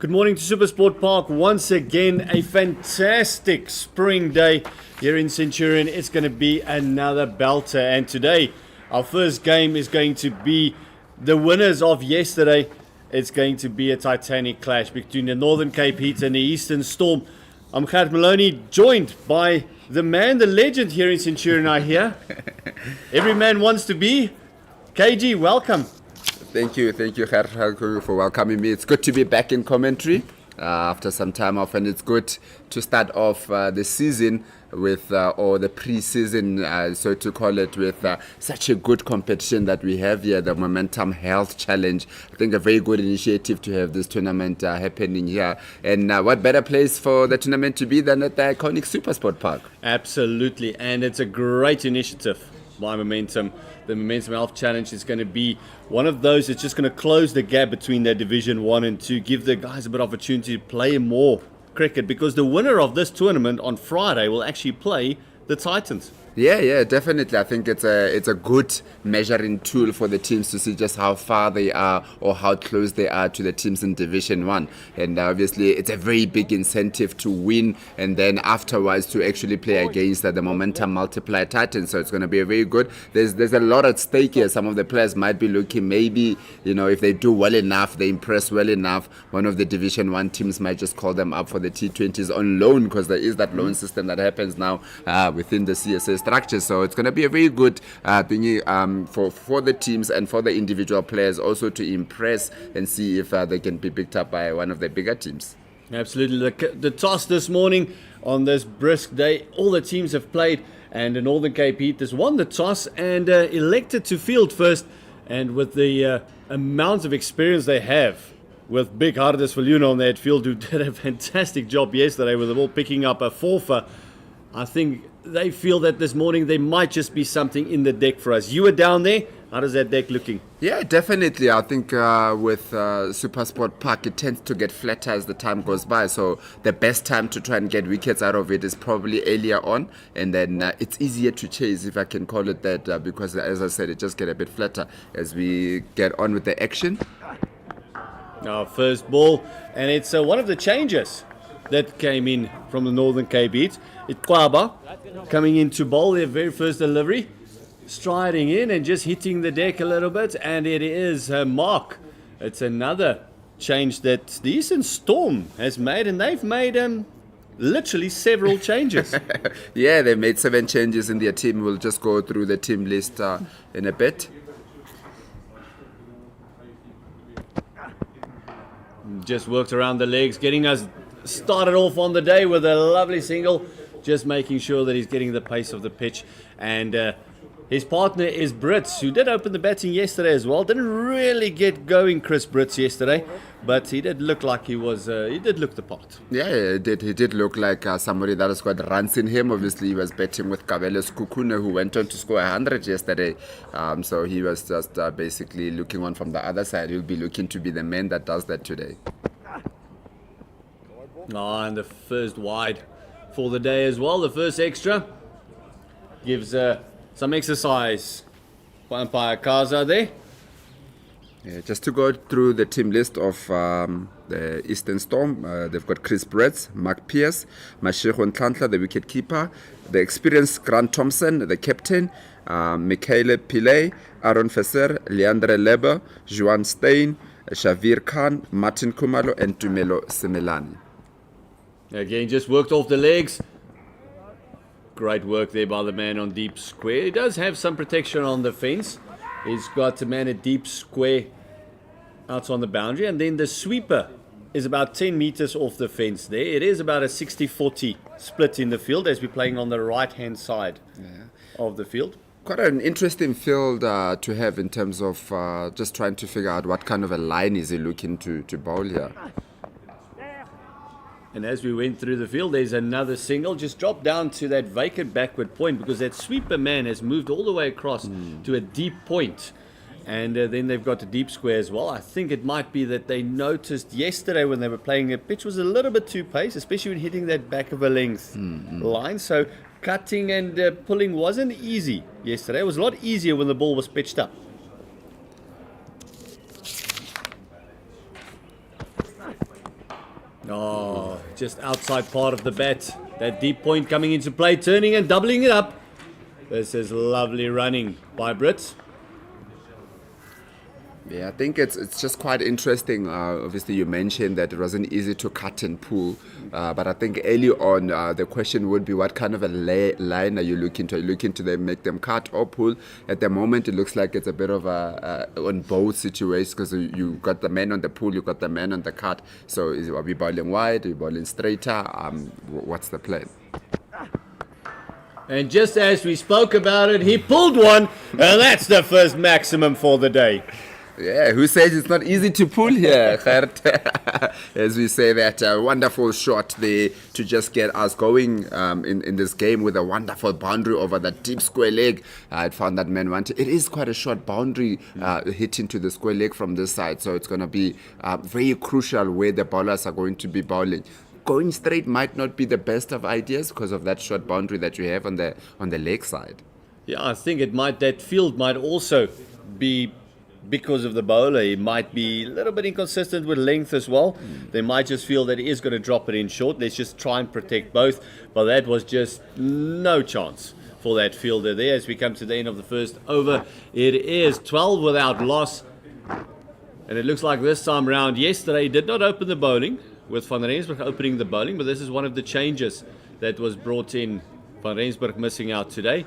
Good morning to Supersport Park. Once again, a fantastic spring day here in Centurion. It's going to be another belter. And today, our first game is going to be the winners of yesterday. It's going to be a titanic clash between the Northern Cape Heat and the Eastern Storm. I'm Gert Maloney, joined by the man, the legend here in Centurion, I hear. Every man wants to be. KG, welcome. Thank you, Gert, for welcoming me. It's good to be back in commentary after some time off, and it's good to start off the season with, or the pre-season, so to call it, with such a good competition that we have here, the Momentum Health Challenge. I think a very good initiative to have this tournament happening here. And what better place for the tournament to be than at the iconic Supersport Park? Absolutely, and it's a great initiative by Momentum. The Momentum Health Challenge is going to be one of those that's just going to close the gap between their Division 1 and 2, give the guys a bit of opportunity to play more cricket, because the winner of this tournament on Friday will actually play the Titans. Yeah, definitely. I think it's a good measuring tool for the teams to see just how far they are or how close they are to the teams in Division 1. And obviously, it's a very big incentive to win and then afterwards to actually play against the Momentum Multiplier Titans. So it's going to be a very good. There's a lot at stake here. Some of the players might be looking, maybe, if they do well enough, they impress well enough, one of the Division 1 teams might just call them up for the T20s on loan, because there is that loan system that happens now within the CSA structure. So it's going to be a very good thingy for the teams and for the individual players also to impress and see if they can be picked up by one of the bigger teams. Absolutely. The toss this morning on this brisk day, all the teams have played, and the Northern Cape Heat has won the toss and elected to field first. And with the amount of experience they have, with Big Hardes Viljoen on that field, who did a fantastic job yesterday with the ball picking up a forfer, I think they feel that this morning there might just be something in the deck for us. You were down there. How does that deck looking? Yeah, definitely. I think with Supersport Park, it tends to get flatter as the time goes by. So the best time to try and get wickets out of it is probably earlier on. And then it's easier to chase, if I can call it that, because, as I said, it just get a bit flatter as we get on with the action. Our first ball, and it's one of the changes that came in from the Northern Cape Heat. It's Kwaba coming in to bowl their very first delivery, striding in and just hitting the deck a little bit, and it is Mark. It's another change that the Eastern Storm has made, and they've made literally several changes. Yeah, they made 7 changes in their team. We'll just go through the team list in a bit. Just worked around the legs, getting us started off on the day with a lovely single, just making sure that he's getting the pace of the pitch. And his partner is Brits, who did open the batting yesterday as well. Didn't really get going, Chris Brits, yesterday, but he did look like he did look the part. Yeah, he did look like somebody that has got runs in him. Obviously, he was betting with Kabeles Kukune, who went on to score 100 yesterday. So he was just basically looking on from the other side. He'll be looking to be the man that does that today. And the first wide for the day as well. The first extra gives some exercise for umpire Kaza there. Yeah, just to go through the team list of the Eastern Storm, they've got Chris Bretts, Mark Pierce, Mashego Ntlantla, the wicketkeeper, the experienced Grant Thompson, the captain, Michaele Pillay, Aaron Fesser, Leandre Leber, Juan Steyn, Shavir Khan, Martin Kumalo, and Tumelo Semelani. Again, just worked off the legs. Great work there by the man on deep square. He does have some protection on the fence. He's got the man at deep square out on the boundary. And then the sweeper is about 10 meters off the fence there. It is about a 60-40 split in the field as we're playing on the right-hand side of the field. Quite an interesting field to have in terms of just trying to figure out what kind of a line is he looking to bowl here. And as we went through the field, there's another single. Just dropped down to that vacant backward point, because that sweeper man has moved all the way across to a deep point. And then they've got a deep square as well. I think it might be that they noticed yesterday when they were playing, the pitch was a little bit too pace, especially when hitting that back of a length line. So cutting and pulling wasn't easy yesterday. It was a lot easier when the ball was pitched up. Oh, just outside part of the bat. That deep point coming into play, turning and doubling it up. This is lovely running by Brits. Yeah, I think it's just quite interesting. Obviously, you mentioned that it wasn't easy to cut and pull, but I think early on the question would be what kind of a line are you looking to? Are you looking to make them cut or pull? At the moment, it looks like it's a bit of a on both situations because you got the man on the pull, you got the man on the cut. So are we bowling wide? Are we bowling straighter? What's the plan? And just as we spoke about it, he pulled one, and that's the first maximum for the day. Yeah, who says it's not easy to pull here, Gert? As we say that wonderful shot there to just get us going in this game with a wonderful boundary over that deep square leg. I found that man wanted. It is quite a short boundary hit into the square leg from this side, so it's going to be very crucial where the bowlers are going to be bowling. Going straight might not be the best of ideas because of that short boundary that you have on the leg side. Yeah, I think that field might also be because of the bowler. He might be a little bit inconsistent with length as well. They might just feel that he is going to drop it in short. Let's just try and protect both. But that was just no chance for that fielder there as we come to the end of the first over. It is 12 without loss. And it looks like this time round, yesterday he did not open the bowling, with Van Rensburg opening the bowling, but this is one of the changes that was brought in. Van Rensburg missing out today.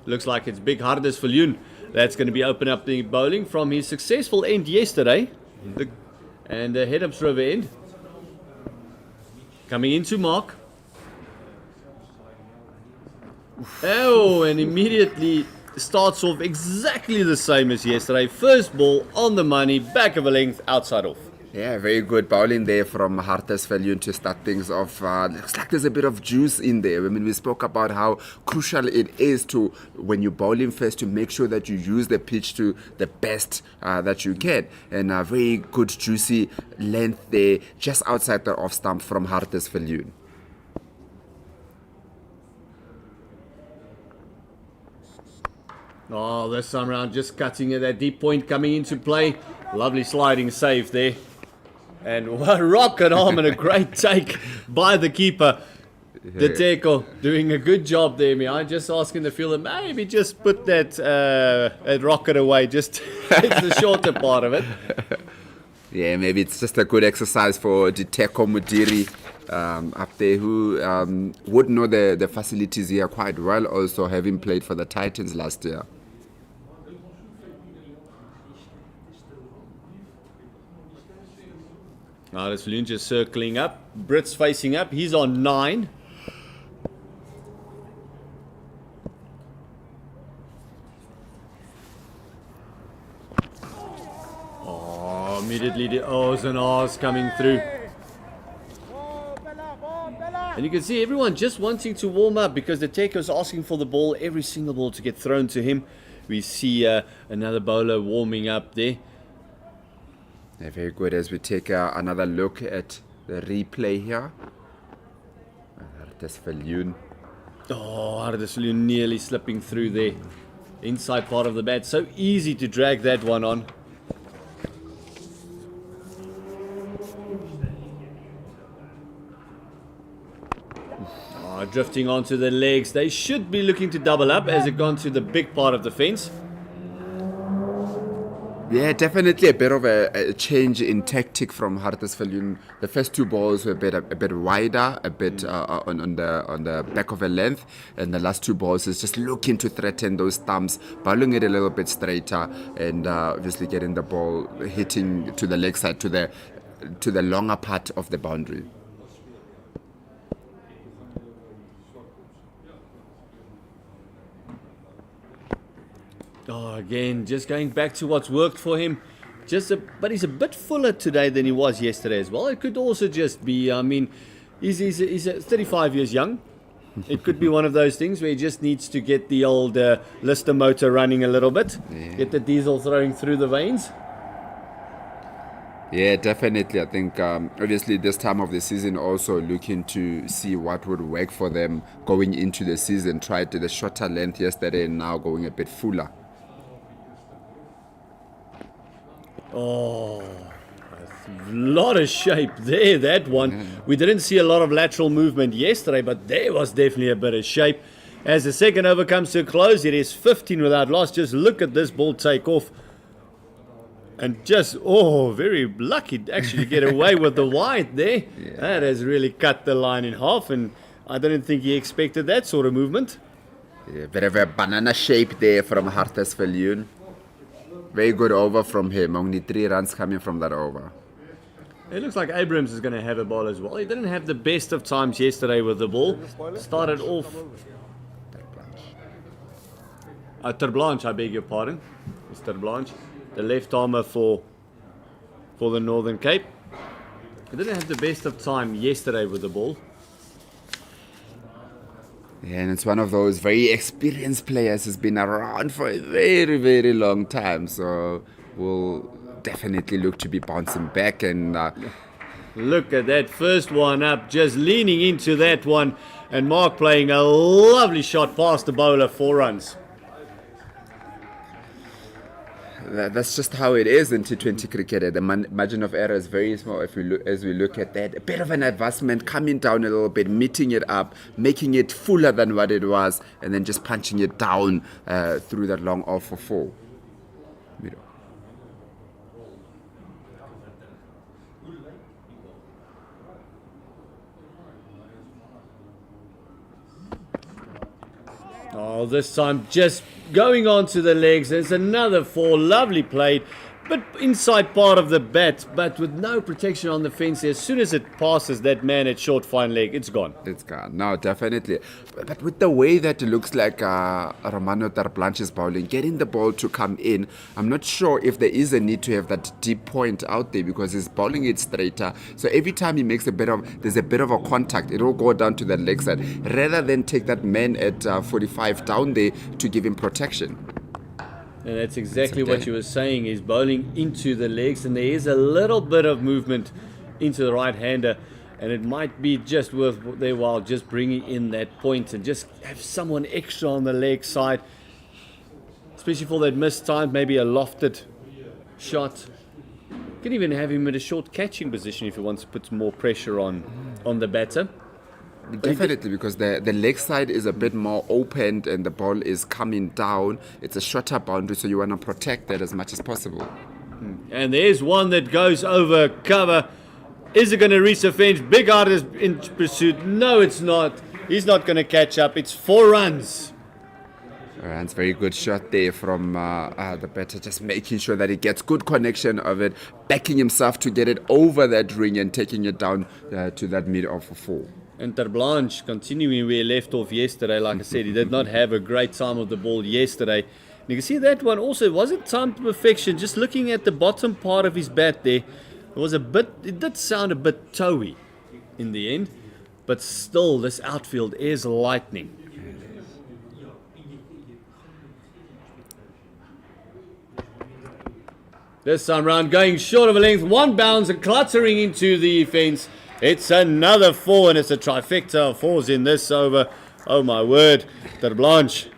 Looks like it's big Hardes Viljoen that's going to be opening up the bowling from his successful end yesterday. And the head-ups River end. Coming into Mark. Oh, and immediately starts off exactly the same as yesterday. First ball on the money, back of a length, outside off. Yeah, very good bowling there from Hartes Viljoen to start things off. Looks like there's a bit of juice in there. I mean, we spoke about how crucial it is to, when you bowling first, to make sure that you use the pitch to the best that you can. And a very good juicy length there, just outside the off stump from Hartes Viljoen. Oh, this time around just cutting it, that deep point coming into play. Lovely sliding save there. And what a rocket arm and a great take by the keeper. The Teko doing a good job there, me. I'm just asking the fielder, maybe just put that rocket away. Just it's the shorter part of it. Yeah, maybe it's just a good exercise for the Teko Mudiri up there, who would know the facilities here quite well, also having played for the Titans last year. Now this Viljoen just circling up. Brits facing up. He's on 9. Oh, immediately the O's and R's coming through. And you can see everyone just wanting to warm up because the Teko's asking for the ball, every single ball to get thrown to him. We see another bowler warming up there. Yeah, very good. As we take another look at the replay here. Hartes Viljoen. Oh, Hardes Viljoen nearly slipping through there. Inside part of the bat. So easy to drag that one on. Oh, drifting onto the legs. They should be looking to double up as it gone to the big part of the fence. Yeah, definitely a bit of a change in tactic from Hartes Viljoen. The first two balls were a bit wider, a bit on the back of a length, and the last two balls is just looking to threaten those stumps, bowling it a little bit straighter, and obviously getting the ball hitting to the leg side, to the longer part of the boundary. Oh, again, just going back to what's worked for him. But he's a bit fuller today than he was yesterday as well. It could also just be, I mean, he's 35 years young. It could be one of those things where he just needs to get the old Lister motor running a little bit. Yeah. Get the diesel throwing through the veins. Yeah, definitely. I think obviously this time of the season also looking to see what would work for them going into the season. Tried the shorter length yesterday and now going a bit fuller. Oh, I Lot of shape there, that one. We didn't see a lot of lateral movement yesterday, but there was definitely a bit of shape. As the second over comes to a close, it is 15 without loss. Just look at this ball take off. And just, very lucky to actually get away with the wide there. Yeah. That has really cut the line in half, and I didn't think he expected that sort of movement. Yeah, bit of a banana shape there from Hartes Viljoen. Very good over from him. Only 3 runs coming from that over. It looks like Abrams is going to have a ball as well. He didn't have the best of times yesterday with the ball. Started off... Terblanche, I beg your pardon. It's Terblanche, the left armour for the Northern Cape. He didn't have the best of time yesterday with the ball. Yeah, and it's one of those very experienced players who's been around for a very, very long time. So we'll definitely look to be bouncing back. And look at that first one up, just leaning into that one. And Mark playing a lovely shot past the bowler, 4 runs. that's just how it is in T20 cricket. The margin of error is very small as we look at that. A bit of an advancement, coming down a little bit, meeting it up, making it fuller than what it was, and then just punching it down through that long off for 4. Middle. Oh, this time just going on to the legs. There's another 4, lovely played, but inside part of the bat, but with no protection on the fence. As soon as it passes that man at short fine leg, it's gone. It's gone. No, definitely. But with the way that it looks like Romano Terblanche is bowling, getting the ball to come in, I'm not sure if there is a need to have that deep point out there because he's bowling it straighter. So every time he makes there's a bit of a contact, it will go down to that leg side rather than take that man at 45 down there to give him protection. And that's exactly what you were saying, is bowling into the legs, and there is a little bit of movement into the right-hander, and it might be just worth their while just bringing in that point and just have someone extra on the leg side, especially for that missed time, maybe a lofted shot. You can even have him in a short catching position if he wants to put more pressure on the batter. Definitely, because the leg side is a bit more opened and the ball is coming down. It's a shorter boundary, so you want to protect that as much as possible. And there's one that goes over cover. Is it going to reach the fence? Big Art is in pursuit. No, it's not. He's not going to catch up. It's 4 runs. And it's a very good shot there from the batter, just making sure that he gets good connection of it, backing himself to get it over that ring and taking it down to that mid off for 4. And Terblanche continuing where he left off yesterday. Like I said, he did not have a great time of the ball yesterday. And you can see that one also, it wasn't timed to perfection. Just looking at the bottom part of his bat there, it did sound a bit toey in the end. But still, this outfield is lightning. This time round, going short of a length, 1 bounce and cluttering into the fence. It's another 4, and it's a trifecta of 4s in this over. Oh my word, Terblanche,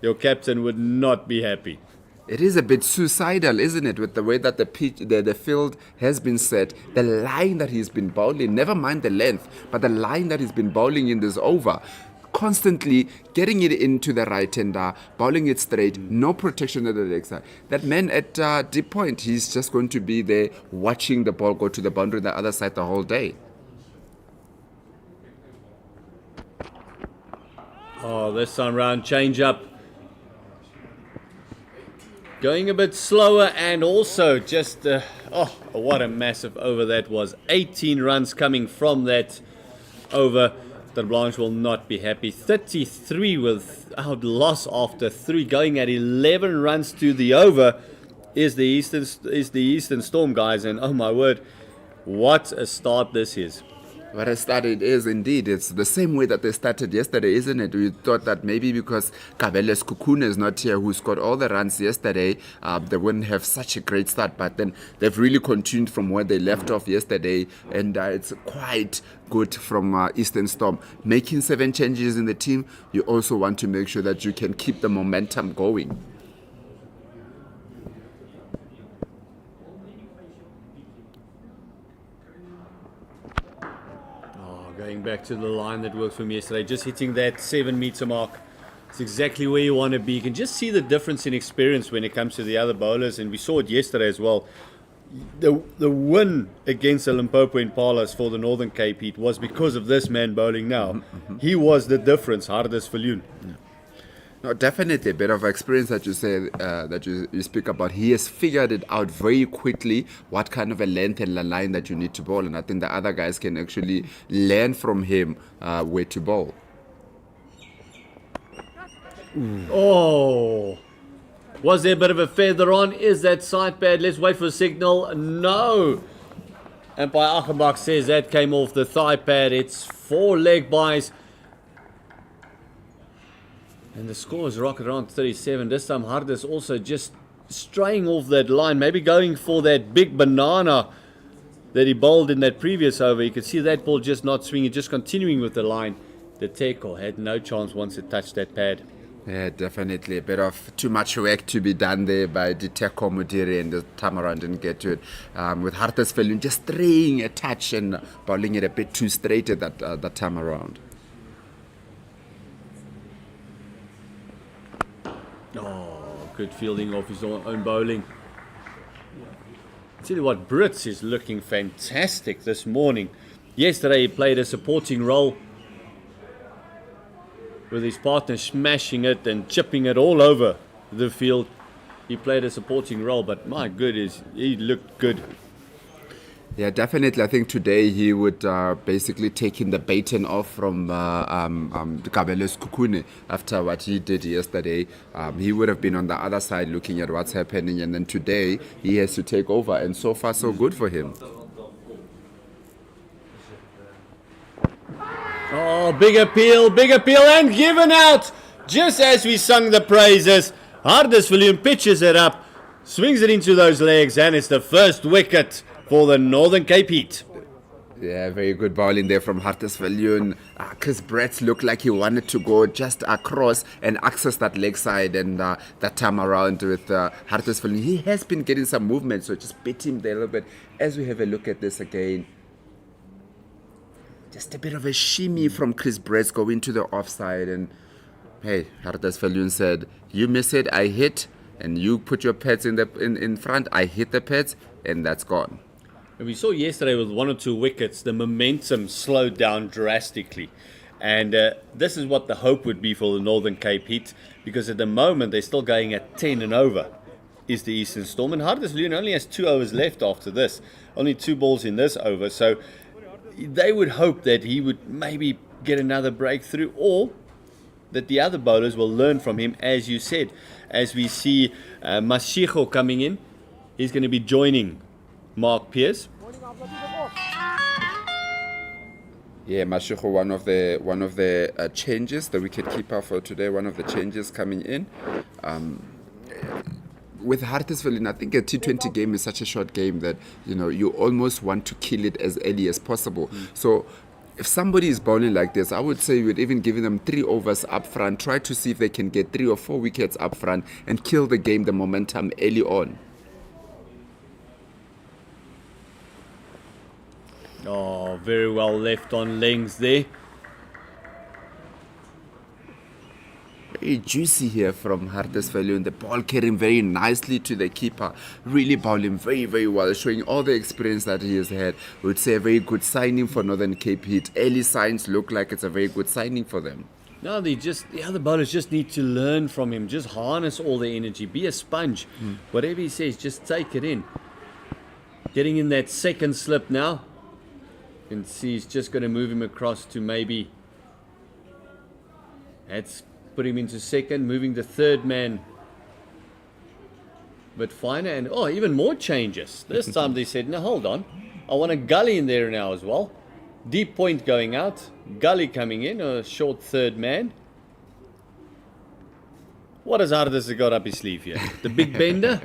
your captain would not be happy. It is a bit suicidal, isn't it, with the way that the field has been set, the line that he's been bowling, never mind the length, but the line that he's been bowling in this over. Constantly getting it into the right-hander, bowling it straight, no protection at the leg side. That man at deep point, he's just going to be there watching the ball go to the boundary on the other side the whole day. Oh, this time round, change up. Going a bit slower, and also just, what a massive over that was. 18 runs coming from that over. Terblanche will not be happy. 33 without loss after 3, going at 11 runs to the over is the Eastern Storm, guys. And oh my word, what a start this is. What a start it is indeed. It's the same way that they started yesterday, isn't it? We thought that maybe because Kabeles Kukune is not here, who scored all the runs yesterday, they wouldn't have such a great start. But then they've really continued from where they left off yesterday, and it's quite good from Eastern Storm. Making 7 changes in the team, you also want to make sure that you can keep the momentum going. back to the line that worked for him yesterday. Just hitting that 7-meter mark. It's exactly where you want to be. You can just see the difference in experience when it comes to the other bowlers, and we saw it yesterday as well. The win against the Limpopo Impalas for the Northern Cape Heat was because of this man bowling now. He was the difference, Hardes Viljoen. No, definitely a bit of experience that you say that you speak about. He has figured it out very quickly what kind of a length and a line that you need to bowl, and I think the other guys can actually learn from him where to bowl. Oh, was there a bit of a feather on? Is that side pad? Let's wait for a signal. No. Umpire Achenbach says that came off the thigh pad. It's 4 leg byes. And the score is rocket around 37. This time Hardes also just straying off that line. Maybe going for that big banana that he bowled in that previous over. You could see that ball just not swinging, just continuing with the line. The Teko had no chance once it touched that pad. Yeah, definitely a bit of too much work to be done there by the Teko Mudiri, and the time around didn't get to it. With Hardes Viljoen just straying a touch and bowling it a bit too straight at that time around. Oh, good fielding off his own bowling. Tell you what, Brits is looking fantastic this morning. Yesterday he played a supporting role with his partner smashing it and chipping it all over the field. He played a supporting role, but my goodness, he looked good. Yeah, definitely. I think today he would basically take in the baton off from Kabeles Kukune after what he did yesterday. He would have been on the other side looking at what's happening, and then today he has to take over, and so far so good for him. Oh, big appeal, and given out just as we sung the praises. Hardes Viljoen pitches it up, swings it into those legs, and it's the first wicket for the Northern Cape Heat. Yeah, very good bowling there from Hardes Viljoen. Chris Brett looked like he wanted to go just across and access that leg side, and that time around with Hardes Viljoen, he has been getting some movement, so just bit him there a little bit. As we have a look at this again, just a bit of a shimmy from Chris Brett going to the offside, and hey, Hardes Viljoen said, you miss it, I hit, and you put your pads in front, I hit the pads, and that's gone. And we saw yesterday with 1 or 2 wickets, the momentum slowed down drastically. And this is what the hope would be for the Northern Cape Heat, because at the moment they're still going at 10 and over is the Eastern Storm. And Hardes Viljoen only has 2 overs left after this, only 2 balls in this over. So they would hope that he would maybe get another breakthrough, or that the other bowlers will learn from him, as you said. As we see Mashiko coming in, he's going to be joining Mark Pierce. Yeah, Mashiko, one of the changes, the wicketkeeper for today, one of the changes coming in. With Hardes Viljoen, I think a T20 game is such a short game that you almost want to kill it as early as possible. So if somebody is bowling like this, I would say you would even give them 3 overs up front, try to see if they can get 3 or 4 wickets up front and kill the game, the momentum early on. Oh, very well left on lengths there. Very juicy here from Hardes Viljoen. The ball carrying very nicely to the keeper. Really bowling very, very well, showing all the experience that he has had. We would say a very good signing for Northern Cape Heat. Early signs look like it's a very good signing for them. No, the other bowlers just need to learn from him. Just harness all the energy. Be a sponge. Whatever he says, just take it in. Getting in that second slip now. You can see he's just going to move him across to maybe. That's put him into second, moving the third man a bit finer, and even more changes. This time they said, no, hold on, I want a gully in there now as well. Deep point going out, gully coming in, a short third man. What has Hardes got up his sleeve here? The big bender?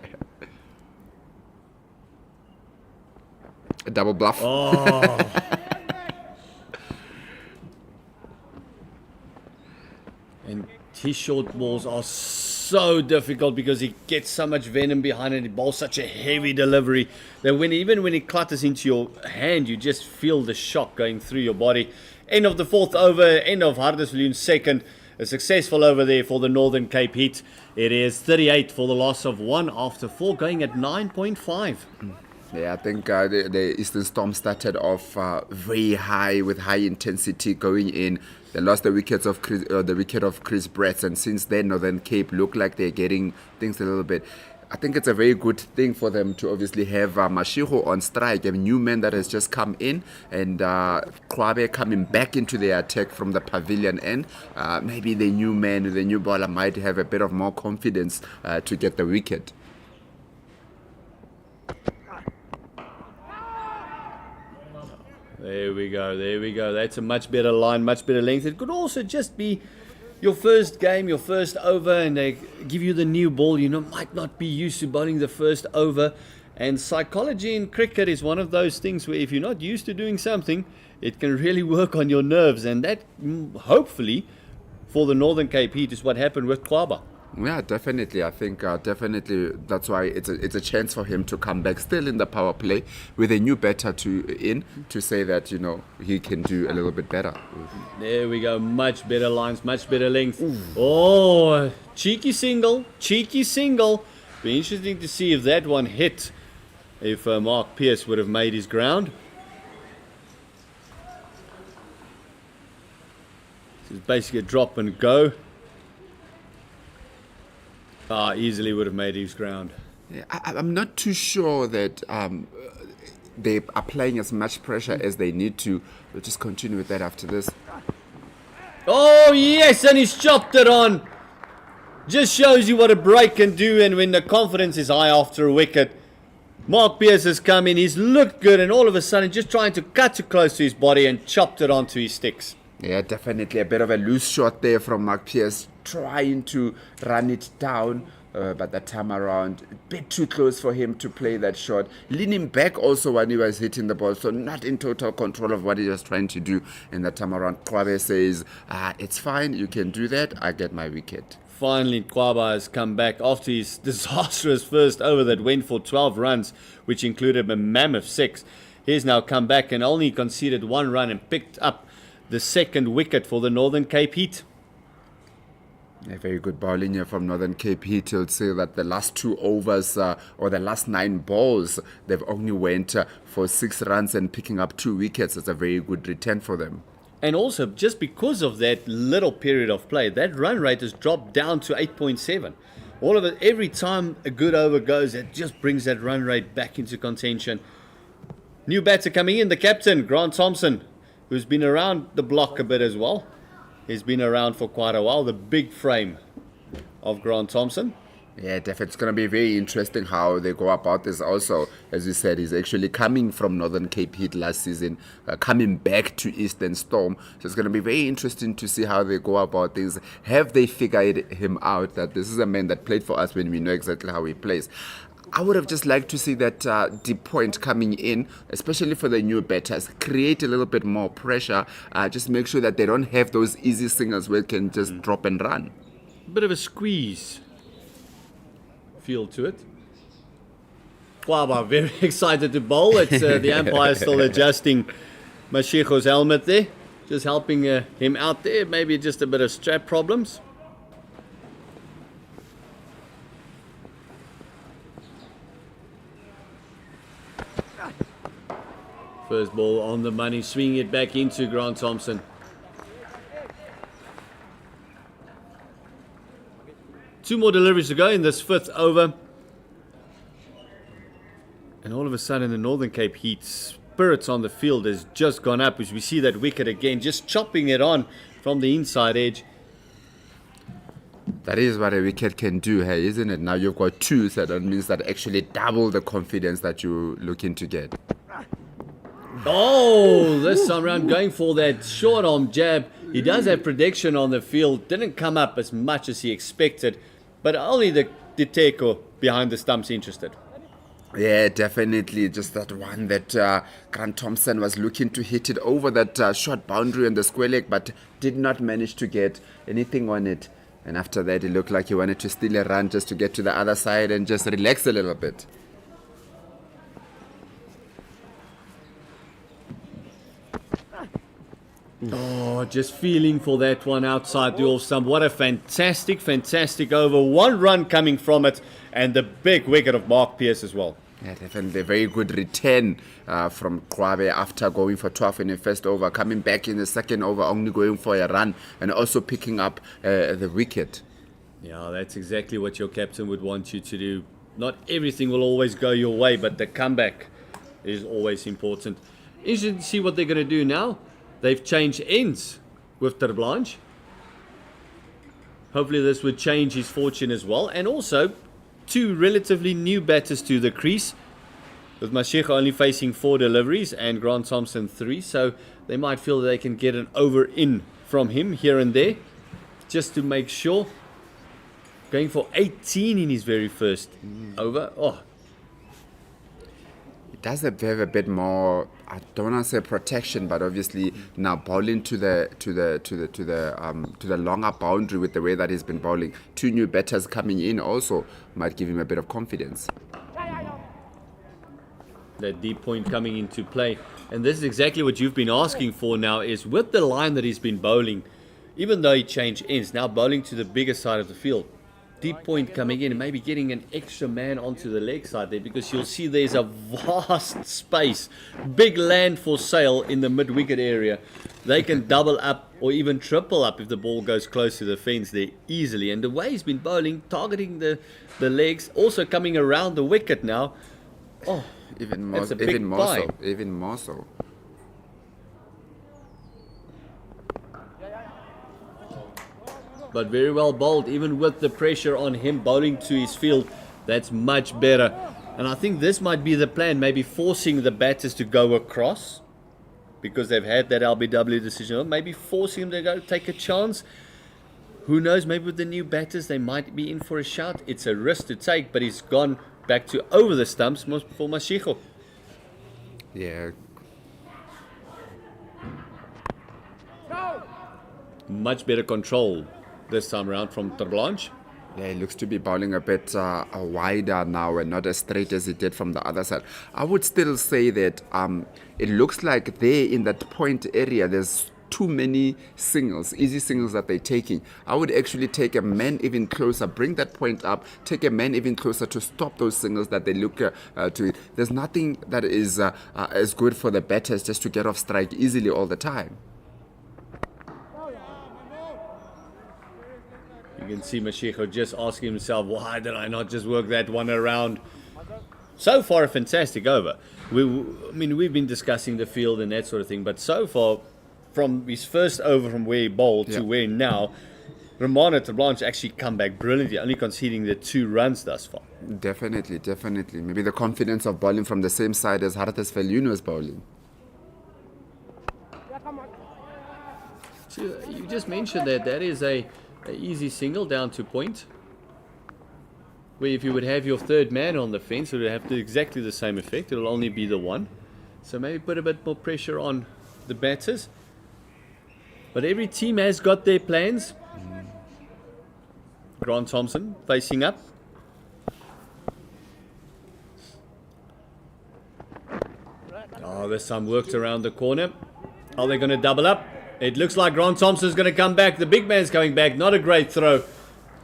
A double bluff. Oh. And his short balls are so difficult because he gets so much venom behind it. He bowls such a heavy delivery that even when it clutters into your hand, you just feel the shock going through your body. End of the 4th over, end of Hardersville's second. A successful over there for the Northern Cape Heat. It is 38 for the loss of 1 after 4, going at 9.5. Yeah, I think the Eastern Storm started off very high with high intensity going in. They lost the wicket of Chris Bretts, and since then Northern Cape look like they're getting things a little bit. I think it's a very good thing for them to obviously have Mashiko on strike, a new man that has just come in, and Kwabe coming back into the attack from the pavilion end. Maybe the new man, the new bowler might have a bit of more confidence to get the wicket. There we go. That's a much better line, much better length. It could also just be your first game, your first over, and they give you the new ball. You might not be used to bowling the first over. And psychology in cricket is one of those things where if you're not used to doing something, it can really work on your nerves. And that, hopefully, for the Northern Cape Heat is what happened with Kwaba. Yeah, definitely. I think definitely that's why it's a chance for him to come back still in the power play with a new batter to say that he can do a little bit better. There we go. Much better lines, much better length. Ooh. Oh, cheeky single. Be interesting to see if that one hit. If Mark Pearce would have made his ground. This is basically a drop and go. Easily would have made his ground. Yeah, I'm not too sure that they are applying as much pressure as they need to. We'll just continue with that after this. Oh, yes, and he's chopped it on. Just shows you what a break can do, and when the confidence is high after a wicket. Mark Pearce has come in, he's looked good, and all of a sudden just trying to cut too close to his body and chopped it onto his sticks. Yeah, definitely a bit of a loose shot there from Mark Pearce, trying to run it down, but that time around, a bit too close for him to play that shot. Leaning back also when he was hitting the ball, so not in total control of what he was trying to do. And that time around, Kwabe says, it's fine, you can do that, I get my wicket. Finally, Kwaba has come back after his disastrous first over that went for 12 runs, which included a mammoth 6. He's now come back and only conceded 1 run and picked up the second wicket for the Northern Cape Heat. A very good bowling here from Northern Cape Heat. You'll say that the last 2 overs or the last 9 balls, they've only went for 6 runs and picking up 2 wickets. It's a very good return for them. And also, just because of that little period of play, that run rate has dropped down to 8.7. All of it, every time a good over goes, it just brings that run rate back into contention. New batter coming in, the captain, Grant Thompson, who's been around the block a bit as well. He's been around for quite a while, the big frame of Grant Thompson. Yeah, definitely. It's going to be very interesting how they go about this also. As you said, he's actually coming from Northern Cape Heat last season, coming back to Eastern Storm. So it's going to be very interesting to see how they go about things. Have they figured him out that this is a man that played for us when we know exactly how he plays? I would have just liked to see that deep point coming in, especially for the new batters. Create a little bit more pressure. Just make sure that they don't have those easy singles where it can just drop and run. Bit of a squeeze feel to it. Kwaba very excited to bowl. It's the umpire still adjusting Mashiko's helmet there, just helping him out there. Maybe just a bit of strap problems. First ball on the money, swinging it back into Grant Thompson. 2 more deliveries to go in this 5th over. And all of a sudden the Northern Cape Heat spirits on the field has just gone up as we see that wicket again, just chopping it on from the inside edge. That is what a wicket can do, hey, isn't it? Now you've got 2, so that means that actually double the confidence that you're looking to get. Oh, this time around going for that short arm jab. He does have protection on the field. Didn't come up as much as he expected. But only the Teko behind the stumps interested. Yeah, definitely. Just that one that Grant Thompson was looking to hit it over that short boundary on the square leg, but did not manage to get anything on it. And after that, it looked like he wanted to steal a run just to get to the other side and just relax a little bit. Oh, just feeling for that one outside the off stump. What a fantastic over. One run coming from it, and the big wicket of Mark Pearce as well. Yeah, definitely a very good return from Kwabe after going for 12 in the first over, coming back in the second over, only going for a run, and also picking up the wicket. Yeah, that's exactly what your captain would want you to do. Not everything will always go your way, but the comeback is always important. Interesting to see what they're going to do now. They've changed ends with Ter Blanche. Hopefully this would change his fortune as well. And also, two relatively new batters to the crease, with Mashiko only facing 4 deliveries and Grant Thompson 3. So they might feel that they can get an over in from him here and there, just to make sure. Going for 18 in his very first over. Oh, Does have a bit more, I don't want to say protection, but obviously now bowling to the longer boundary with the way that he's been bowling. 2 new batters coming in also might give him a bit of confidence. that deep point coming into play. And this is exactly what you've been asking for now, is with the line that he's been bowling, even though he changed ends, now bowling to the bigger side of the field. Deep point coming in and maybe getting an extra man onto the leg side there, because you'll see there's a vast space, big land for sale in the mid-wicket area. They can double up or even triple up if the ball goes close to the fence there easily. And the way he's been bowling, targeting the legs, also coming around the wicket now. Oh, Even more so. But very well bowled, even with the pressure on him bowling to his field. That's much better. And I think this might be the plan, maybe forcing the batters to go across, because they've had that LBW decision. Maybe forcing them to go take a chance. Who knows, maybe with the new batters they might be in for a shout. It's a risk to take, but he's gone back to over the stumps for Mashiko. Yeah. Much better control this time around from Ter Blanche. Yeah, he looks to be bowling a bit wider now and not as straight as he did from the other side. I would still say that it looks like there in that point area, there's too many singles, easy singles that they're taking. I would actually take a man even closer, bring that point up, take a man even closer to stop those singles that they look to. There's nothing that is as good for the batters just to get off strike easily all the time. You can see Mashiko just asking himself, why did I not just work that one around? So far, a fantastic over. We've been discussing the field and that sort of thing, but so far, from his first over from where he bowled to where now, Romano Ter Blanche actually come back brilliantly, only conceding the 2 runs thus far. Definitely. Maybe the confidence of bowling from the same side as Hartes Viljoen was bowling. So you just mentioned that is a easy single down to point, where if you would have your third man on the fence, it would have exactly the same effect. It'll only be the one. So maybe put a bit more pressure on the batters. But every team has got their plans. Grant Thompson facing up. Oh, there's some worked around the corner. Are they going to double up? It looks like Grant Thompson's going to come back. The big man's coming back. Not a great throw.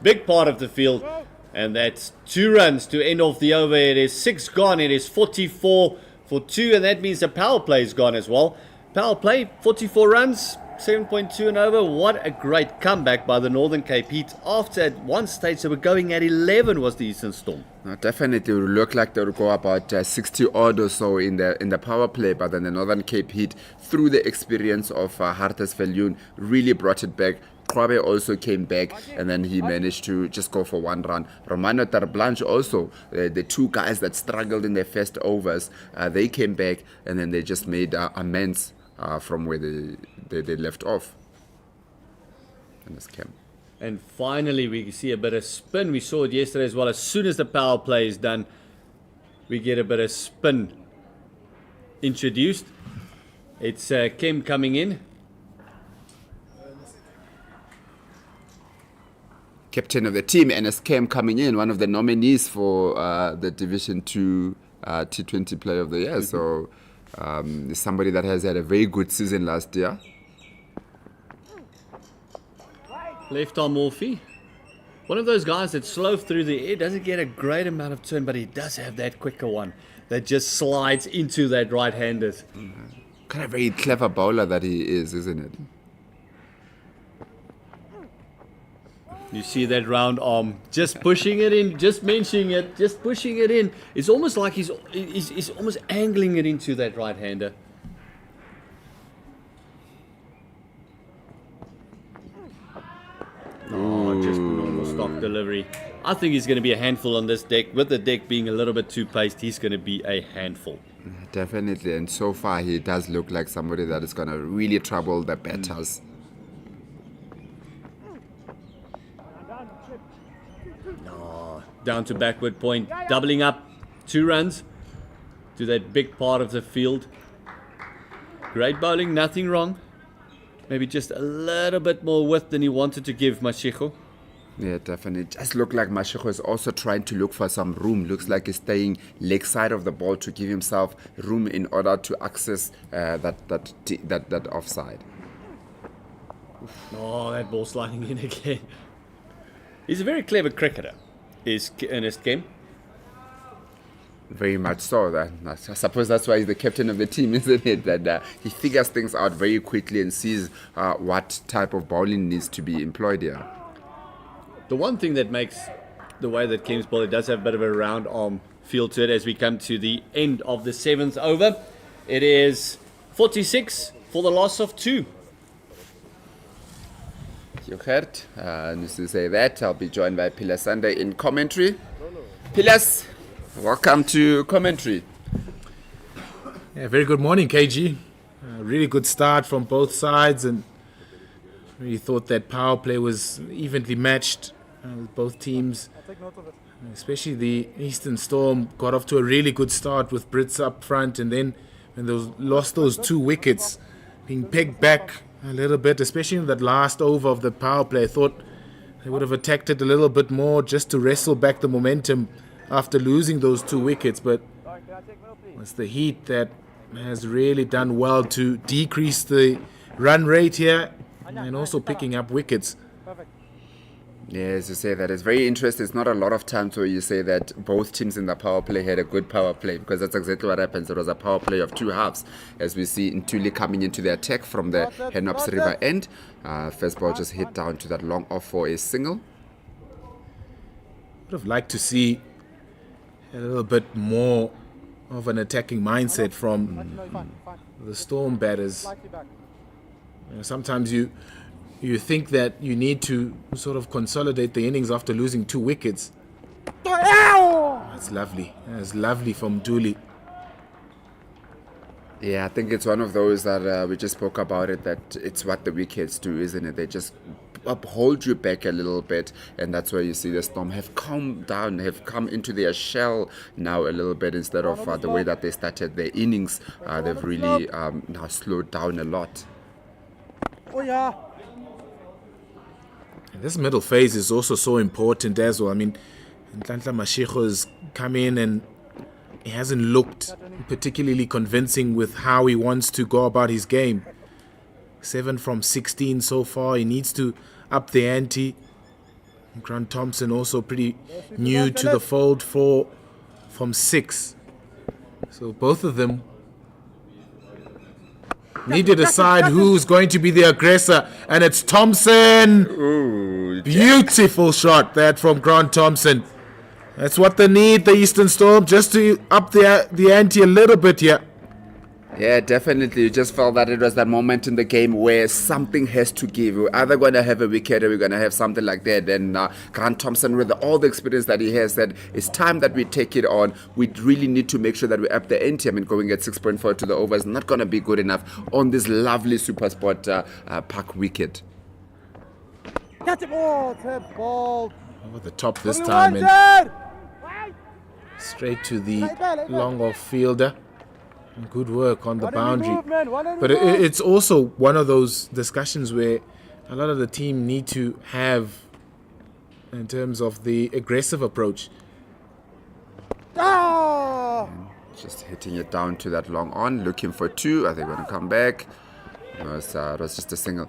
Big part of the field. And that's 2 runs to end off the over. It is 6 gone. It is 44 for 2. And that means the power play is gone as well. Power play, 44 runs, 7.2 and over. What a great comeback by the Northern Cape Heat. After at one stage they were going at 11 was the Eastern Storm. Definitely, it would look like they would go about 60 odd or so in the power play, but then the Northern Cape Heat, through the experience of Hartes Viljoen, really brought it back. Kwabe also came back, and then he managed to just go for 1 run. Romano Ter Blanche also, the 2 guys that struggled in their first overs, they came back, and then they just made amends from where they left off. And this came. And finally, we see a bit of spin. We saw it yesterday as well. As soon as the power play is done, we get a bit of spin introduced. It's Kim coming in. Captain of the team, NSKM coming in, one of the nominees for the Division 2 T20 Player of the Year. So somebody that has had a very good season last year. Left arm Morphy. One of those guys that slow through the air, doesn't get a great amount of turn, but he does have that quicker one that just slides into that right-handers. Kind of very clever bowler that he is, isn't it? You see that round arm, just pushing it in, just mentioning it, just pushing it in. It's almost like he's almost angling it into that right-hander. Oh, just normal stock delivery. I think he's going to be a handful on this deck. With the deck being a little bit too paced, he's going to be a handful. Definitely, and so far he does look like somebody that is going to really trouble the batters. Oh, down to backward point, doubling up 2 runs to that big part of the field. Great bowling, nothing wrong. Maybe just a little bit more width than he wanted to give Mashiko. Yeah, definitely. Just look like Mashiko is also trying to look for some room. Looks like he's staying leg side of the ball to give himself room in order to access that offside. Oh, that ball sliding in again. He's a very clever cricketer, is Ernest Kemp. Very much so. I suppose that's why he's the captain of the team, isn't it? That he figures things out very quickly and sees what type of bowling needs to be employed here. The one thing that makes the way that Kemp's ball, it does have a bit of a round arm feel to it as we come to the end of the 7th over. It is 46 for the loss of 2. You heard. And to say that, I'll be joined by Pilas Sunday in commentary. Pilas, welcome to commentary. Yeah, very good morning, KG. Really good start from both sides, and really thought that power play was evenly matched with both teams. Especially the Eastern Storm got off to a really good start with Brits up front, and then when they lost those 2 wickets, being pegged back a little bit, especially in that last over of the power play. I thought they would have attacked it a little bit more just to wrestle back the momentum after losing those 2 wickets, but it's the heat that has really done well to decrease the run rate here and also picking up wickets. Yeah, as you say, that is very interesting. It's not a lot of times where you say that both teams in the power play had a good power play, because that's exactly what happens. It was a power play of 2 halves, as we see Ntuli coming into the attack from the Henops River end. First ball just hit down to that long off for a single. Would have liked to see a little bit more of an attacking mindset from the Storm batters. Sometimes you think that you need to sort of consolidate the innings after losing 2 wickets. That's lovely. That's lovely from Dooley. Yeah, I think it's one of those that we just spoke about it, that it's what the wickets do, isn't it? They just hold you back a little bit, and that's where you see the Storm have calmed down, have come into their shell now a little bit, instead of the way that they started their innings. They've really now slowed down a lot. Oh yeah. And this middle phase is also so important as well. I mean, Nhlanhla Mashiko has come in and he hasn't looked particularly convincing with how he wants to go about his game. 7 from 16 so far. He needs to up the ante. Grant Thompson also pretty new to the fold, 4 from 6. So both of them need to decide who's going to be the aggressor, and it's Thompson. Ooh, beautiful shot that from Grant Thompson. That's what they need, the Eastern Storm, just to up the ante a little bit here. Yeah, definitely. You just felt that it was that moment in the game where something has to give. We're either going to have a wicket or we're going to have something like that. And Grant Thompson, with all the experience that he has, said it's time that we take it on. We really need to make sure that we up the ante. I mean, going at 6.4 to the over is not going to be good enough on this lovely Super Sport Park wicket. Catch it more, ball. Over the top this time and straight to the long off fielder. Good work on the boundary. But it's also one of those discussions where a lot of the team need to have in terms of the aggressive approach. Just hitting it down to that long on, looking for 2. Are they going to come back? No, it was just a single.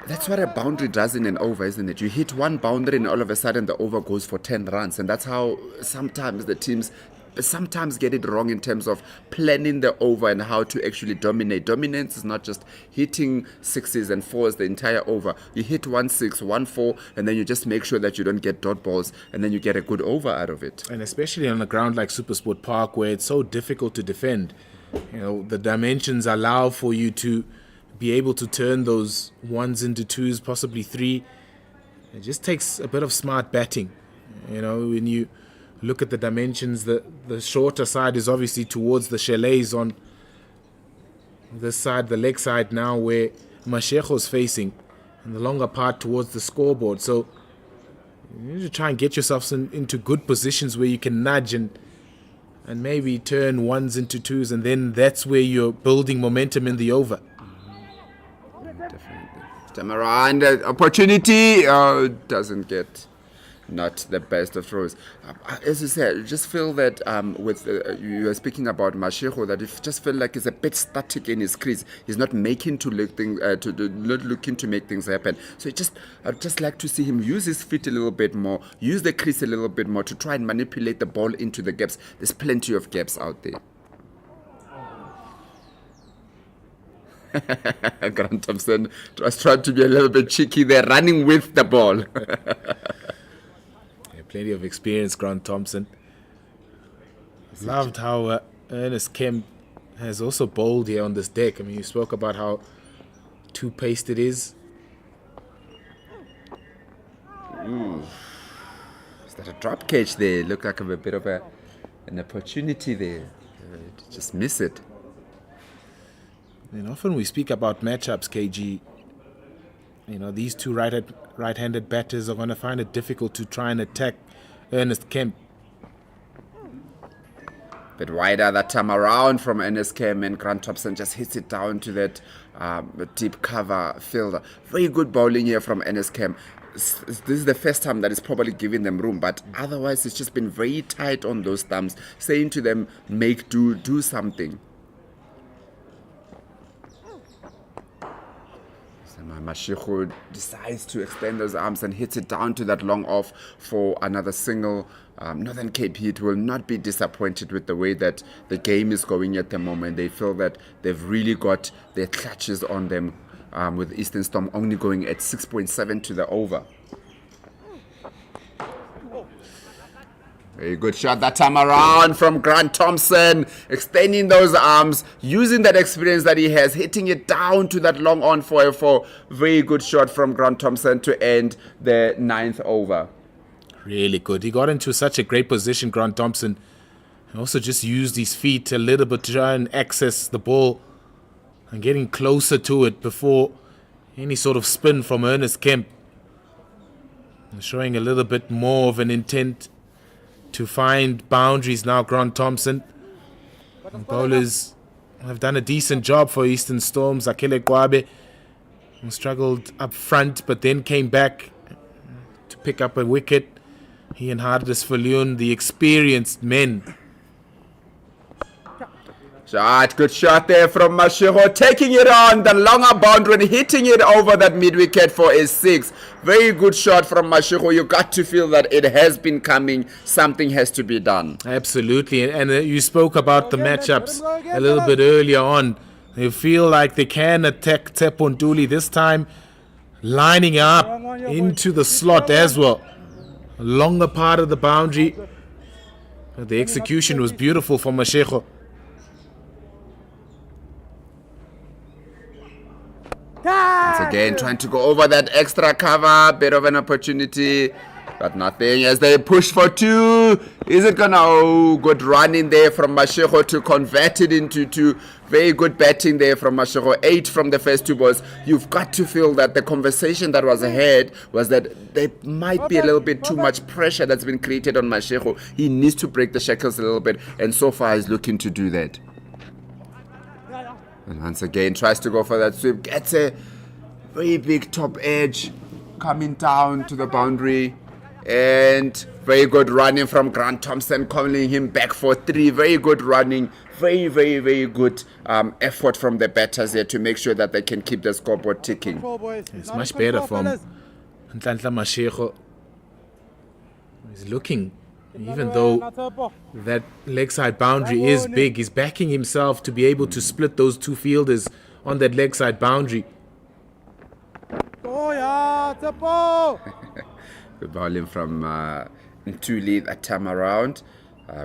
That's what a boundary does in an over, isn't it? You hit one boundary and all of a sudden the over goes for 10 runs. And that's how sometimes the teams sometimes get it wrong in terms of planning the over and how to actually dominate. Dominance is not just hitting sixes and fours the entire over. You hit 1-6, 1-4, and then you just make sure that you don't get dot balls, and then you get a good over out of it. And especially on a ground like Supersport Park, where it's so difficult to defend. You know, the dimensions allow for you to be able to turn those ones into twos, possibly three. It just takes a bit of smart batting. You know, when you look at the dimensions, the shorter side is obviously towards the chalets on this side, the leg side now, where Mashecho's facing, and the longer part towards the scoreboard. So you need to try and get yourself into good positions where you can nudge and maybe turn ones into twos, and then that's where you're building momentum in the over. Definitely. Time around, opportunity doesn't get not the best of throws. As you said, you just feel that with you were speaking about Mashecho, that you just feel like he's a bit static in his crease. He's not making not looking to make things happen. So I'd just like to see him use his feet a little bit more, use the crease a little bit more to try and manipulate the ball into the gaps. There's plenty of gaps out there. Grant Thompson was trying to be a little bit cheeky there, running with the ball. Plenty of experience, Grant Thompson. Loved how Ernest Kemp has also bowled here on this deck. I mean, you spoke about how two-paced it is. Is that a drop catch there? Looked like a bit of an opportunity there. Just miss it. And often we speak about matchups, KG. You know, these two right-handed batters are going to find it difficult to try and attack Ernest Kemp. Bit wider that time around from Ernest Kemp, and Grant Thompson just hits it down to that deep cover fielder. Very good bowling here from Ernest Kemp. This is the first time that it's probably giving them room, but otherwise it's just been very tight on those thumbs, saying to them, make do something. Mashecho decides to extend those arms and hits it down to that long off for another single. Northern Cape Heat will not be disappointed with the way that the game is going at the moment. They feel that they've really got their clutches on them, with Eastern Storm only going at 6.7 to the over. Very good shot that time around from Grant Thompson, extending those arms, using that experience that he has, hitting it down to that long on for a very good shot from Grant Thompson to end the 9th over. Really good. He got into such a great position, Grant Thompson, and also just used his feet a little bit to try and access the ball and getting closer to it before any sort of spin from Ernest Kemp. And showing a little bit more of an intent to find boundaries now, Grant Thompson. And bowlers have done a decent job for Eastern Storm. Zakele Kwabe struggled up front, but then came back to pick up a wicket. He and Hardis Falun, the experienced men. Good shot there from Mashecho, taking it on the longer boundary and hitting it over that mid-wicket for a 6. Very good shot from Mashecho. You got to feel that it has been coming. Something has to be done. Absolutely. And you spoke about the matchups a little bit earlier on. They feel like they can attack Tsepo Ntuli this time, lining up into the slot as well. A longer part of the boundary. But the execution was beautiful for Mashecho. Once again, trying to go over that extra cover, bit of an opportunity, but nothing as they push for 2. Is it gonna? Oh, good run in there from Mashecho to convert it into 2. Very good batting there from Mashecho. 8 from the first 2 balls. You've got to feel that the conversation that was ahead was that there might be a little bit too much pressure that's been created on Mashecho. He needs to break the shackles a little bit, and so far he's looking to do that. And once again, tries to go for that sweep. Gets a very big top edge coming down to the boundary. And very good running from Grant Thompson, calling him back for 3. Very good running. Very, very, very good effort from the batters here to make sure that they can keep the scoreboard ticking. Control, boys. It's Out of much control, better from fellas. Nhlanhla Mashego. He's looking, even Another though not a ball. that leg side boundary is big, he's backing himself to be able to split those two fielders on that leg side boundary. Oh yeah, it's a ball. Good bowling from Ntuli that time around.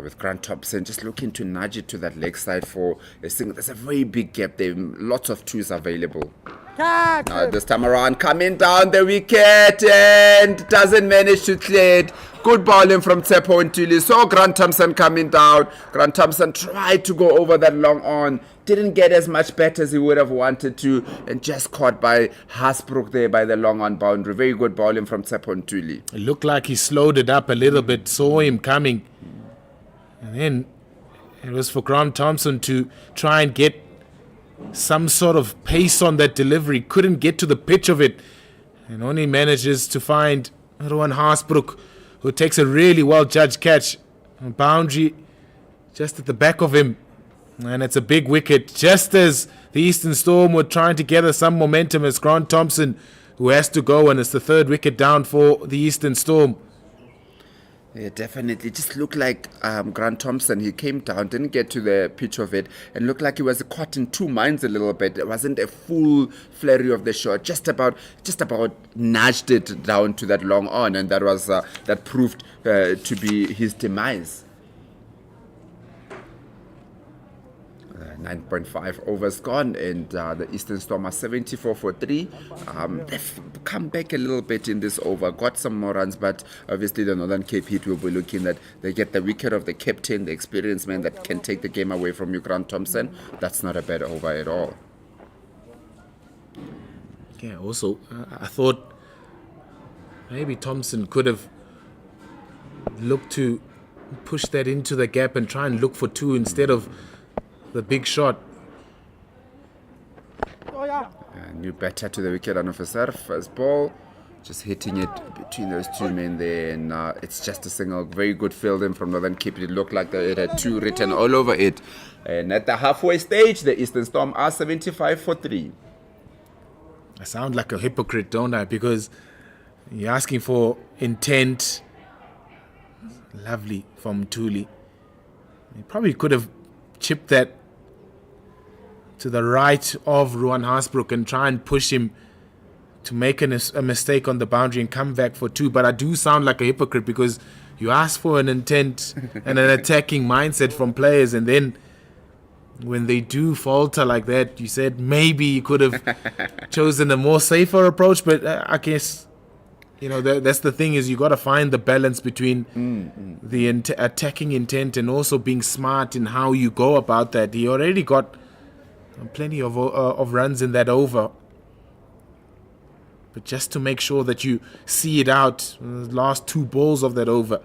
With Grant Thompson just looking to nudge it to that leg side for a single. There's a very big gap there. Lots of twos available. Catch him. This time around, coming down the wicket and doesn't manage to clear it. Good bowling from Tsepo Ntuli. Saw Grant Thompson coming down. Grant Thompson tried to go over that long on. Didn't get as much bat as he would have wanted to, and just caught by Hasbrook there by the long on boundary. Very good bowling from Tsepo Ntuli. It looked like he slowed it up a little bit, saw him coming. And then it was for Grant Thompson to try and get some sort of pace on that delivery. Couldn't get to the pitch of it, and only manages to find Rowan Hasbrook, who takes a really well-judged catch. A boundary just at the back of him. And it's a big wicket, just as the Eastern Storm were trying to gather some momentum. As Grant Thompson, who has to go, and it's the third wicket down for the Eastern Storm. Yeah, definitely. Just looked like Grant Thompson. He came down, didn't get to the pitch of it, and looked like he was caught in two minds a little bit. It wasn't a full flurry of the shot. Just about nudged it down to that long on, and that was that proved to be his demise. 9.5 overs gone, and the Eastern Storm are 74 for 3. They've come back a little bit in this over, got some more runs, but obviously the Northern Cape Heat will be looking that they get the wicket of the captain, the experienced man that can take the game away from you, Grant Thompson. That's not a bad over at all. Yeah, also, I thought maybe Thompson could have looked to push that into the gap and try and look for 2 instead of the big shot. Oh yeah. New batter to the wicket on officer. First ball, just hitting it between those two men there, and it's just a single. Very good fielding from Northern Cape. It looked like it had 2 written all over it. And at the halfway stage, the Eastern Storm are 75 for 3. I sound like a hypocrite, don't I? Because you're asking for intent. Lovely from Thuli. He probably could have chipped that to the right of Rowan Hasbrook and try and push him to make a mistake on the boundary and come back for 2. But I do sound like a hypocrite because you ask for an intent and an attacking mindset from players, and then when they do falter like that, you said maybe you could have chosen a more safer approach. But I guess, you know, that's the thing, is you got to find the balance between the attacking intent and also being smart in how you go about that. He already got plenty of runs in that over, but just to make sure that you see it out, the last 2 balls of that over.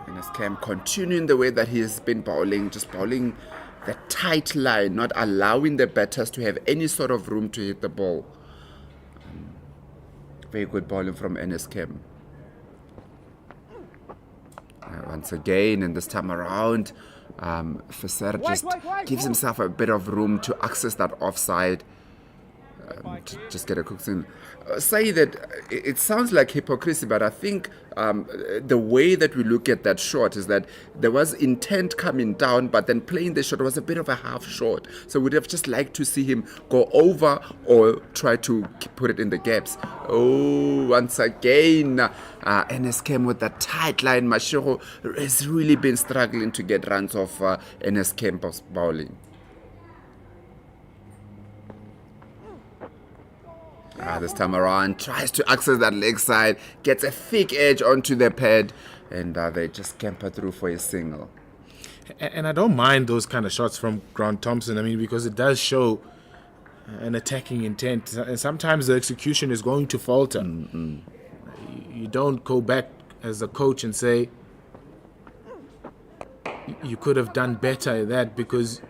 And as Cam continuing the way that he has been bowling, just bowling the tight line, not allowing the batters to have any sort of room to hit the ball. Very good bowling from NS Cam. Once again, and this time around, Fisser just gives himself a bit of room to access that offside. To just get a quick in. Say that it sounds like hypocrisy, but I think the way that we look at that shot is that there was intent coming down, but then playing the shot was a bit of a half shot. So we'd have just liked to see him go over or try to put it in the gaps. Oh, once again, NS came with that tight line. Mashiro has really been struggling to get runs off NS Camp's bowling. This time around, tries to access that leg side, gets a thick edge onto the pad, and they just camper through for a single. And I don't mind those kind of shots from Grant Thompson, I mean, because it does show an attacking intent. And sometimes the execution is going to falter. You don't go back as a coach and say, you could have done better at that, because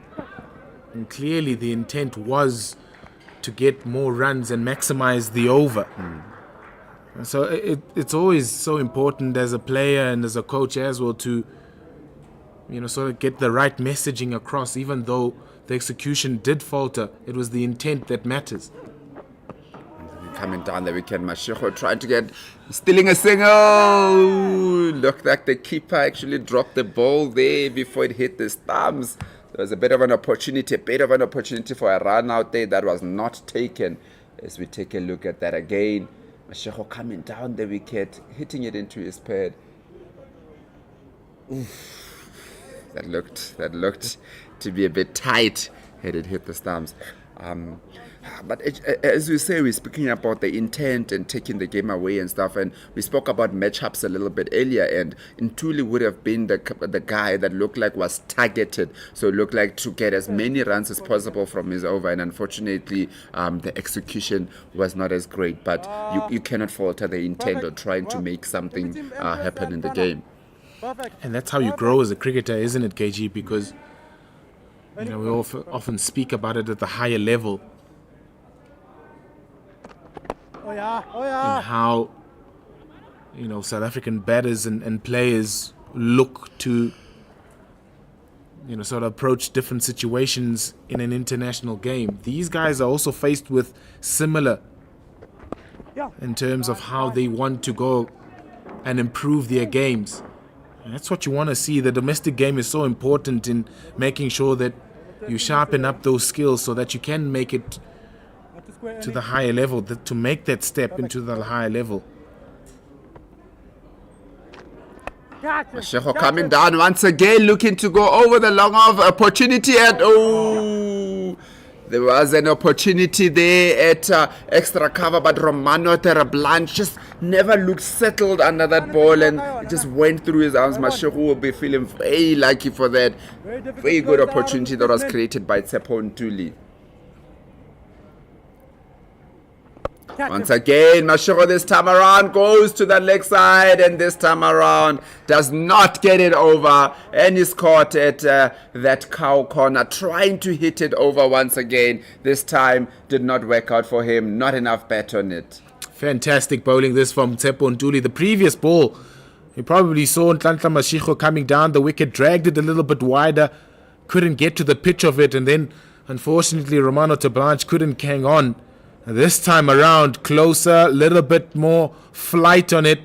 clearly the intent was to get more runs and maximize the over. So it's always so important as a player and as a coach as well to, sort of get the right messaging across. Even though the execution did falter, it was the intent that matters. Coming down the wicket, Mashego trying to stealing a single. Looked like the keeper actually dropped the ball there before it hit the stumps. There was a bit of an opportunity for a run out there that was not taken. As we take a look at that again, Mashego coming down the wicket, hitting it into his pad. Oof. That looked to be a bit tight had it hit the stumps. But as we say, we're speaking about the intent and taking the game away and stuff, and we spoke about matchups a little bit earlier, and Ntuli would have been the guy that looked like was targeted, so it looked like to get as many runs as possible from his over, and unfortunately the execution was not as great, but you cannot falter the intent or trying to make something happen in the game. And that's how you grow as a cricketer, isn't it, KG? Because we often speak about it at the higher level. Oh yeah. And how South African batters and players look to sort of approach different situations in an international game. These guys are also faced with similar in terms of how they want to go and improve their games. And that's what you want to see. The domestic game is so important in making sure that you sharpen up those skills so that you can make it to the higher level, to make that step into the higher level. Mashego coming down once again, looking to go over the long off opportunity, and there was an opportunity there at extra cover, but Romano Terreblanche just never looked settled under that ball, and it just went through his arms. Mashego will be feeling very lucky for that very good opportunity that was created by Tsepo Ntuli. Once again, Mashego this time around goes to that leg side, and this time around does not get it over, and is caught at that cow corner, trying to hit it over once again. This time did not work out for him, not enough bat on it. Fantastic bowling this from Tsepo Ntuli. The previous ball, you probably saw Nhlanhla Mashego coming down the wicket, dragged it a little bit wider, couldn't get to the pitch of it, and then unfortunately Romano Terreblanche couldn't hang on. This time around, closer, a little bit more flight on it,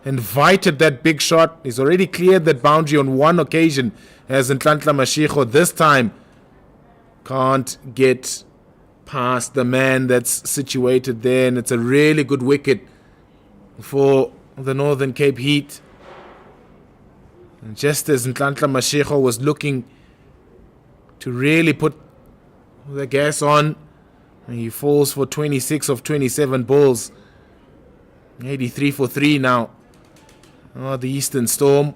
invited that big shot. He's already cleared that boundary on one occasion as Nhlanhla Mashego. This time can't get past the man that's situated there, and it's a really good wicket for the Northern Cape Heat. And just as Nhlanhla Mashego was looking to really put the gas on, he falls for 26 of 27 balls. 83 for 3 now. The Eastern Storm.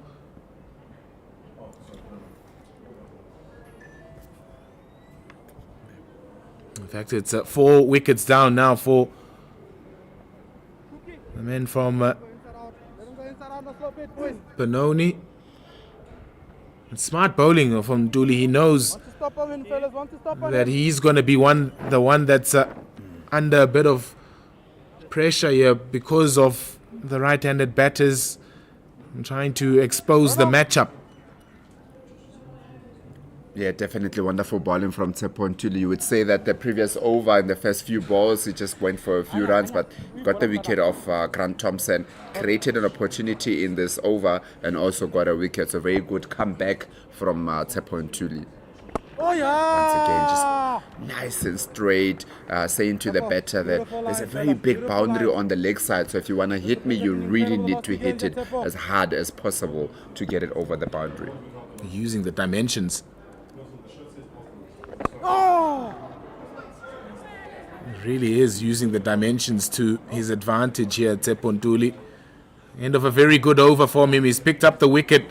In fact, it's 4 wickets down now for the men from Benoni. And smart bowling from Ntuli. He knows that he's going to be the one that's under a bit of pressure here because of the right-handed batters and trying to expose the matchup. Yeah, definitely wonderful bowling from Tsepo Ntuli. You would say that the previous over in the first few balls, he just went for a few runs, but got the wicket of Grant Thompson, created an opportunity in this over, and also got a wicket. So very good comeback from Tsepo Ntuli. Oh yeah! Once again, just nice and straight, saying to the batter that there's a very big boundary on the leg side, so if you want to hit me, you really need to hit it as hard as possible to get it over the boundary. Using the dimensions. Oh! He really is using the dimensions to his advantage here, Tsepo Ntuli. End of a very good over for him. He's picked up the wicket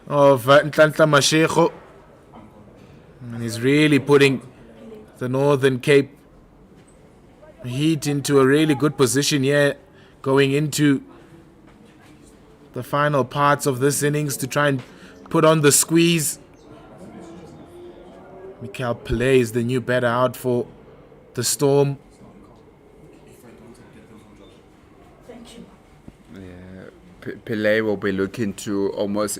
of Nhlanhla Mashego. And he's really putting the Northern Cape Heat into a really good position here, going into the final parts of this innings to try and put on the squeeze. Mikael Pillay is the new batter out for the Storm. Pele will be looking to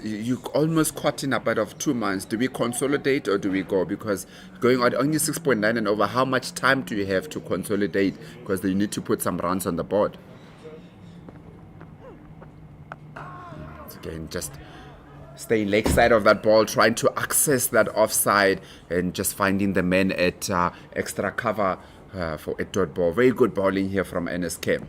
you almost caught in a bit of 2 months. Do we consolidate or do we go? Because going on only 6.9 and over, how much time do you have to consolidate? Because you need to put some runs on the board. Again, just staying leg side of that ball, trying to access that offside and just finding the men at extra cover for a dot ball. Very good bowling here from NSK.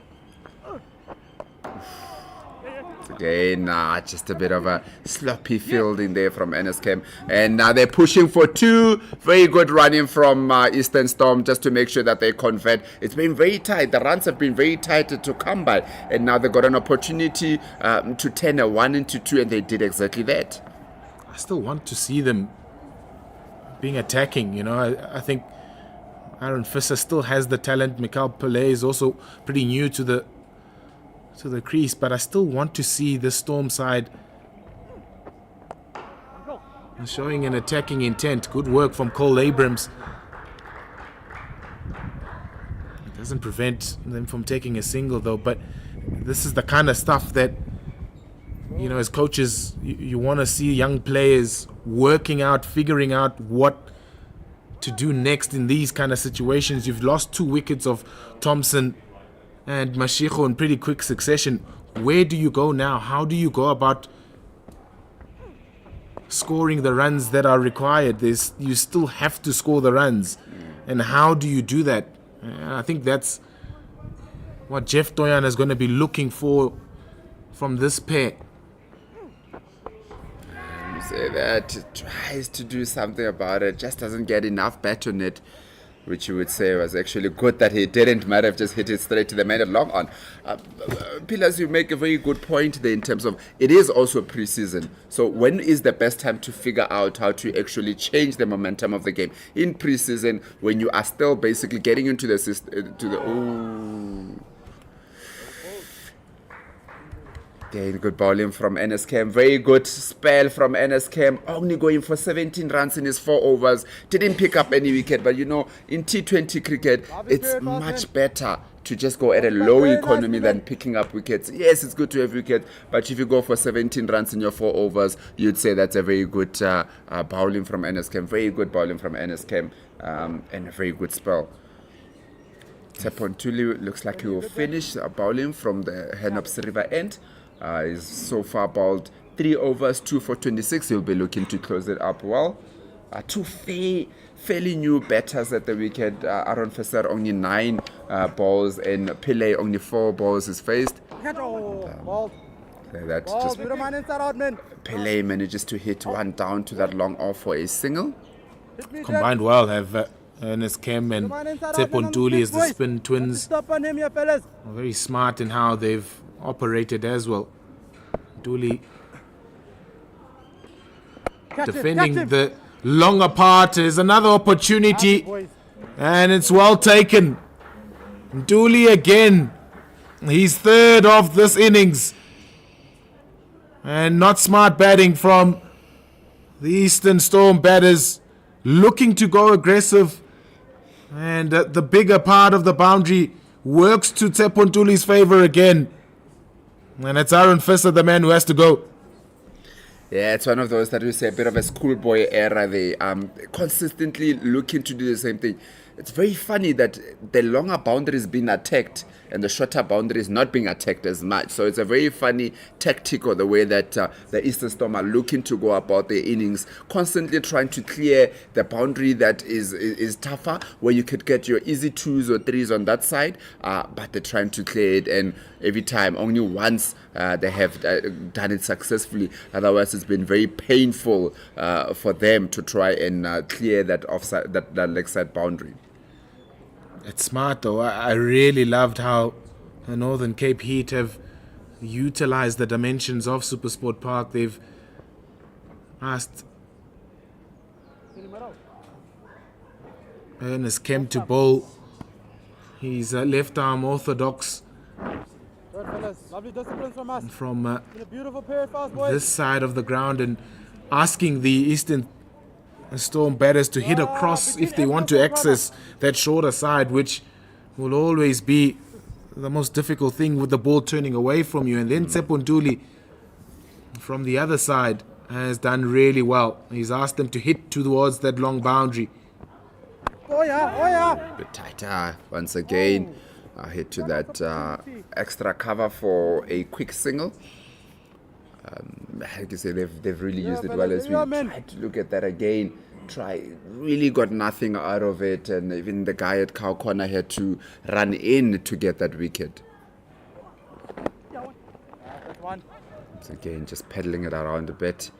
Again, just a bit of a sloppy fielding there from NSK. And now they're pushing for 2. Very good running from Eastern Storm just to make sure that they convert. It's been very tight. The runs have been very tight to come by. And now they got an opportunity to turn a 1 into 2, and they did exactly that. I still want to see them being attacking. I think Aaron Visser still has the talent. Mikael Pillay is also pretty new to the crease, but I still want to see the Storm side showing an attacking intent. Good work from Cole Abrams. It doesn't prevent them from taking a single though, but this is the kind of stuff that, as coaches, you want to see young players working out, figuring out what to do next in these kind of situations. You've lost 2 wickets of Thompson and Mashiko in pretty quick succession. Where do you go now? How do you go about scoring the runs that are required? You still have to score the runs. And how do you do that? I think that's what Jeff Doyan is going to be looking for from this pair. Say that tries to do something about it, just doesn't get enough bat on it, which you would say was actually good that he didn't. Might have just hit it straight to the man at long on. Pillars, you make a very good point there in terms of it is also pre-season. So when is the best time to figure out how to actually change the momentum of the game? In pre-season, when you are still basically getting into the system, Again, good bowling from NSK. Very good spell from NSK. Only going for 17 runs in his 4 overs. Didn't pick up any wicket, but in T20 cricket, it's much better to just go at a low economy than picking up wickets. Yes, it's good to have wickets, but if you go for 17 runs in your 4 overs, you'd say that's a very good bowling from NSK. Very good bowling from NSK, and a very good spell. Tepontuli looks like he will finish bowling from the Henops River end. He's so far bowled 3 overs, 2 for 26. He'll be looking to close it up well. 2 fairly new batters at the wicket. Aaron Visser only 9 balls, and Pillay only 4 balls is faced. That just Pillay manages to hit one down to that long off for a single. Combined well have Ernest Kem and Tepontuli as the spin twins. Very smart in how they've operated as well. Dooley defending the longer part is another opportunity, and it's well taken. Dooley again, he's 3rd of this innings, and not smart batting from the Eastern Storm batters, looking to go aggressive, and the bigger part of the boundary works to Tepontuli's favor again. And it's Aaron Visser, the man who has to go. Yeah, it's one of those that we say a bit of a schoolboy era. They consistently looking to do the same thing. It's very funny that the longer boundary is being attacked and the shorter boundary is not being attacked as much. So it's a very funny tactic or the way that the Eastern Storm are looking to go about their innings, constantly trying to clear the boundary that is tougher, where you could get your easy 2s or 3s on that side, but they're trying to clear it, and every time, only once they have done it successfully. Otherwise, it's been very painful for them to try and clear that offside, that leg side boundary. It's smart though. I really loved how the Northern Cape Heat have utilized the dimensions of Supersport Park. They've asked Ernest Kemp to bowl. He's left arm orthodox from this side of the ground, and asking the Eastern Storm batters to hit across if they want to access that shorter side, which will always be the most difficult thing with the ball turning away from you. And then Tseponduli from the other side has done really well. He's asked them to hit towards that long boundary. Oh yeah. Bit tighter once again. Hit to that extra cover for a quick single. Like you say, they've really used it well. As we tried to look at that again, really got nothing out of it, and even the guy at Cow Corner had to run in to get that wicket. Once again, just pedaling it around a bit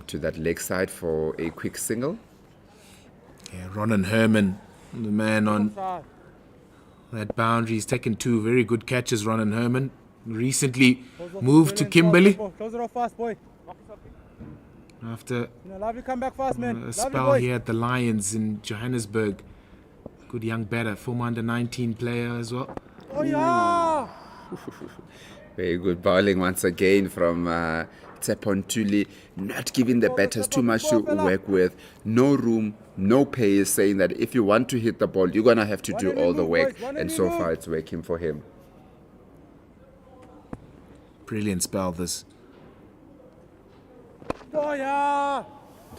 to that leg side for a quick single. Yeah, Ronan Herman, the man on that boundary, he's taken 2 very good catches. Ronan Herman recently moved to Kimberley Close it off fast, boy. after Lovely come back fast, man. a spell here at the Lions in Johannesburg. Good young batter, former under-19 player as well. Oh yeah. Very good bowling once again from Tsepontuli, not giving the batters too much to work with. No room, no pace, saying that if you want to hit the ball, you're going to have to do all the work. And so far, it's working for him. Brilliant spell, this. Oh yeah.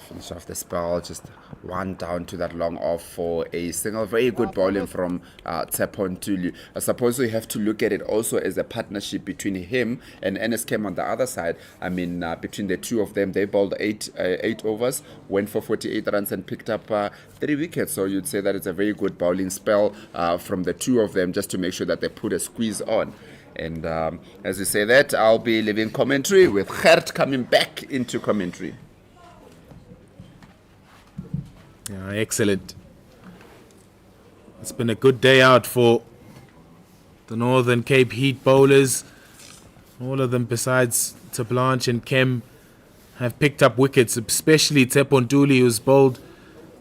Finish off the spell, just one down to that long off for a single. Very good bowling from Tsepontuli. I suppose we have to look at it also as a partnership between him and NSK on the other side. I mean, between the two of them, they bowled eight overs, went for 48 runs and picked up 3 wickets. So you'd say that it's a very good bowling spell from the two of them, just to make sure that they put a squeeze on. And as we say that, I'll be leaving commentary with Gert coming back into commentary. Yeah, excellent. It's been a good day out for the Northern Cape Heat bowlers. All of them besides Tablanche and Kem have picked up wickets, especially Tsepontuli, who's bowled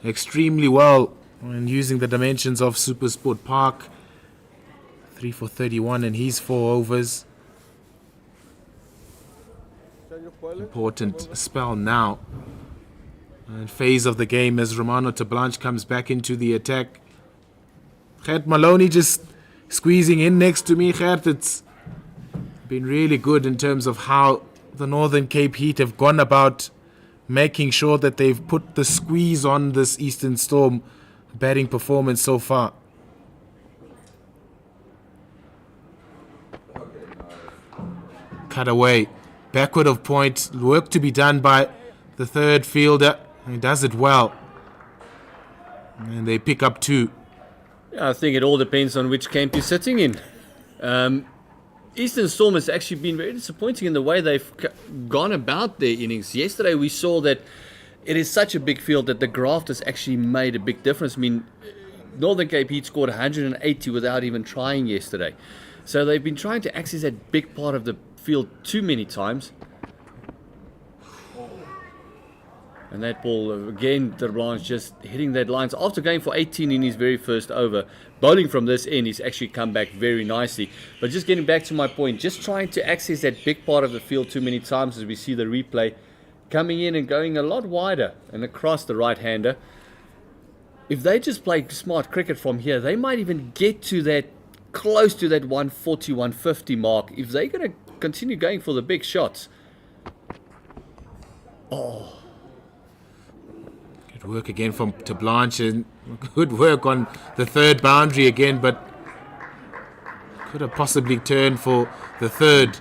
extremely well and using the dimensions of Supersport Park. 3 for 31 in his 4 overs. Important spell now. And phase of the game as Romano Tablanche comes back into the attack. Gert Maloney just squeezing in next to me. Gert, it's been really good in terms of how the Northern Cape Heat have gone about making sure that they've put the squeeze on this Eastern Storm batting performance so far. Cut away. Backward of point. Work to be done by the third fielder. He does it well. And they pick up 2. I think it all depends on which camp you're sitting in. Eastern Storm has actually been very disappointing in the way they've gone about their innings. Yesterday we saw that it is such a big field that the graft has actually made a big difference. I mean, Northern Cape Heat scored 180 without even trying yesterday. So they've been trying to access that big part of the field too many times. And that ball, again, Terblanche just hitting that lines. After going for 18 in his very first over, bowling from this end, he's actually come back very nicely. But just getting back to my point, just trying to access that big part of the field too many times as we see the replay. Coming in and going a lot wider and across the right-hander. If they just play smart cricket from here, they might even get to that, close to that 140, 150 mark if they're going to continue going for the big shots. Oh. Good work again from Tablanche, and good work on the third boundary again, but could have possibly turned for the third.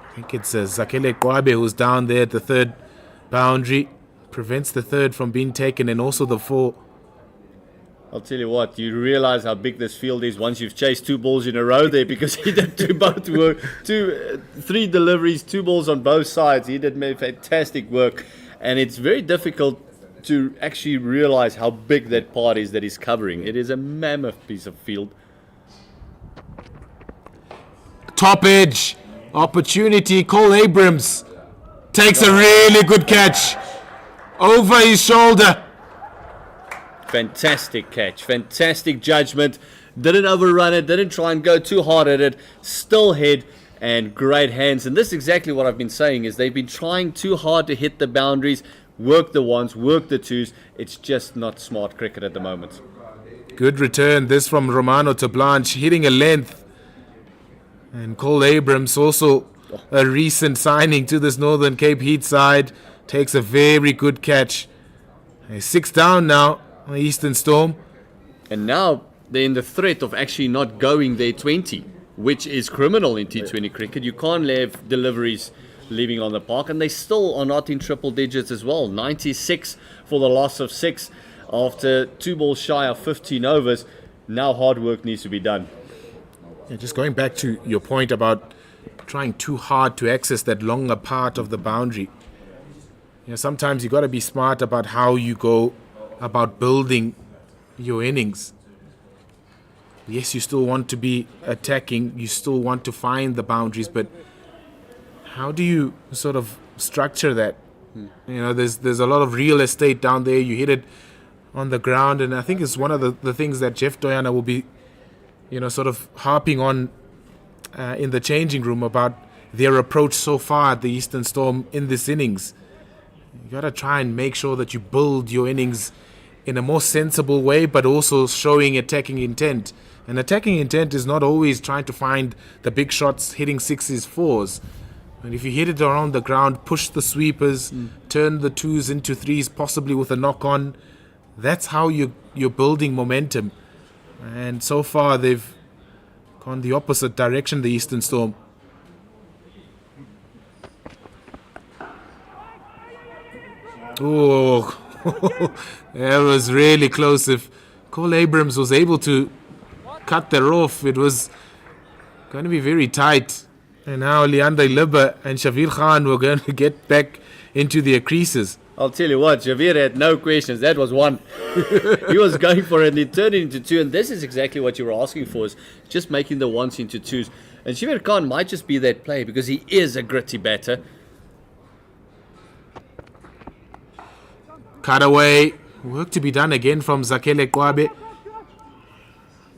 I think it's Zakele Kwabe who's down there at the third boundary. Prevents the third from being taken, and also the 4. I'll tell you what, you realize how big this field is once you've chased 2 balls in a row there, because he did 3 deliveries, 2 balls on both sides. He did fantastic work, and it's very difficult to actually realize how big that part is that he's covering. It is a mammoth piece of field. Top edge opportunity. Cole Abrams takes a really good catch over his shoulder. Fantastic catch, fantastic judgment. Didn't overrun it, didn't try and go too hard at it. Still hit, and great hands. And this is exactly what I've been saying, is they've been trying too hard to hit the boundaries, work the 1s, work the 2s. It's just not smart cricket at the moment. Good return. This from Romano to Blanche, hitting a length. And Cole Abrams, also a recent signing to this Northern Cape Heat side, takes a very good catch. 6 down now on Eastern Storm. And now they're in the threat of actually not going their 20, which is criminal in T20 cricket. You can't have deliveries leaving on the park, and they still are not in triple digits as well. 96 for the loss of 6 after 2 balls shy of 15 overs. Now hard work needs to be done. Yeah, just going back to your point about trying too hard to access that longer part of the boundary. Sometimes you got to be smart about how you go about building your innings. Yes, you still want to be attacking, you still want to find the boundaries, but how do you sort of structure that? There's a lot of real estate down there. You hit it on the ground, and I think it's one of the things that Jeff Doyana will be, sort of harping on in the changing room about their approach so far at the Eastern Storm in this innings. You got to try and make sure that you build your innings in a more sensible way, but also showing attacking intent. And attacking intent is not always trying to find the big shots, hitting 6s, 4s. And if you hit it around the ground, push the sweepers, turn the 2s into 3s, possibly with a knock-on, that's how you're building momentum. And so far, they've gone the opposite direction, the Eastern Storm. Oh, that was really close. If Cole Abrams was able to cut that off, it was going to be very tight. And now Leander Libba and Shavir Khan were going to get back into their creases. I'll tell you what, Shavir had no questions. That was one. He was going for it and he turned it into 2. And this is exactly what you were asking for, is just making the 1s into 2s. And Shavir Khan might just be that play because he is a gritty batter. Cutaway. Work to be done again from Zakele Kwabe.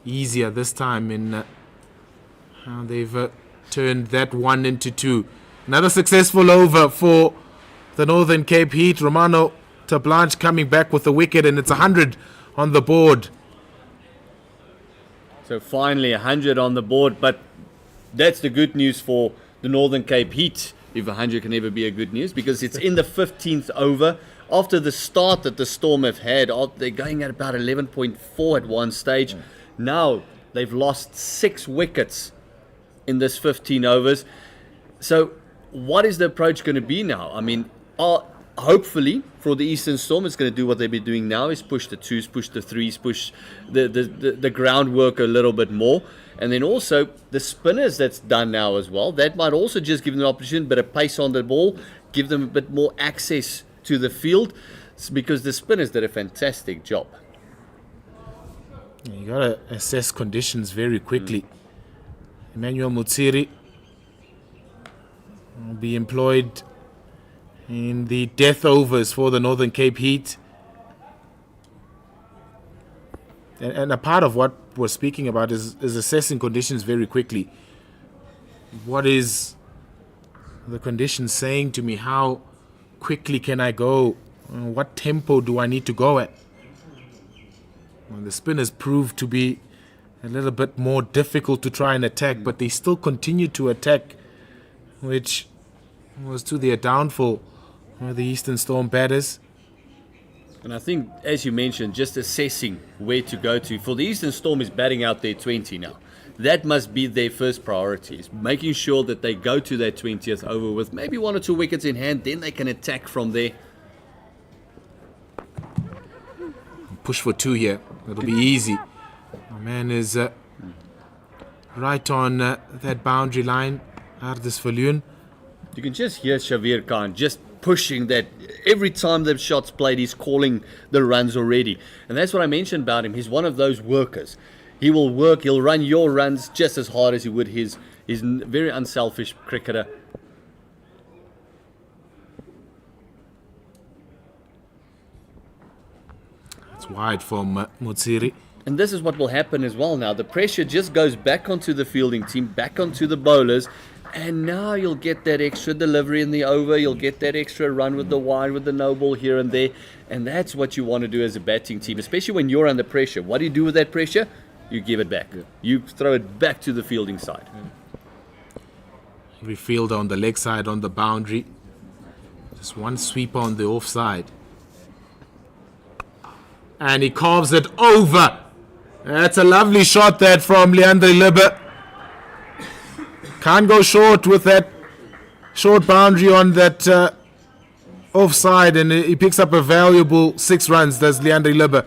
Easier this time in how they've turned that 1 into 2. Another successful over for the Northern Cape Heat. Romano Tablanche coming back with the wicket, and it's 100 on the board. So finally 100 on the board, but that's the good news for the Northern Cape Heat, if 100 can ever be a good news, because it's in the 15th over. After the start that the Storm have had, they're going at about 11.4 at one stage. Now they've lost 6 wickets in this 15 overs. So what is the approach going to be now? I mean, hopefully for the Eastern Storm, it's going to do what they've been doing now, is push the 2s, push the 3s, push the groundwork a little bit more. And then also the spinners that's done now as well. That might also just give them an opportunity, but a pace on the ball, give them a bit more access to the field, because the spinners did a fantastic job. You got to assess conditions very quickly. Emmanuel Mutsiri will be employed in the death overs for the Northern Cape Heat. And a part of what we're speaking about is assessing conditions very quickly. What is the condition saying to me? How quickly can I go? What tempo do I need to go at? Well, the spinners proved to be a little bit more difficult to try and attack, but they still continue to attack, which was to their downfall, the Eastern Storm batters. And I think, as you mentioned, just assessing where to go to. For the Eastern Storm is batting out their 20 now. That must be their first priority, is making sure that they go to their 20th over with maybe 1 or 2 wickets in hand. Then they can attack from there. Push for 2 here. It'll be easy. Our man is right on that boundary line. Ardis Verloon. You can just hear Shavir Khan just pushing that. Every time the shot's played, he's calling the runs already. And that's what I mentioned about him. He's one of those workers. He will work, he'll run your runs just as hard as he would his. He's a very unselfish cricketer. It's wide from Mutsiri. And this is what will happen as well now. The pressure just goes back onto the fielding team, back onto the bowlers. And now you'll get that extra delivery in the over. You'll get that extra run with the wide, with the no ball here and there. And that's what you want to do as a batting team, especially when you're under pressure. What do you do with that pressure? You give it back. You throw it back to the fielding side. Every fielder on the leg side on the boundary. Just one sweeper on the offside. And he carves it over. That's a lovely shot that from Leandre Libbe. Can't go short with that short boundary on that offside, and he picks up a valuable 6 runs, does Leandre Libbe.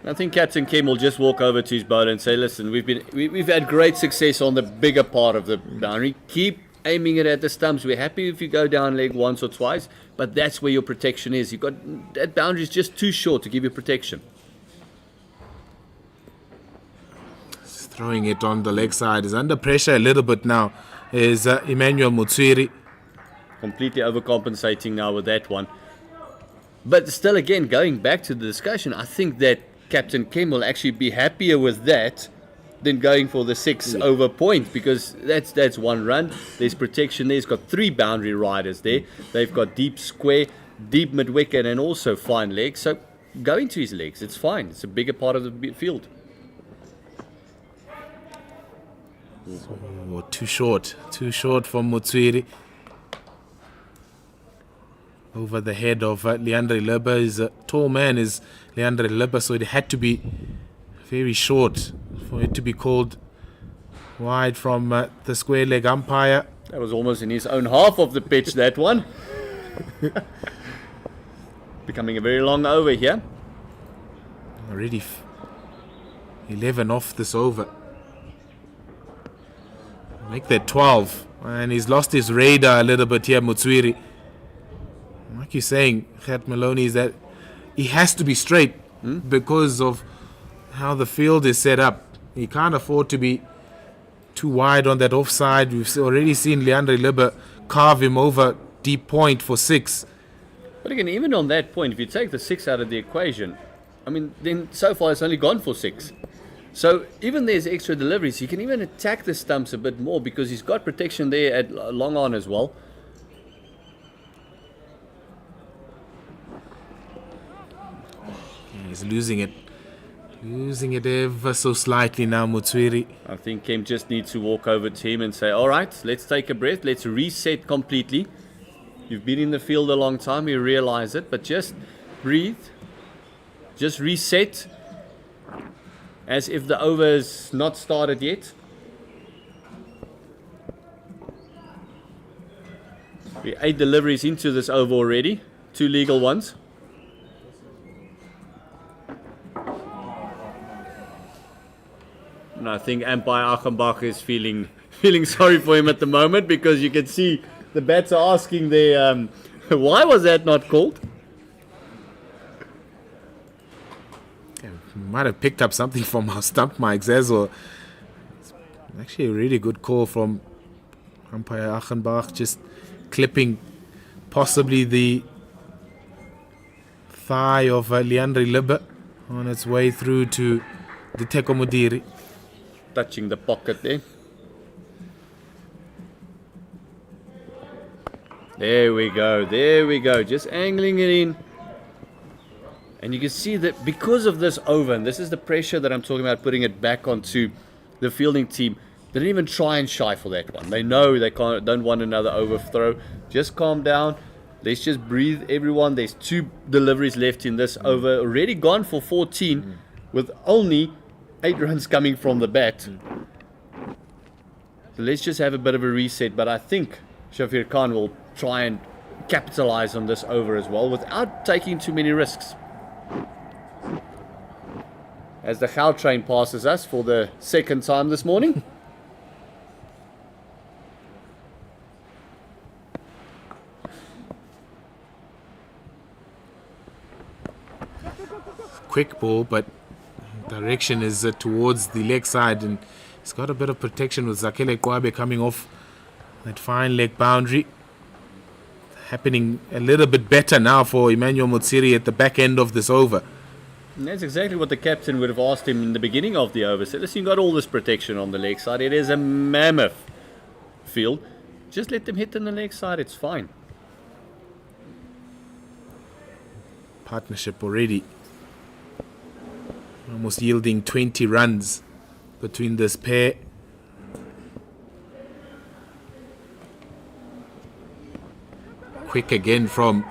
I think Captain Kim will just walk over to his boat and say, listen, we've had great success on the bigger part of the boundary. Keep aiming it at the stumps. We're happy if you go down leg once or twice, but that's where your protection is. That boundary is just too short to give you protection. Throwing it on the leg side. Is under pressure a little bit now. Is Emmanuel Mutsiri. Completely overcompensating now with that one. But still, again, going back to the discussion, I think that Captain Kim will actually be happier with that than going for the 6 over point, because that's 1 run. There's protection there. He's got 3 boundary riders there. They've got deep square, deep mid-wicket, and also fine legs. So going to his legs, it's fine. It's a bigger part of the field. Oh, too short from Mutsiri. Over the head of Leandre Libbe. Is a tall man, is Leandre Libbe, so it had to be very short for it to be called wide from the square leg umpire. That was almost in his own half of the pitch, that one. Becoming a very long over here. Already 11 off this over. Make that 12. And he's lost his radar a little bit here, Mutsiri. Like you're saying, Gert Maloney, is that he has to be straight because of how the field is set up. He can't afford to be too wide on that offside. We've already seen Leandre Libbe carve him over deep point for 6. But again, even on that point, if you take the 6 out of the equation, I mean, then so far it's only gone for 6. So even there's extra deliveries, he can even attack the stumps a bit more because he's got protection there at long on as well. Yeah, he's losing it ever so slightly now, Mutsiri. I think Kim just needs to walk over to him and say, all right, let's take a breath, let's reset completely. You've been in the field a long time, you realize it, but just breathe, just reset. As if the over is not started yet. We're 8 deliveries into this over already. 2 legal ones. And I think umpire Achenbach is feeling sorry for him at the moment, because you can see the bats are asking their why was that not called? Might have picked up something from our stump mics as well. It's actually a really good call from umpire Achenbach, just clipping possibly the thigh of Leandre Libbe on its way through to the Teko Modiri. Touching the pocket there. There we go, just angling it in. And you can see that because of this over, and this is the pressure that I'm talking about, putting it back onto the fielding team, they didn't even try and shy for that one. They know they don't want another overthrow. Just calm down. Let's just breathe, everyone. There's 2 deliveries left in this over. Already gone for 14 with only 8 runs coming from the bat. So let's just have a bit of a reset. But I think Shafir Khan will try and capitalize on this over as well without taking too many risks. As the Gautrain train passes us for the 2nd time this morning. Quick ball, but direction is towards the leg side, and he's got a bit of protection with Zakele Kwabe coming off that fine leg boundary. Happening a little bit better now for Emmanuel Mutsiri at the back end of this over. And that's exactly what the captain would have asked him in the beginning of the over. Said, listen, you've got all this protection on the leg side. It is a mammoth field. Just let them hit on the leg side, it's fine. Partnership already. Almost yielding 20 runs between this pair. Quick again from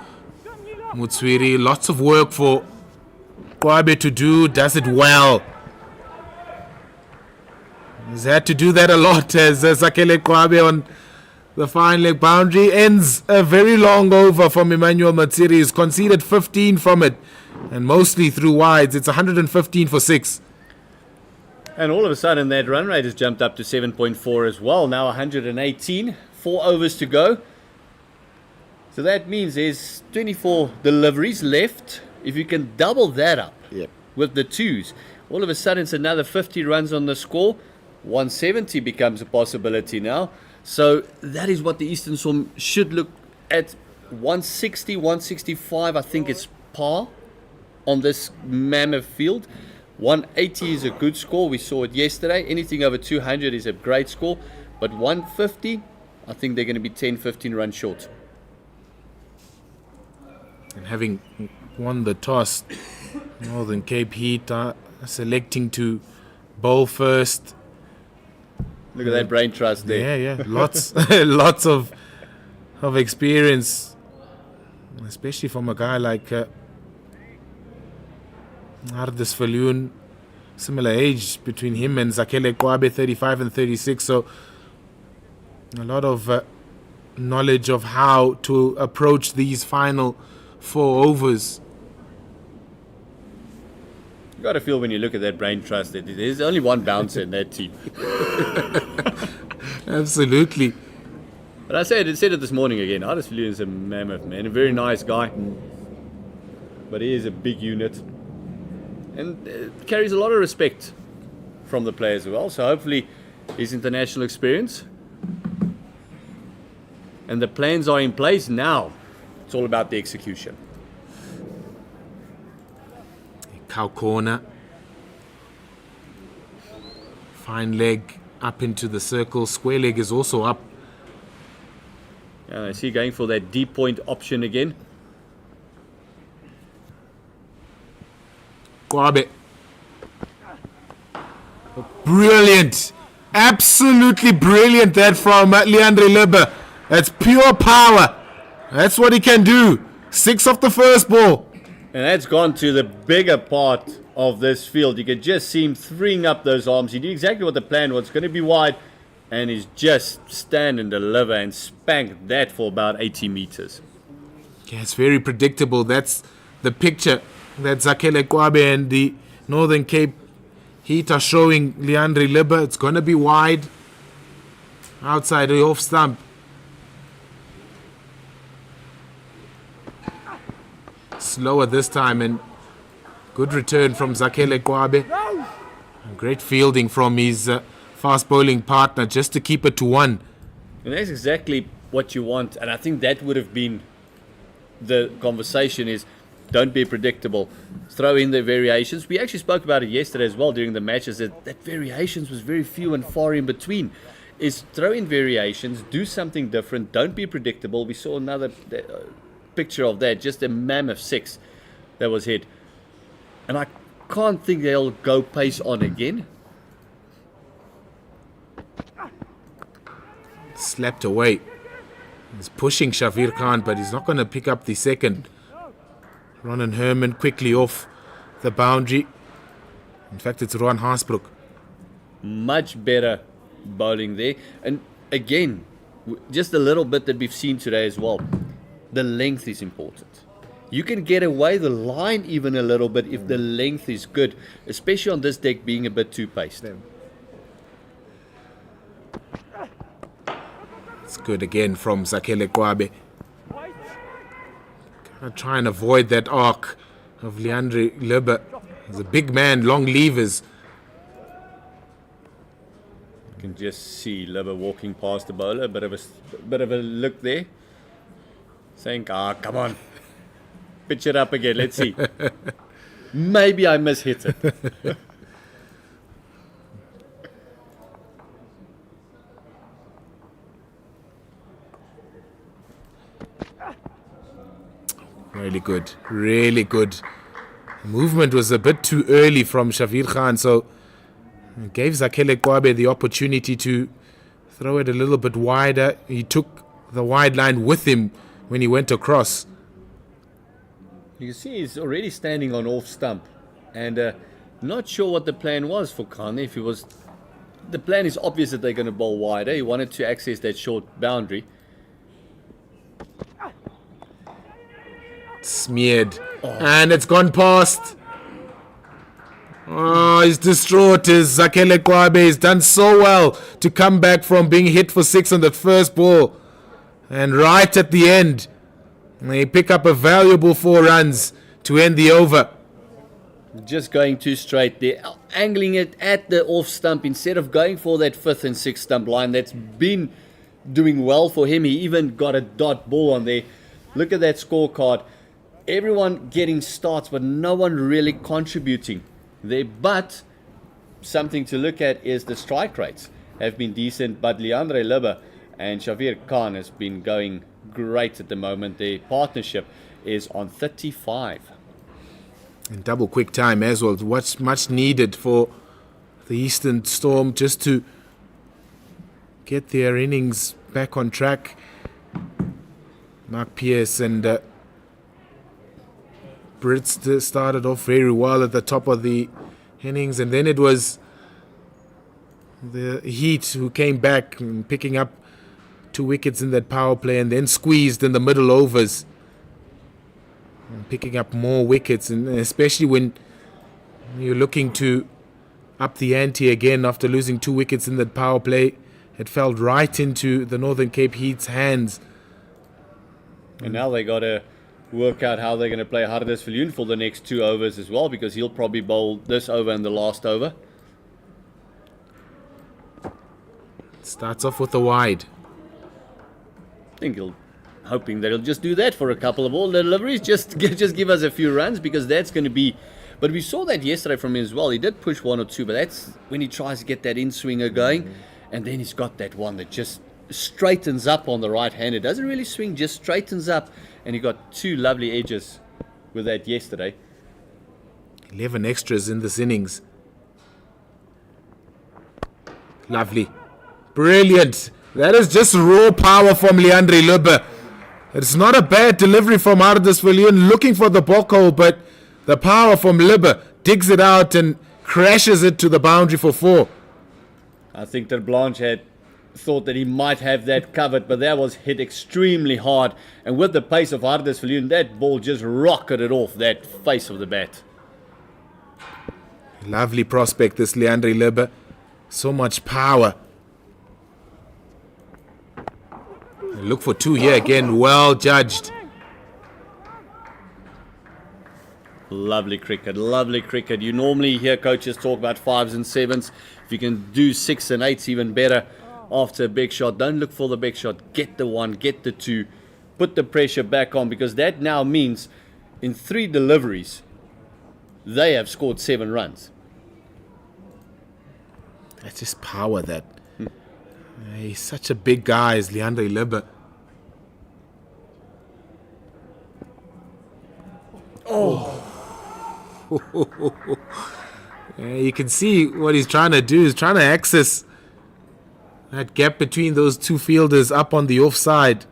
Mutswiri. Lots of work for Kwabe to do. Does it well. He's had to do that a lot as Zakele Kwabe on the fine leg boundary. Ends a very long over from Emmanuel Matsiri. He's conceded 15 from it, and mostly through wides. It's 115 for 6. And all of a sudden that run rate has jumped up to 7.4 as well. Now 118, 4 overs to go. So that means there's 24 deliveries left. If you can double that up with the twos, all of a sudden it's another 50 runs on the score. 170 becomes a possibility now. So that is what the Eastern Storm should look at. 160, 165, I think it's par on this mammoth field. 180 is a good score. We saw it yesterday. Anything over 200 is a great score. But 150, I think they're going to be 10, 15 runs short. And having won the toss, Northern Cape Heat are selecting to bowl first. Look at that brain trust there. Yeah. Lots lots of experience, especially from a guy like Ardis Falloon. Similar age between him and Zakele Kwabe, 35 and 36. So a lot of knowledge of how to approach these final 4 overs. You got to feel when you look at that brain trust that there's only one bouncer in that team. Absolutely. But I said it this morning again. Ardis Falloon is a mammoth, man. A very nice guy. But he is a big unit. And carries a lot of respect from the players as well. So hopefully his international experience. And the plans are in place now. It's all about the execution. Cow corner. Fine leg up into the circle. Square leg is also up. And I see going for that deep point option again. Kwabe. Brilliant. Absolutely brilliant that from Leandre Leber. That's pure power. That's what he can do. 6 off the first ball. And that's gone to the bigger part of this field. You can just see him freeing up those arms. He did exactly what the plan was. It's going to be wide. And he's just stand and deliver and spank that for about 80 meters. Yeah, it's very predictable. That's the picture that Zakele Kwabe and the Northern Cape Heat are showing Leandre Leber. It's going to be wide. Outside the off stump. Slower this time, and good return from Zakele Kwabe. Great fielding from his fast bowling partner just to keep it to 1. And that's exactly what you want. And I think that would have been the conversation is don't be predictable. Throw in the variations. We actually spoke about it yesterday as well during the matches that variations was very few and far in between. Is throw in variations, do something different, don't be predictable. We saw another picture of that, just a mammoth 6 that was hit. And I can't think they'll go pace on again. Slapped away. He's pushing Shavir Khan, but he's not going to pick up the second. Ronan Herman quickly off the boundary. In fact, it's Rohan Haasbroek. Much better bowling there. And again, just a little bit that we've seen today as well. The length is important. You can get away the line even a little bit if the length is good, especially on this deck being a bit too paced. It's good again from Zakele Kwabe. Gonna try and avoid that arc of Leandre Leber. He's a big man, long levers. You can just see Leber walking past the bowler, bit of a look there. Saying, come on. Pitch it up again, let's see. Maybe I mishit it. Really good. Really good. Movement was a bit too early from Shavir Khan, so it gave Zakele Kwabe the opportunity to throw it a little bit wider. He took the wide line with him when he went across. You can see he's already standing on off stump, and not sure what the plan was for Khan. If it was, the plan is obvious that they're going to bowl wider. He wanted to access that short boundary. Smeared. And it's gone past. Oh, he's distraught. Zakele Kwabe has done so well to come back from being hit for 6 on the first ball. And right at the end, they pick up a valuable 4 runs to end the over. Just going too straight there, angling it at the off stump instead of going for that 5th and 6th stump line. That's been doing well for him. He even got a dot ball on there. Look at that scorecard. Everyone getting starts, but no one really contributing there. But something to look at is the strike rates have been decent, but Leandre Libbe and Shavir Khan has been going great at the moment. Their partnership is on 35. And double quick time as well. What's much needed for the Eastern Storm just to get their innings back on track. Mark Pierce and Brits started off very well at the top of the innings, and then it was the Heat who came back, picking up 2 wickets in that power play, and then squeezed in the middle overs, picking up more wickets, and especially when you're looking to up the ante again after losing 2 wickets in that power play. It fell right into the Northern Cape Heat's hands. And now they got to work out how they're going to play Hardes Viljoen for the next 2 overs as well, because he'll probably bowl this over and the last over. Starts off with a wide. I think hoping that he'll just do that for a couple of all deliveries, just give us a few runs, because that's going to be. But we saw that yesterday from him as well. He did push 1 or 2, but that's when he tries to get that in-swinger going, and then he's got that one that just straightens up on the right hand. It doesn't really swing, just straightens up, and he got 2 lovely edges with that yesterday. 11 extras in this innings. Lovely. Brilliant. That is just raw power from Leandre Libbe. It's not a bad delivery from Hardes Viljoen looking for the block hole, but the power from Libbe digs it out and crashes it to the boundary for 4. I think that Blanche had thought that he might have that covered, but that was hit extremely hard, and with the pace of Hardes Viljoen, that ball just rocketed off that face of the bat. Lovely prospect, this Leandre Libbe. So much power. Look for 2 here again. Well judged. Lovely cricket, lovely cricket. You normally hear coaches talk about 5s and 7s. If you can do 6 and 8s, even better. After a big shot, don't look for the big shot. Get the 1, get the 2, put the pressure back on, because that now means in 3 deliveries they have scored 7 runs. That's just power, that. He's such a big guy, is Leandre Libbe. Oh. You can see what he's trying to do. He's trying to access that gap between those 2 fielders up on the offside.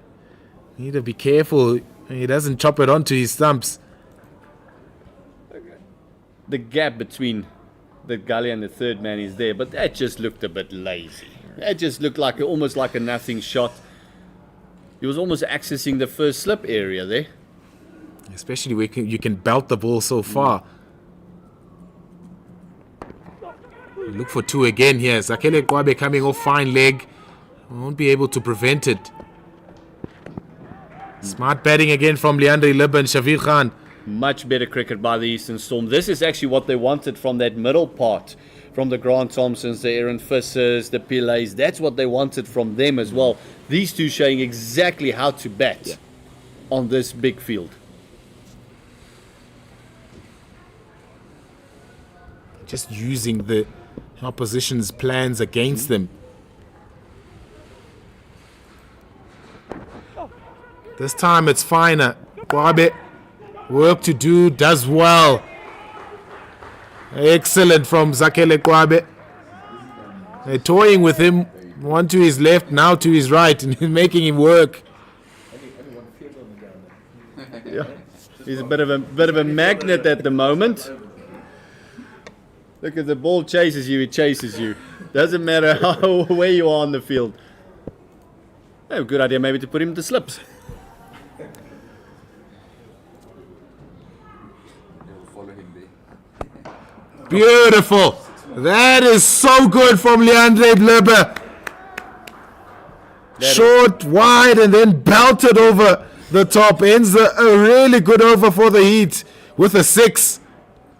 You need to be careful he doesn't chop it onto his stumps. The gap between the gully and the third man is there, but that just looked a bit lazy. That just looked like almost like a nothing shot. He was almost accessing the first slip area there. Especially where you can belt the ball so far. Look for 2 again here. Zakele Kwabe coming off fine leg. Won't be able to prevent it. Smart batting again from Leandre Libbe and Shavir Khan. Much better cricket by the Eastern Storm. This is actually what they wanted from that middle part. From the Grant Thompsons, the Aaron Fissers, the Pillais. That's what they wanted from them as well. These 2 showing exactly how to bat on this big field. Just using the opposition's plans against them. This time it's finer. Kwabe work to do, does well. Excellent from Zakele Kwabe. They're toying with him, one to his left, now to his right, and making him work. Yeah. He's a bit of a magnet at the moment. Look, if the ball chases you, it chases you. Doesn't matter where you are on the field. Oh, good idea maybe to put him to slips. Beautiful. That is so good from Leandre Blibber. Short, wide, and then belted over the top. Ends a really good over for the Heat with a 6.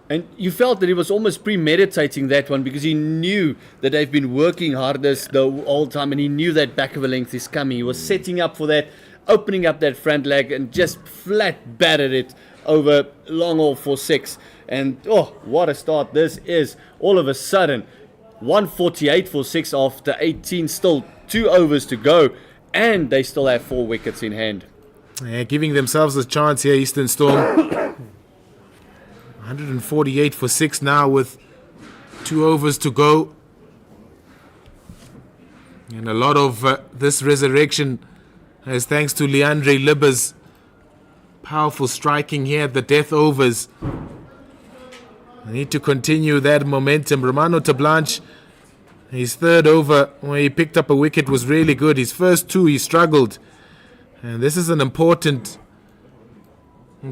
And you felt that he was almost premeditating that one because he knew that they've been working hardest the whole time and he knew that back of a length is coming. He was setting up for that, opening up that front leg and just flat battered it over long haul for 6. And oh, what a start this is. All of a sudden, 148 for 6 after 18, still 2 overs to go. And they still have 4 wickets in hand. Yeah, giving themselves a chance here, Eastern Storm. 148 for 6 now with 2 overs to go. And a lot of this resurrection is thanks to Leandre Libber's powerful striking here at the death overs. They need to continue that momentum. Romano Tablanche, his third over where he picked up a wicket was really good. His first 2 he struggled. And this is an important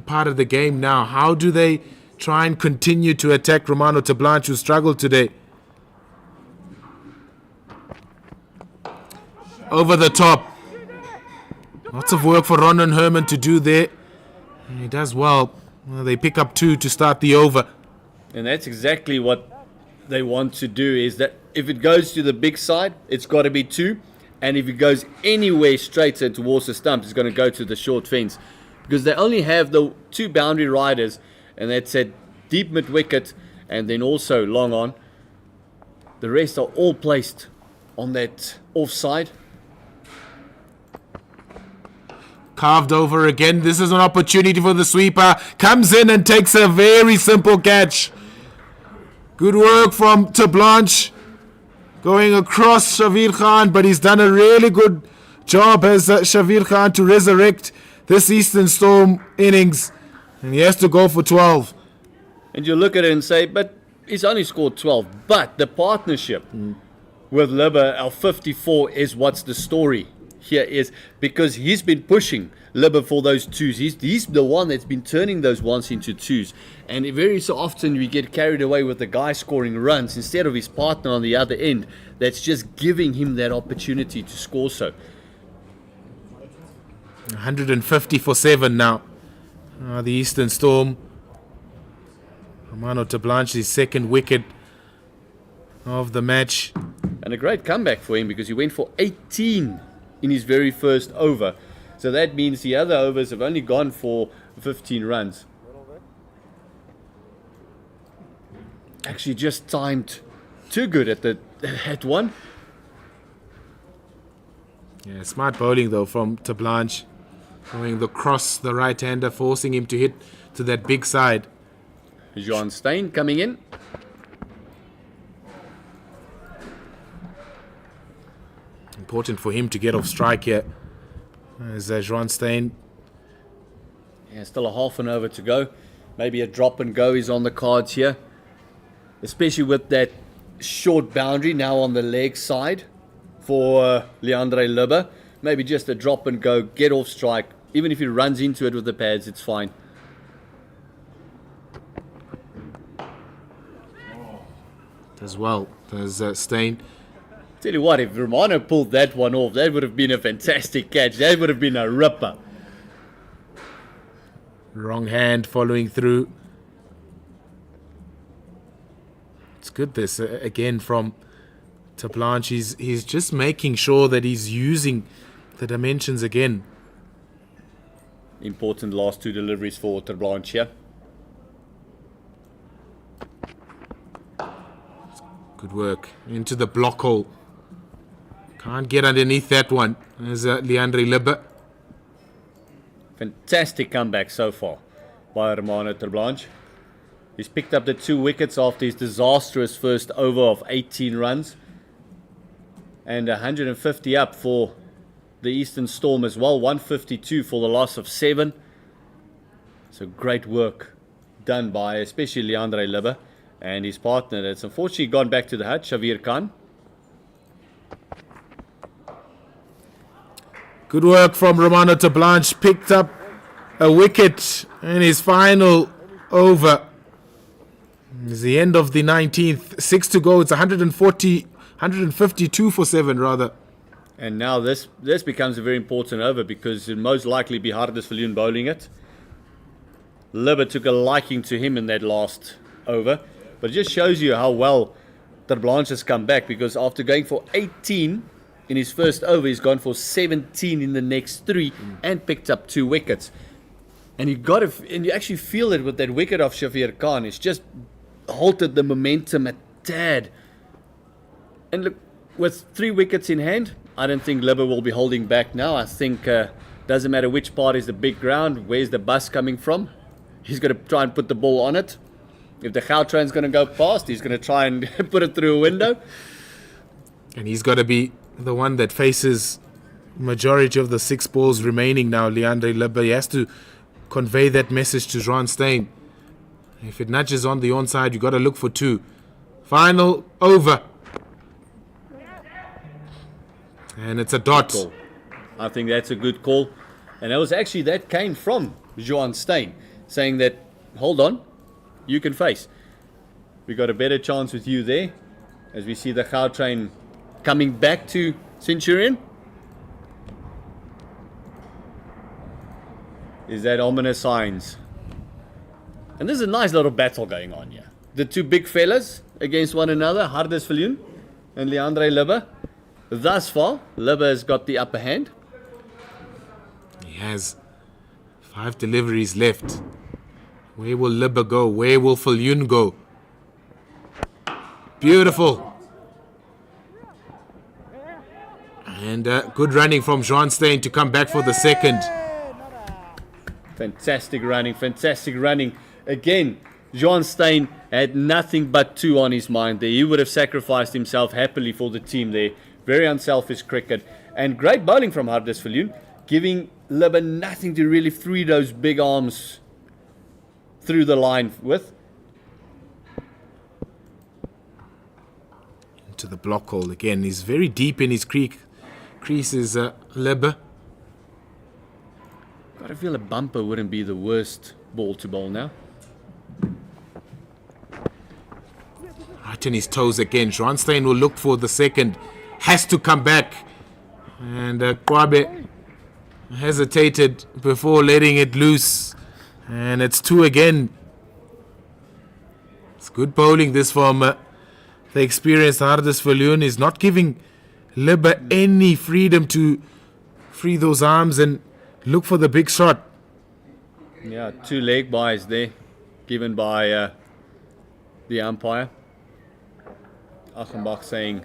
part of the game now. How do they try and continue to attack Romano Tablanche, who struggled today? Over the top. Lots of work for Ronan Herman to do there. And he does well. They pick up 2 to start the over. And that's exactly what they want to do, is that if it goes to the big side, it's got to be 2. And if it goes anywhere straight and towards the stumps, it's going to go to the short fence. Because they only have the 2 boundary riders, and that's at deep mid-wicket and then also long on. The rest are all placed on that offside. Carved over again. This is an opportunity for the sweeper. Comes in and takes a very simple catch. Good work from Tablanche. Going across Shavir Khan, but he's done a really good job as Shavir Khan to resurrect this Eastern Storm innings. And he has to go for 12. And you look at it and say, but he's only scored 12. But the partnership with Libber, our 54, is what's the story here is, because he's been pushing Libber for those 2s. He's the one that's been turning those 1s into 2s. And very so often we get carried away with the guy scoring runs instead of his partner on the other end that's just giving him that opportunity to score so. 150 for 7 now. The Eastern Storm. Romano Tablanche's second wicket of the match. And a great comeback for him because he went for 18 in his very first over. So that means the other overs have only gone for 15 runs. Actually just timed too good at one. Yeah, smart bowling though from Tablanche. Going the cross, the right-hander, forcing him to hit to that big side. Jean Steyn coming in. Important for him to get off strike here. As Juan Steyn. Yeah, still a half an over to go. Maybe a drop and go is on the cards here. Especially with that short boundary now on the leg side for Leandre Libber. Maybe just a drop and go, get off strike. Even if he runs into it with the pads, it's fine. As well as Steyn. Tell you what, if Romano pulled that one off, that would have been a fantastic catch. That would have been a ripper. Wrong hand following through. It's good this again from Tablanche. He's just making sure that he's using the dimensions again. Important last 2 deliveries for Tablanche here. Good work. Into the block hole. Can't get underneath that one. There's Leandre Libber. Fantastic comeback so far by Romano Terblanche. He's picked up the 2 wickets after his disastrous first over of 18 runs. And 150 up for the Eastern Storm as well. 152 for the loss of 7. So great work done by especially Leandre Libbe and his partner that's unfortunately gone back to the hut, Shavir Khan. Good work from Romano Terblanche. Picked up a wicket in his final over. It's the end of the 19th. 6 to go. It's 152 for 7 rather. And now this becomes a very important over because it'll most likely be Hardesviljoen bowling it. Libbe took a liking to him in that last over. But it just shows you how well Terblanche has come back, because after going for 18 in his first over, he's gone for 17 in the next 3 and picked up 2 wickets. And you actually feel it with that wicket of Shavir Khan. It's just halted the momentum a tad. And look, with 3 wickets in hand, I don't think Libbe will be holding back now. I think doesn't matter which part is the big ground, where's the bus coming from. He's going to try and put the ball on it. If the Gautrain's going to go past, he's going to try and put it through a window. And he's got to be the one that faces majority of the 6 balls remaining now, Leandre Libbe. He has to convey that message to Juan Steyn. If it nudges on the onside, you got to look for 2. Final over. And it's a dot. Call. I think that's a good call. And that came from Juan Steyn, saying that, hold on, you can face. We got a better chance with you there, as we see the Gautrain coming back to Centurion. Is that ominous signs? And there's a nice little battle going on here. The 2 big fellas against one another, Hardesviljoen and Leandre Libbe. Thus far, Libbe has got the upper hand. He has 5 deliveries left. Where will Libbe go? Where will Viljoen go? Beautiful. And good running from Juan Steyn to come back for the second. Fantastic running. Again, Juan Steyn had nothing but 2 on his mind there. He would have sacrificed himself happily for the team there. Very unselfish cricket. And great bowling from Hardesviljoen, giving Libbe nothing to really free those big arms through the line with. Into the block hole again. He's very deep in his creases, Libbe. Got to feel a bumper wouldn't be the worst ball to bowl now. Right on his toes again. Juan Steyn will look for the second. Has to come back. And Kwabe hesitated before letting it loose. And it's 2 again. It's good bowling this from the experienced Hardesviljoen. Is not giving Libbe any freedom to free those arms and look for the big shot. Yeah, 2 leg byes there given by the umpire. Achenbach saying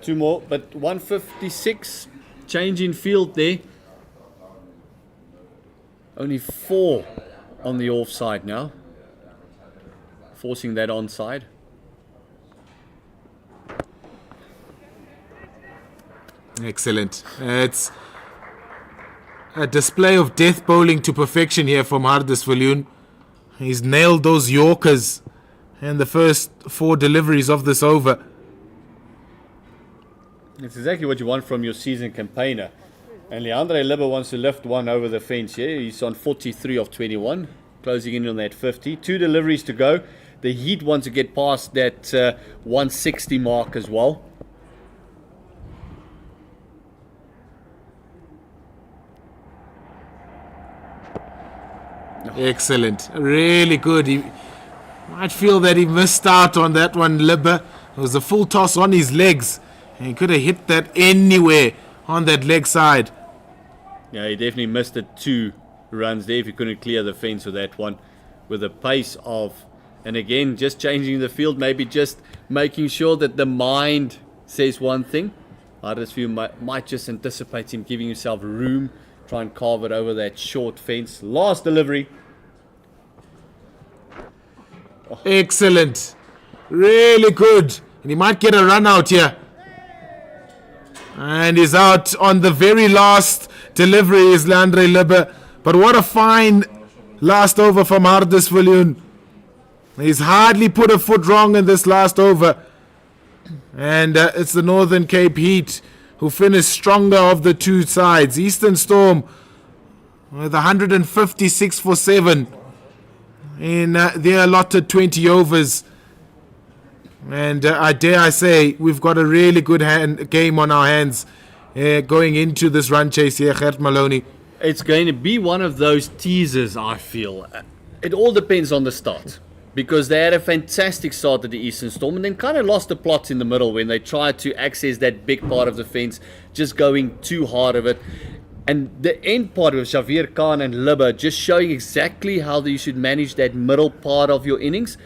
2 more, but 156 change in field there. Only 4 on the offside now, forcing that onside. Excellent. It's a display of death bowling to perfection here from Hardesviljoen. He's nailed those Yorkers in the first 4 deliveries of this over. It's exactly what you want from your season campaigner. And Leandre Libbe wants to lift one over the fence here. He's on 43 of 21, closing in on that 50. 2 deliveries to go. The Heat want to get past that 160 mark as well. Excellent. Really good. He might feel that he missed out on that one, Libbe. It was a full toss on his legs. And he could have hit that anywhere on that leg side. Yeah, he definitely missed the 2 runs there if he couldn't clear the fence with that one. With the pace of, and again, just changing the field, maybe just making sure that the mind says one thing. Hardesviljoen might just anticipate him giving himself room, try and carve it over that short fence. Last delivery. Excellent. Really good. And he might get a run out here. And he's out on the very last delivery is Leandre Libbe. But what a fine last over from Hardus Viljoen. He's hardly put a foot wrong in this last over. And it's the Northern Cape Heat who finished stronger of the two sides. Eastern Storm with 156 for 7 in their allotted 20 overs. And I dare I say, we've got a really good game on our hands going into this run chase here, Gert Maloney. It's going to be one of those teasers, I feel. It all depends on the start. Because they had a fantastic start at the Eastern Storm and then kind of lost the plot in the middle when they tried to access that big part of the fence, just going too hard of it. And the end part with Xavier Khan and Libbe just showing exactly how you should manage that middle part of your innings.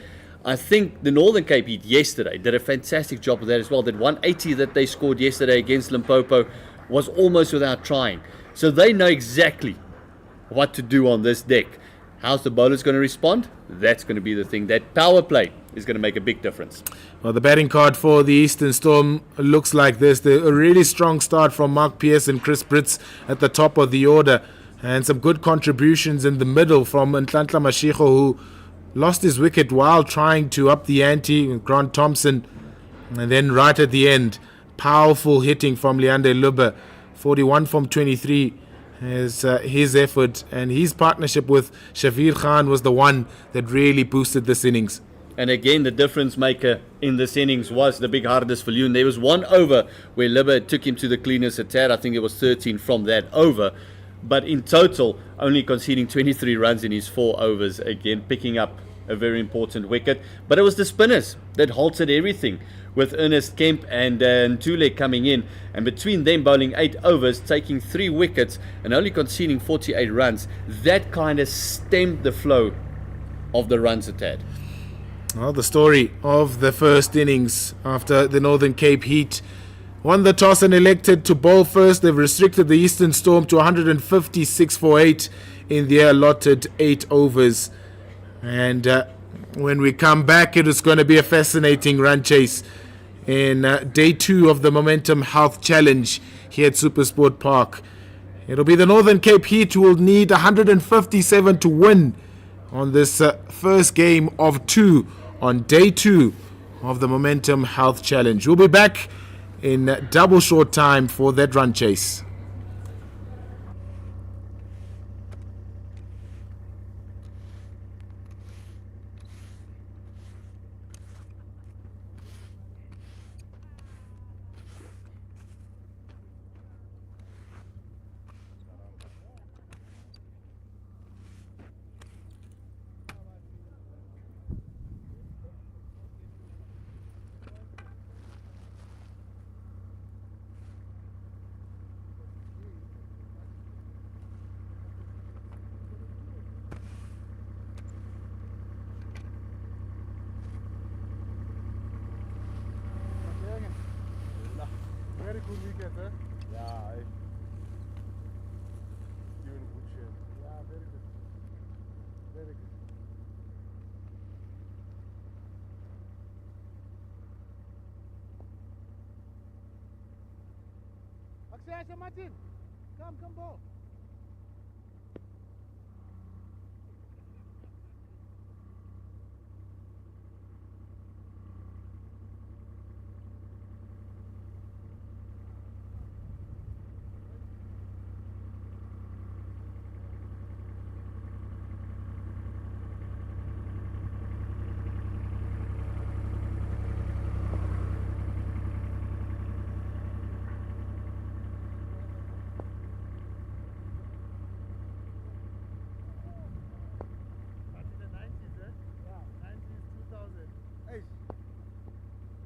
I think the Northern Cape Heat yesterday did a fantastic job of that as well. That 180 that they scored yesterday against Limpopo was almost without trying. So they know exactly what to do on this deck. How's the bowlers going to respond? That's going to be the thing. That power play is going to make a big difference. Well, the batting card for the Eastern Storm looks like this. A really strong start from Mark Pearce and Chris Brits at the top of the order. And some good contributions in the middle from Nhlanhla Mashego, who lost his wicket while trying to up the ante. Grant Thompson. And then right at the end, powerful hitting from Leander Lubbe. 41 from 23. His effort and his partnership with Xavier Khan was the one that really boosted this innings. And again, the difference maker in this innings was the big Hardus Viljoen. There was one over where Libbe took him to the cleaners a tad. I think it was 13 from that over. But in total, only conceding 23 runs in his 4 overs. Again, picking up a very important wicket. But it was the spinners that halted everything, with Ernest Kemp and Ntule coming in, and between them bowling 8 overs, taking 3 wickets and only conceding 48 runs. That kind of stemmed the flow of the runs a tad. Well, the story of the first innings after the Northern Cape Heat won the toss and elected to bowl first. They've restricted the Eastern Storm to 156 for 8 in their allotted 8 overs. And when we come back, it is going to be a fascinating run chase in day 2 of the Momentum Health Challenge here at Supersport Park. It'll be the Northern Cape Heat who will need 157 to win on this first game of 2 on day 2 of the Momentum Health Challenge. We'll be back in double short time for that run chase. Very good weekend, eh? Yeah, you in a good shape. Yeah, very good. Very good. Akshay, Martin, come, ball.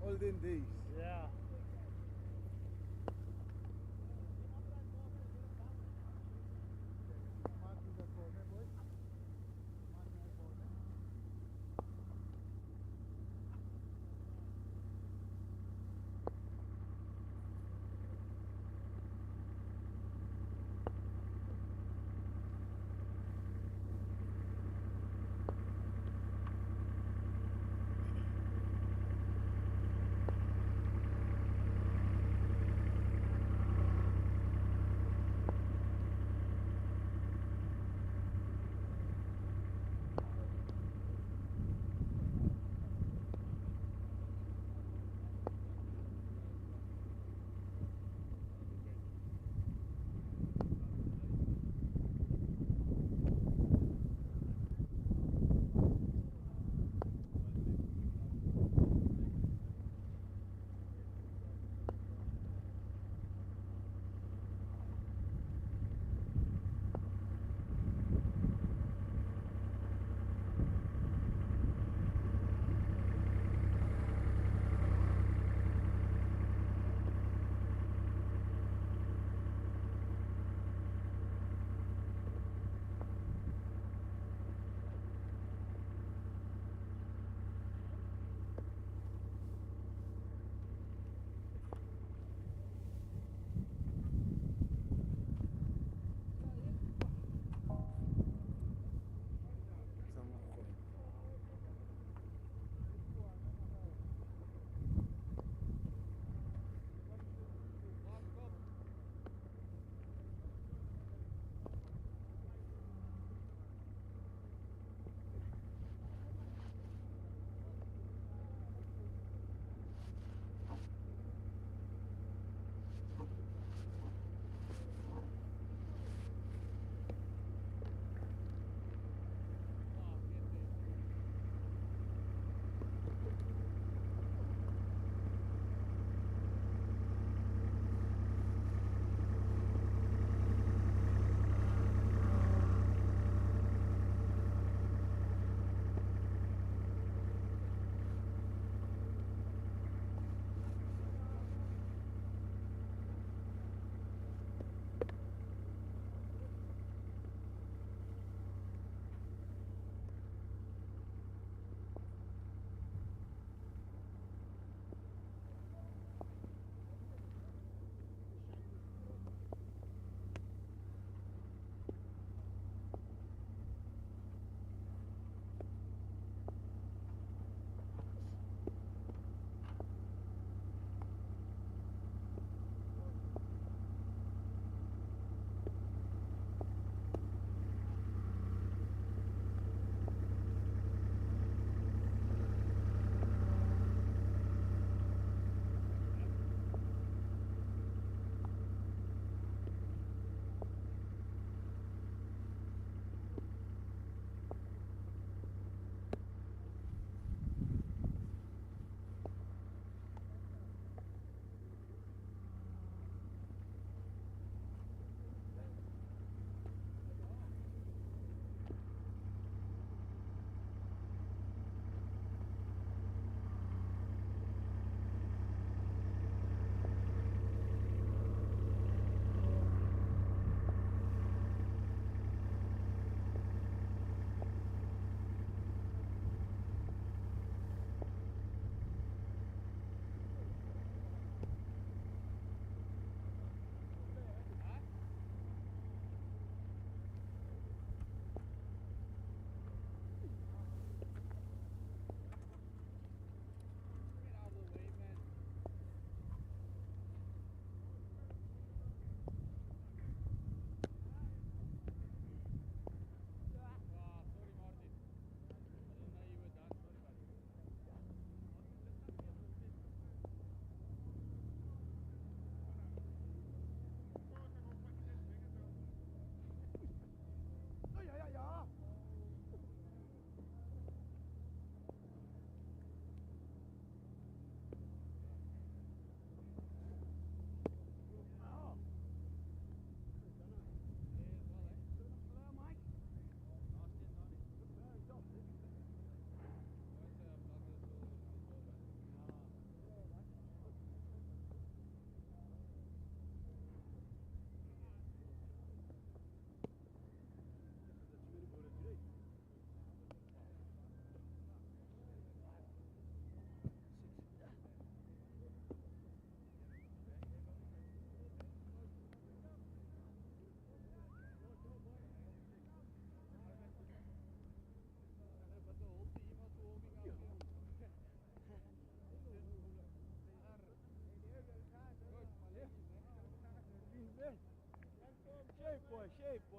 Olden days. Yeah.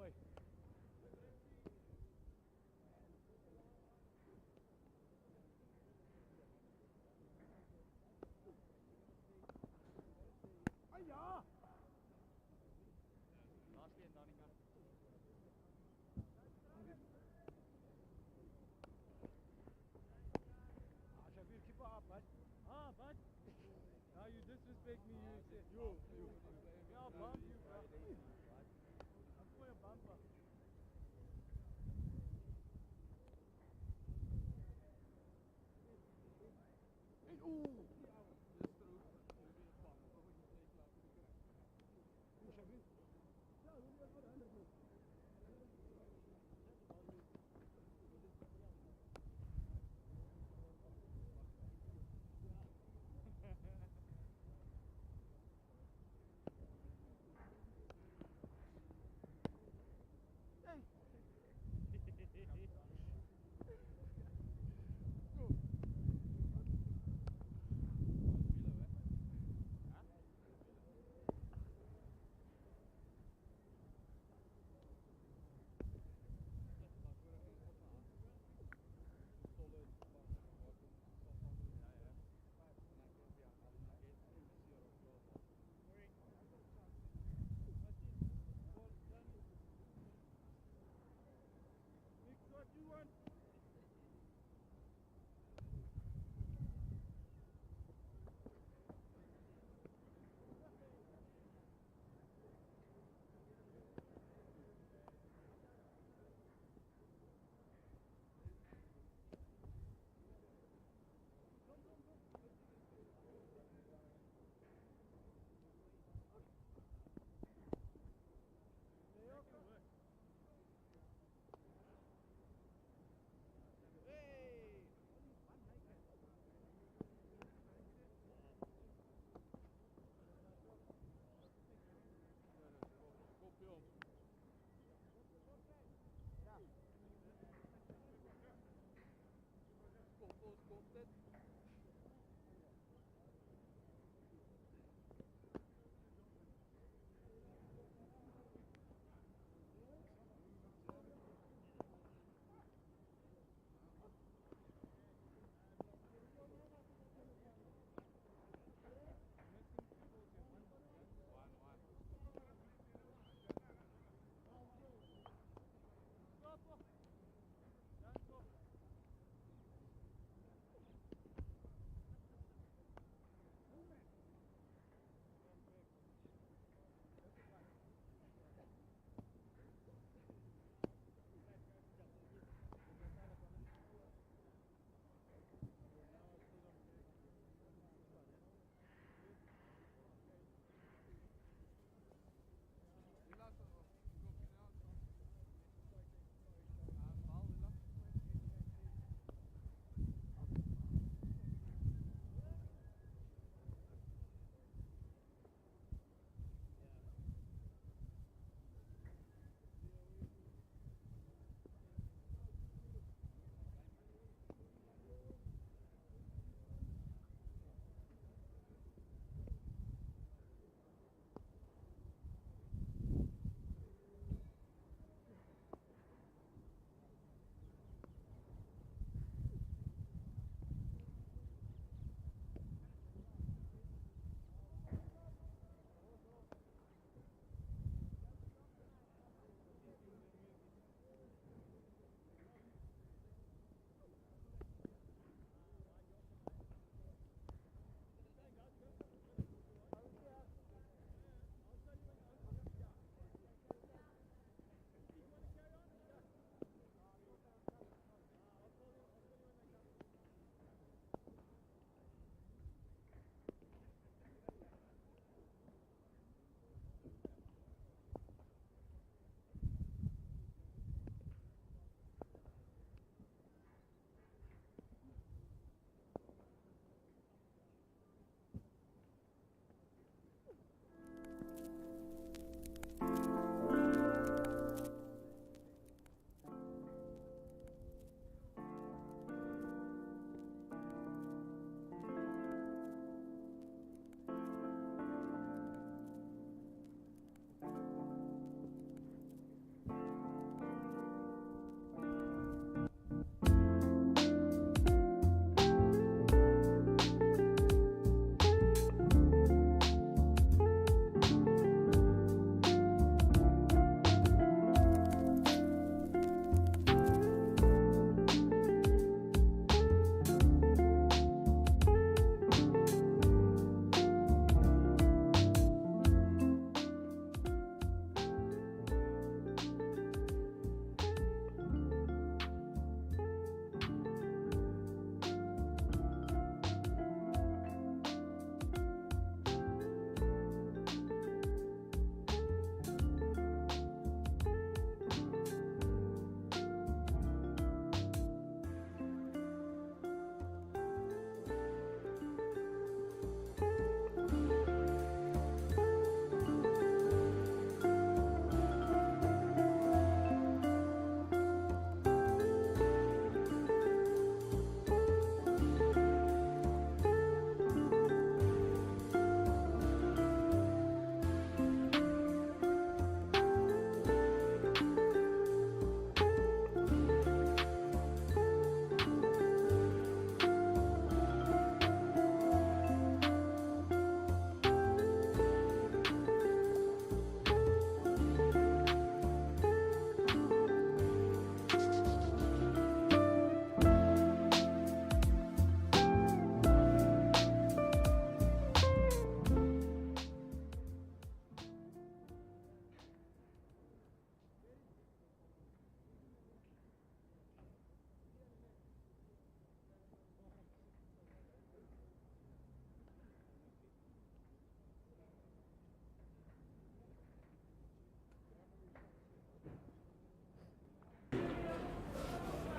Oi. Aya! Last in, Danica. Shabir, keep up, bud. Ah, bud. Now you disrespect me, you say, you. Yeah, I'll bump you, bro. I'm for a bumper. Hey, ooh! Shabir. Hey! Go!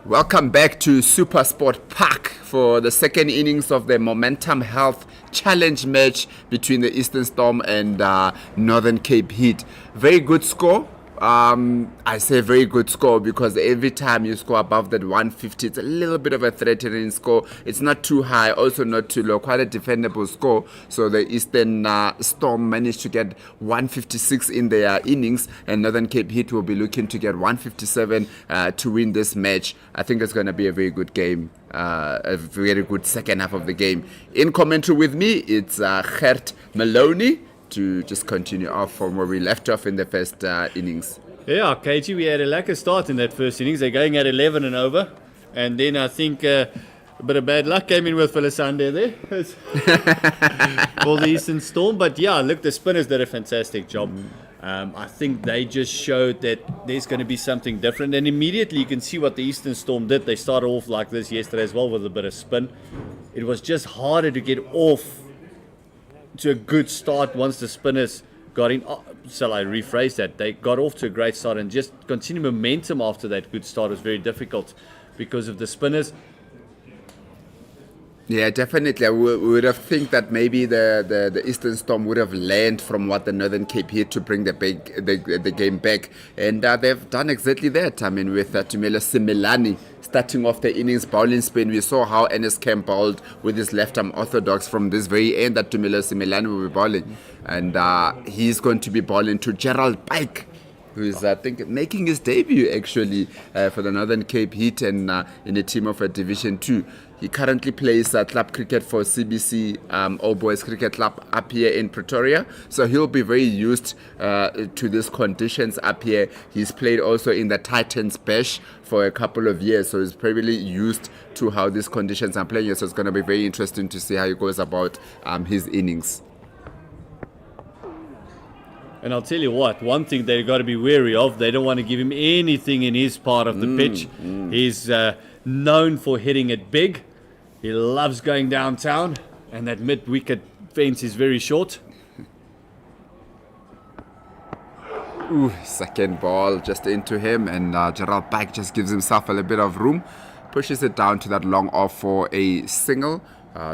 Welcome back to Super Sport Park for the second innings of the Momentum Health Challenge match between the Eastern Storm and Northern Cape Heat. Very good score. I say very good score because every time you score above that 150, it's a little bit of a threatening score. It's not too high, also not too low, quite a defendable score. So the Eastern Storm managed to get 156 in their innings, and Northern Cape Heat will be looking to get 157 to win this match. I think it's going to be a very good game. A very good second half of the game. In commentary with me, it's Gert Maloney to just continue off from where we left off in the first innings. Yeah, KG, we had a lekker start in that first innings. They're going at 11 and over. And then I think a bit of bad luck came in with Felisande there for the Eastern Storm. But yeah, look, the spinners did a fantastic job. I think they just showed that there's going to be something different. And immediately you can see what the Eastern Storm did. They started off like this yesterday as well with a bit of spin. It was just harder to get off to a good start once the spinners got in. Shall I rephrase that? They got off to a great start, and just continue momentum after that good start was very difficult because of the spinners. Yeah, definitely. I would have think that maybe the Eastern Storm would have learned from what the Northern Cape Heat to bring the game back, and they've done exactly that. I mean, with Tumelo Simelane starting off the innings bowling spin, we saw how NSK bowled with his left arm orthodox from this very end that Tumelo Simelane will be bowling, and he's going to be bowling to Gerald Pike, who is, I think, making his debut actually for the Northern Cape Heat and in a team of a Division 2. He currently plays club cricket for CBC All Boys Cricket Club up here in Pretoria. So he'll be very used to these conditions up here. He's played also in the Titans Bash for a couple of years. So he's probably used to how these conditions are playing. So it's going to be very interesting to see how he goes about his innings. And I'll tell you what, one thing they've got to be wary of, they don't want to give him anything in his part of the pitch. He's known for hitting it big. He loves going downtown, and that mid-wicket fence is very short. Ooh, second ball just into him, and Gerald Pike just gives himself a little bit of room, pushes it down to that long off for a single.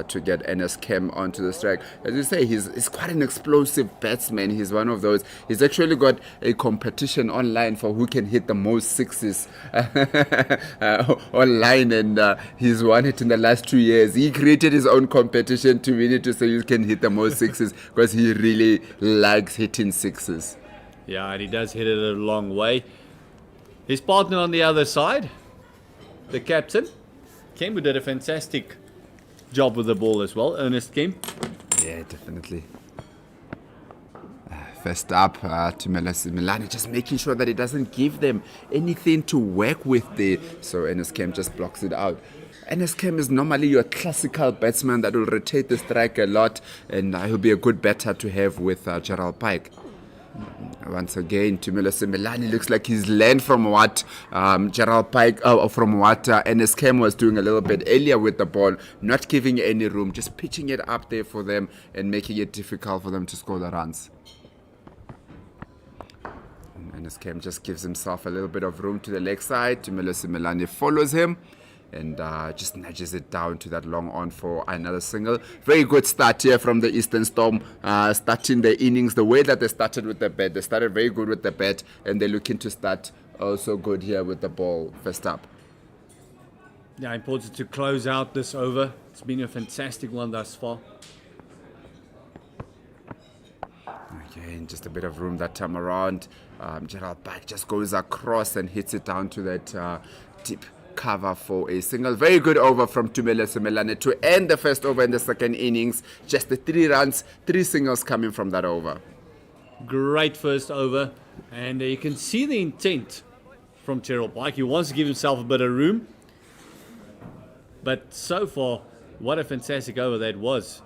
To get Enes Kem onto the strike. As you say, he's quite an explosive batsman. He's one of those. He's actually got a competition online for who can hit the most sixes online, and he's won it in the last 2 years. He created his own competition to win it to say you can hit the most sixes because he really likes hitting sixes. Yeah, and he does hit it a long way. His partner on the other side, the captain, Kembu, did a fantastic job with the ball as well. Ernest Kemp. Yeah, definitely. First up, Tumelo Simelane, just making sure that he doesn't give them anything to work with there. So Ernest Kemp just blocks it out. Ernest Kemp is normally your classical batsman that will rotate the strike a lot, and he'll be a good batter to have with Gerald Pike. Once again, Tumelo Simelane looks like he's learned from what Gerald Pike, from what Enes Kem was doing a little bit earlier with the ball, not giving any room, just pitching it up there for them and making it difficult for them to score the runs. Enes Kem just gives himself a little bit of room to the leg side. Tumelo Simelane follows him and just nudges it down to that long on for another single. Very good start here from the Eastern Storm, starting the innings the way that they started with the bat. They started very good with the bat, and they're looking to start also good here with the ball first up. Yeah, important to close out this over. It's been a fantastic one thus far. Again, just a bit of room that time around. Gerald Pike just goes across and hits it down to that deep cover for a single. Very good over from Tumelo Simelane to end the first over in the second innings. Just the 3 runs, 3 singles coming from that over. Great first over, and you can see the intent from Gerald Pike. He wants to give himself a bit of room, but so far, what a fantastic over that was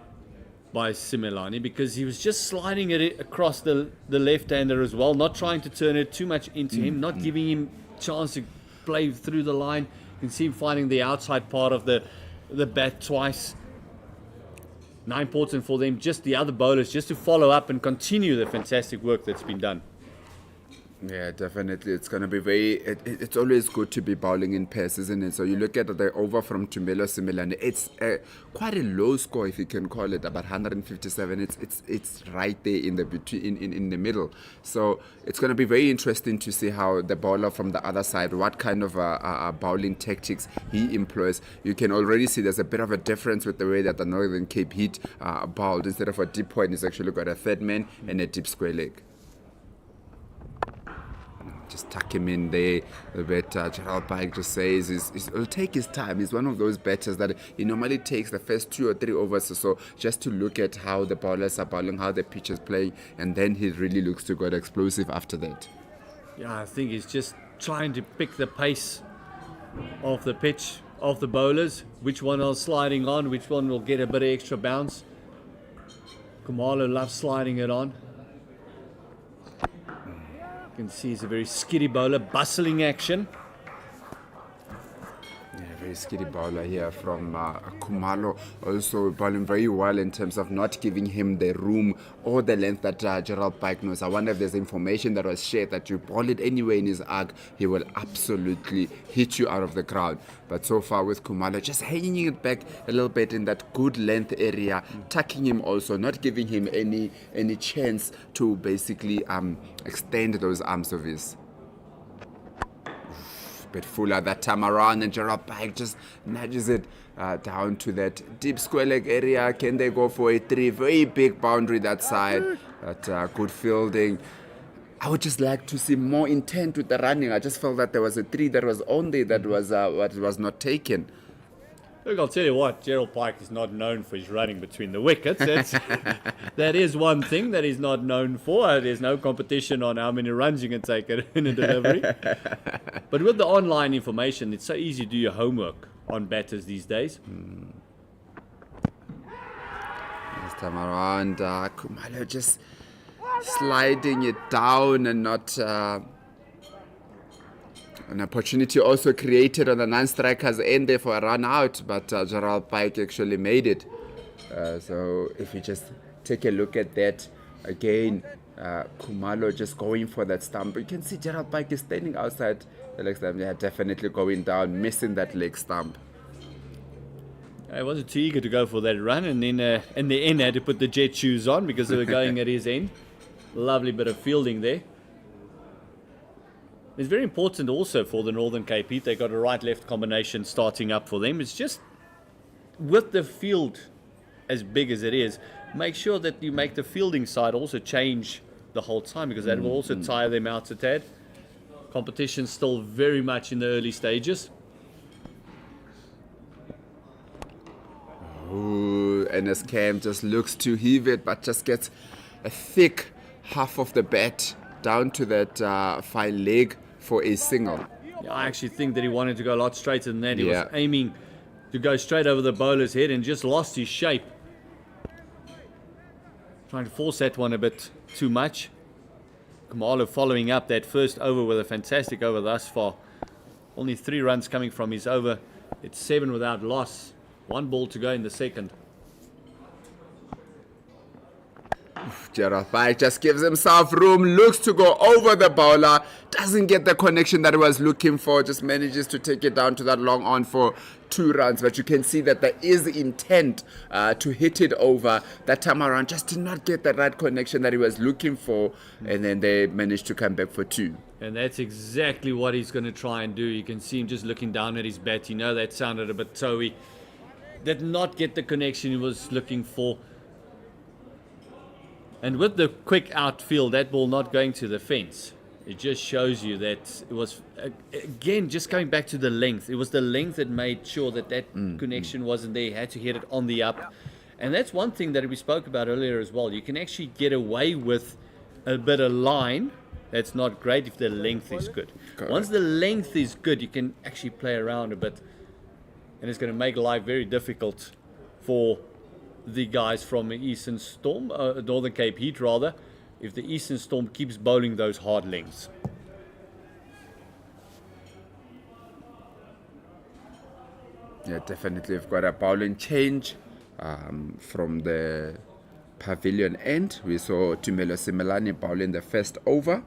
by Simelane, because he was just sliding it across the left-hander as well, not trying to turn it too much into him, not giving him chance to play through the line. You can see him finding the outside part of the bat twice. Now important for them, just the other bowlers, just to follow up and continue the fantastic work that's been done. Yeah, definitely. It's going to be it's always good to be bowling in pairs, isn't it? So you look at the over from Tumelo Similane. It's quite a low score, if you can call it, about 157. It's right there in the between in the middle. So it's going to be very interesting to see how the bowler from the other side, what kind of bowling tactics he employs. You can already see there's a bit of a difference with the way that the Northern Cape Heat bowled. Instead of a deep point, he's actually got a third man and a deep square leg. Just tuck him in there a bit. Gerald Pike just says he'll take his time. He's one of those batters that he normally takes the first 2 or 3 overs or so just to look at how the bowlers are bowling, how the pitch is playing, and then he really looks to go explosive after that. Yeah, I think he's just trying to pick the pace of the pitch, of the bowlers, which one are sliding on, which one will get a bit of extra bounce. Khumalo loves sliding it on. You can see he's a very skiddy bowler, bustling action. Yeah, very skiddy bowler here from Khumalo, also bowling very well in terms of not giving him the room or the length that Gerald Pike knows. I wonder if there's information that was shared that you bowl it anywhere in his arc, he will absolutely hit you out of the crowd. But so far with Khumalo, just hanging it back a little bit in that good length area, tucking him also, not giving him any chance to basically extend those arms of his. Bit fuller that time around, and Gerald Pike just nudges it down to that deep square leg area. Can they go for a 3? Very big boundary that side. That good fielding. I would just like to see more intent with the running. I just felt that there was a 3 that was on there that was not taken. Look, I'll tell you what, Gerald Pike is not known for his running between the wickets. That is one thing that he's not known for. There's no competition on how many runs you can take in a delivery. But with the online information, it's so easy to do your homework on batters these days. This time around, Khumalo just sliding it down and not... an opportunity also created on the non-strikers end there for a run out, but Gerald Pike actually made it. So if you just take a look at that again, Khumalo just going for that stump. You can see Gerald Pike is standing outside the leg stump. Yeah, definitely going down, missing that leg stump. I wasn't too eager to go for that run, and then in the end had to put the jet shoes on because they were going at his end. Lovely bit of fielding there. It's very important also for the Northern Cape Heat. They got a right-left combination starting up for them. It's just with the field as big as it is, make sure that you make the fielding side also change the whole time, because that will also tire them out a tad. Competition's still very much in the early stages. Ooh, NS Cam just looks to heave it, but just gets a thick half of the bat down to that fine leg for a single. Yeah, I actually think that he wanted to go a lot straighter than that. He was aiming to go straight over the bowler's head and just lost his shape. Trying to force that one a bit too much. Khumalo following up that first over with a fantastic over thus far. Only 3 runs coming from his over. It's 7 without loss. 1 ball to go in the second. Gerald Pike just gives himself room, looks to go over the bowler, doesn't get the connection that he was looking for, just manages to take it down to that long on for 2 runs. But you can see that there is intent to hit it over. That time around just did not get the right connection that he was looking for, and then they managed to come back for 2. And that's exactly what he's going to try and do. You can see him just looking down at his bat. You know that sounded a bit toey. Did not get the connection he was looking for. And with the quick outfield, that ball not going to the fence, it just shows you that it was, again, just going back to the length. It was the length that made sure that connection wasn't there. He had to hit it on the up. And that's one thing that we spoke about earlier as well. You can actually get away with a bit of line. That's not great if the length is good. Correct. Once the length is good, you can actually play around a bit. And it's going to make life very difficult for the guys from Eastern Storm, Northern Cape Heat rather, if the Eastern Storm keeps bowling those hard lengths. Yeah, definitely. We've got a bowling change from the pavilion end. We saw Tumelo Similane bowling the first over.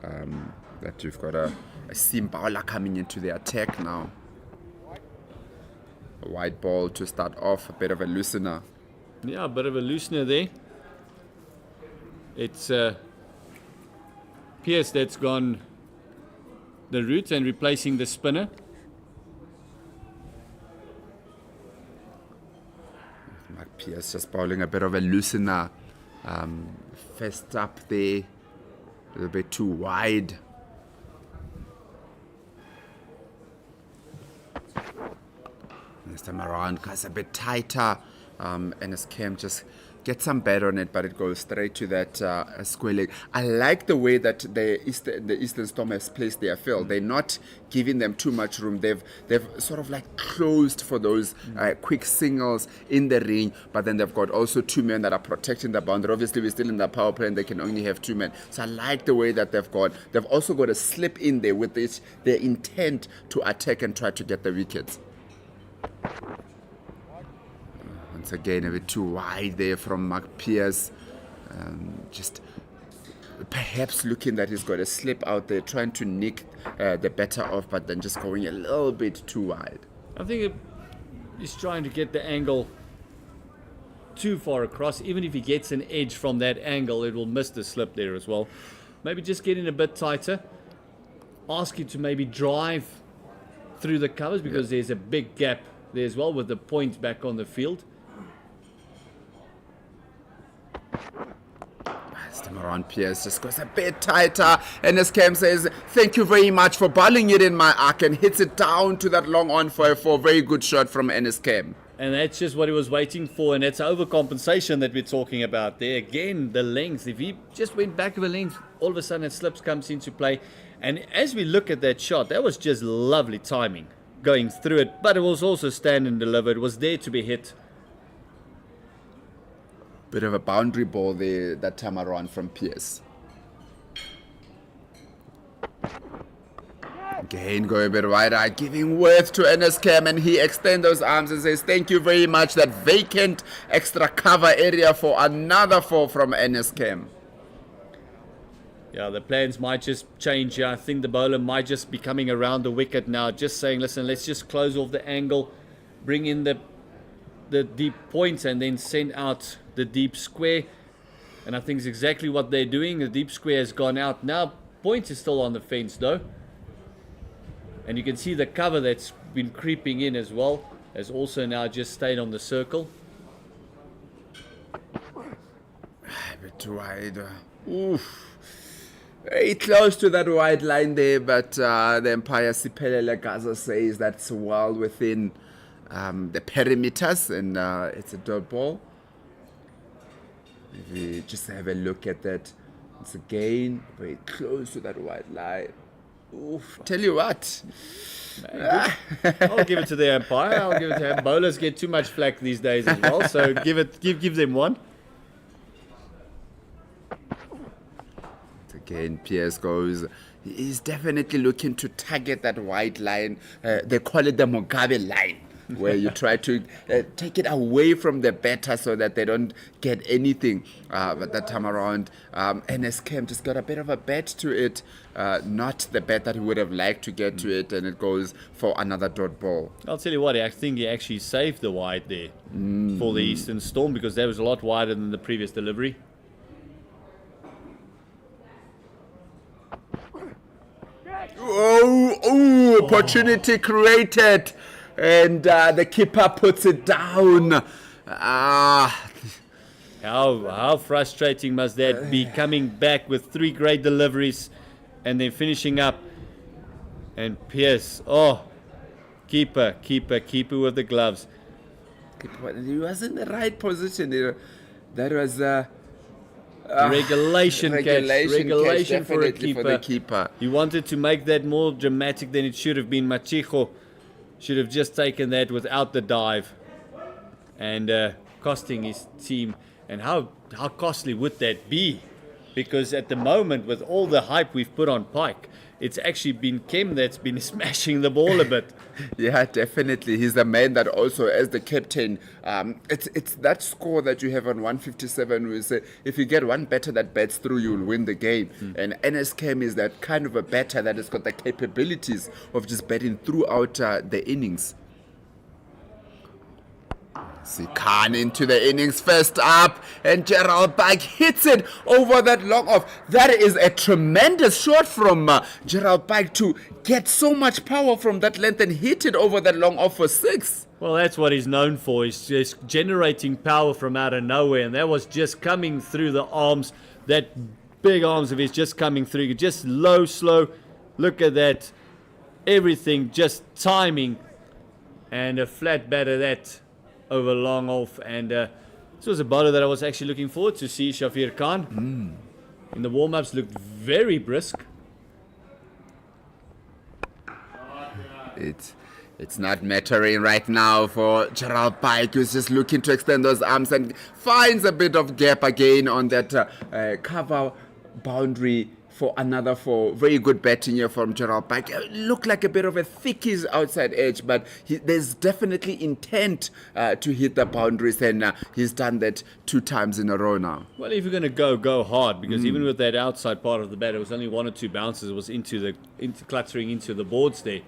that you've got a Simbaula coming into the attack now. A wide ball to start off, a bit of a loosener. Yeah, a bit of a loosener there. It's Pierce that's gone the route and replacing the spinner. Mark Pierce just bowling a bit of a loosener. First up there, a little bit too wide. This time around, guys, a bit tighter. And his cam just gets some better on it, but it goes straight to that square leg. I like the way that the Eastern Storm has placed their field. They're not giving them too much room. They've sort of like closed for those quick singles in the ring, but then they've got also two men that are protecting the boundary. Obviously, we're still in the power play and they can only have two men. So I like the way that they've also got a slip in there with their intent to attack and try to get the wickets. Once again, a bit too wide there from Mark Pierce. Just perhaps looking that he's got a slip out there, trying to nick the better off, but then just going a little bit too wide. I think he's trying to get the angle too far across. Even if he gets an edge from that angle, it will miss the slip there as well. Maybe just get in a bit tighter. Ask you to maybe drive through the covers because there's a big gap there as well with the point back on the field. This time around, Pierce just goes a bit tighter, and as Cam says, thank you very much for bowling it in my arc, and hits it down to that long on for a very good shot from Ennis Cam. And that's just what he was waiting for, and that's overcompensation that we're talking about there. Again, the length. If he just went back of a length, all of a sudden it slips comes into play. And as we look at that shot, that was just lovely timing going through it, but it was also stand and deliver. It was there to be hit. Bit of a boundary ball there that time around from Pierce. Again, going a bit wider, giving worth to Ennis Cam, and he extends those arms and says, thank you very much. That vacant extra cover area for another 4 from Ennis Cam. Yeah, the plans might just change here. I think the bowler might just be coming around the wicket now, just saying, listen, let's just close off the angle, bring in the deep points, and then send out the deep square. And I think it's exactly what they're doing. The deep square has gone out. Now, point is still on the fence, though. And you can see the cover that's been creeping in as well has also now just stayed on the circle. A bit too wide. Oof. Very close to that wide line there, but the umpire Siphelele Gaza says that's well within the perimeters, and it's a dot ball. If we just have a look at that, it's again very close to that wide line. Oof, tell you what. I'll give it to the umpire. I'll give it to him. Bowlers get too much flack these days as well, so give them one. Again, Pierce goes. He's definitely looking to target that wide line. They call it the Mugabe line, where you try to take it away from the batter so that they don't get anything. But that time around, NS Cam just got a bit of a bat to it, not the bat that he would have liked to get to it, and it goes for another dot ball. I'll tell you what, I think he actually saved the wide there for the Eastern Storm, because that was a lot wider than the previous delivery. Oh, opportunity created, and the keeper puts it down. How frustrating must that be, coming back with 3 great deliveries and then finishing up. And Pierce, keeper with the gloves. He was in the right position. That was regulation catch for a for the keeper. He wanted to make that more dramatic than it should have been. Machijo should have just taken that without the dive, and costing his team. And how costly would that be? because at the moment, with all the hype we've put on Pike, it's actually been Kim that's been smashing the ball a bit. Yeah, definitely. He's the man that also, as the captain, it's that score that you have on 157. We say if you get one batter that bats through, you'll win the game. And NSKM is that kind of a batter that has got the capabilities of just batting throughout the innings. See Khan into the innings first up, and Gerald Pike hits it over that long off. That is a tremendous shot from Gerald Pike to get so much power from that length and hit it over that long off for 6. Well, that's what he's known for. He's just generating power from out of nowhere, and that was just coming through the arms. That big arms of his just coming through. Just low, slow. Look at that. Everything just timing, and a flat batter that over long off. And this was a bowler that I was actually looking forward to see, Shafir Khan. In the warm-ups looked very brisk. It's not mattering right now for Gerald Pike, who's just looking to extend those arms and finds a bit of gap again on that cover boundary for another 4. Very good batting here from Gerald Pike. Looked like a bit of a thickies outside edge, but there's definitely intent to hit the boundaries, and he's done that 2 times in a row now. Well, if you're going to go hard, because even with that outside part of the bat, it was only 1 or 2 bounces. It was cluttering into the boards there.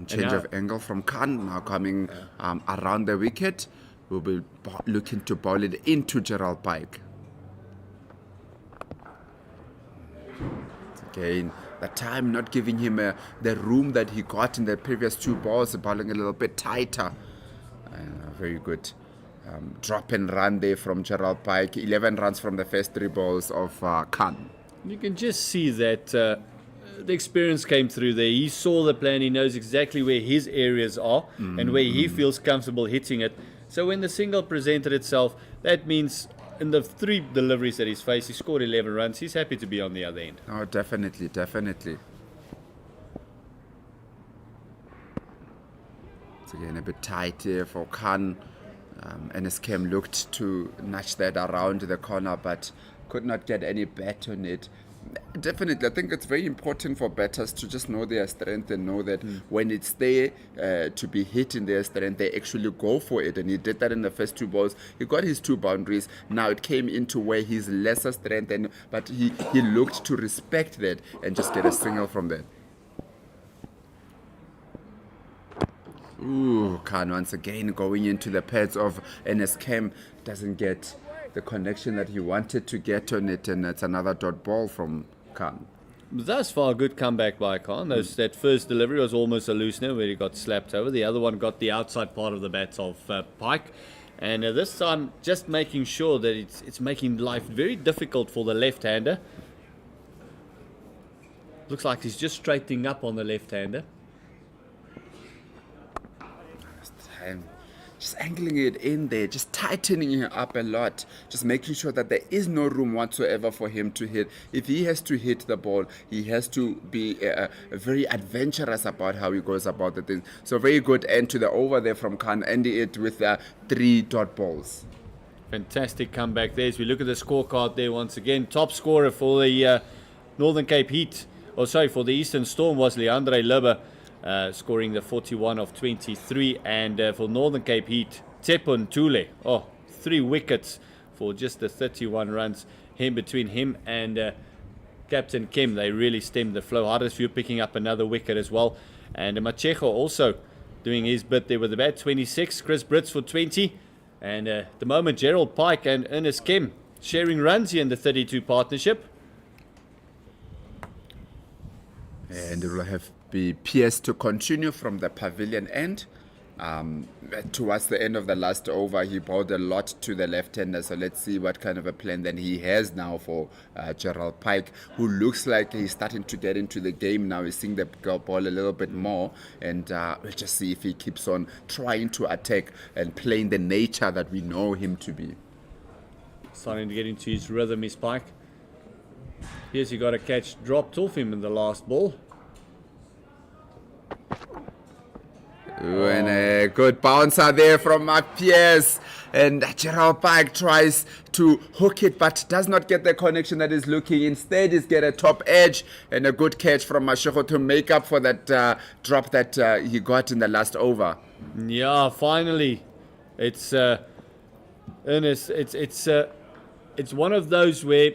Change of angle from Khan now coming around the wicket. We'll be looking to bowl it into Gerald Pike. Again, the time not giving him the room that he got in the previous 2 balls, bowling a little bit tighter. Very good drop and run there from Gerald Pike. 11 runs from the first 3 balls of Khan. You can just see that the experience came through there. He saw the plan. He knows exactly where his areas are and where he feels comfortable hitting it. So when the single presented itself, that means in the 3 deliveries that he's faced, he scored 11 runs. He's happy to be on the other end. Oh, definitely. It's again a bit tight here for Khan. NSKM looked to nudge that around the corner, but could not get any bat on it. Definitely, I think it's very important for batters to just know their strength and know that when it's there to be hit in their strength, they actually go for it. And he did that in the first 2 balls. He got his 2 boundaries. Now it came into where his lesser strength, but he looked to respect that and just get a single from that. Ooh, Khan once again going into the pads of NSKM. Doesn't get the connection that he wanted to get on it, and it's another dot ball from Khan. Thus far, a good comeback by Khan. That first delivery was almost a loosener where he got slapped over. The other one got the outside part of the bat of Pike. And this time, just making sure that it's making life very difficult for the left-hander. Looks like he's just straightening up on the left-hander. Just angling it in there, just tightening it up a lot, just making sure that there is no room whatsoever for him to hit. If he has to hit the ball, he has to be very adventurous about how he goes about the thing. So very good end to the over there from Khan, ending it with 3 dot balls. Fantastic comeback there. As we look at the scorecard there once again, top scorer for the Northern Cape Heat, for the Eastern Storm was Leandre Libbe. Scoring the 41 of 23, and for Northern Cape Heat, Tepon Tule, 3 wickets for just the 31 runs. Between him and Captain Kim, they really stemmed the flow. Huddersfield picking up another wicket as well, and Machejo also doing his bit there with the bat. 26, Chris Brits for 20, and at the moment Gerald Pike and Ernest Kim sharing runs here in the 32 partnership. And it will have be Pierce to continue from the pavilion end. Towards the end of the last over, he bowled a lot to the left-hander, so let's see what kind of a plan then he has now for Gerald Pike, who looks like he's starting to get into the game now. He's seeing the ball a little bit more, and we'll just see if he keeps on trying to attack and playing the nature that we know him to be. Starting to get into his rhythm, is Pike. Here's he got a catch dropped off him in the last ball. And a good bouncer there from Mark Pierce, and Gerald Pike tries to hook it, but does not get the connection that he's looking. Instead, he's get a top edge and a good catch from Mashego to make up for that drop that he got in the last over. Yeah, finally, it's Ernest. It's one of those where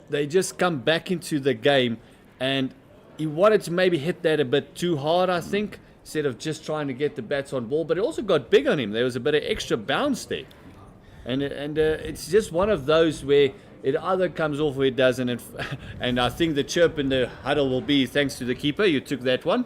they just come back into the game, and he wanted to maybe hit that a bit too hard, I think, instead of just trying to get the bats on ball. But it also got big on him. There was a bit of extra bounce there, and it's just one of those where it either comes off or it doesn't. And I think the chirp in the huddle will be thanks to the keeper. You took that one.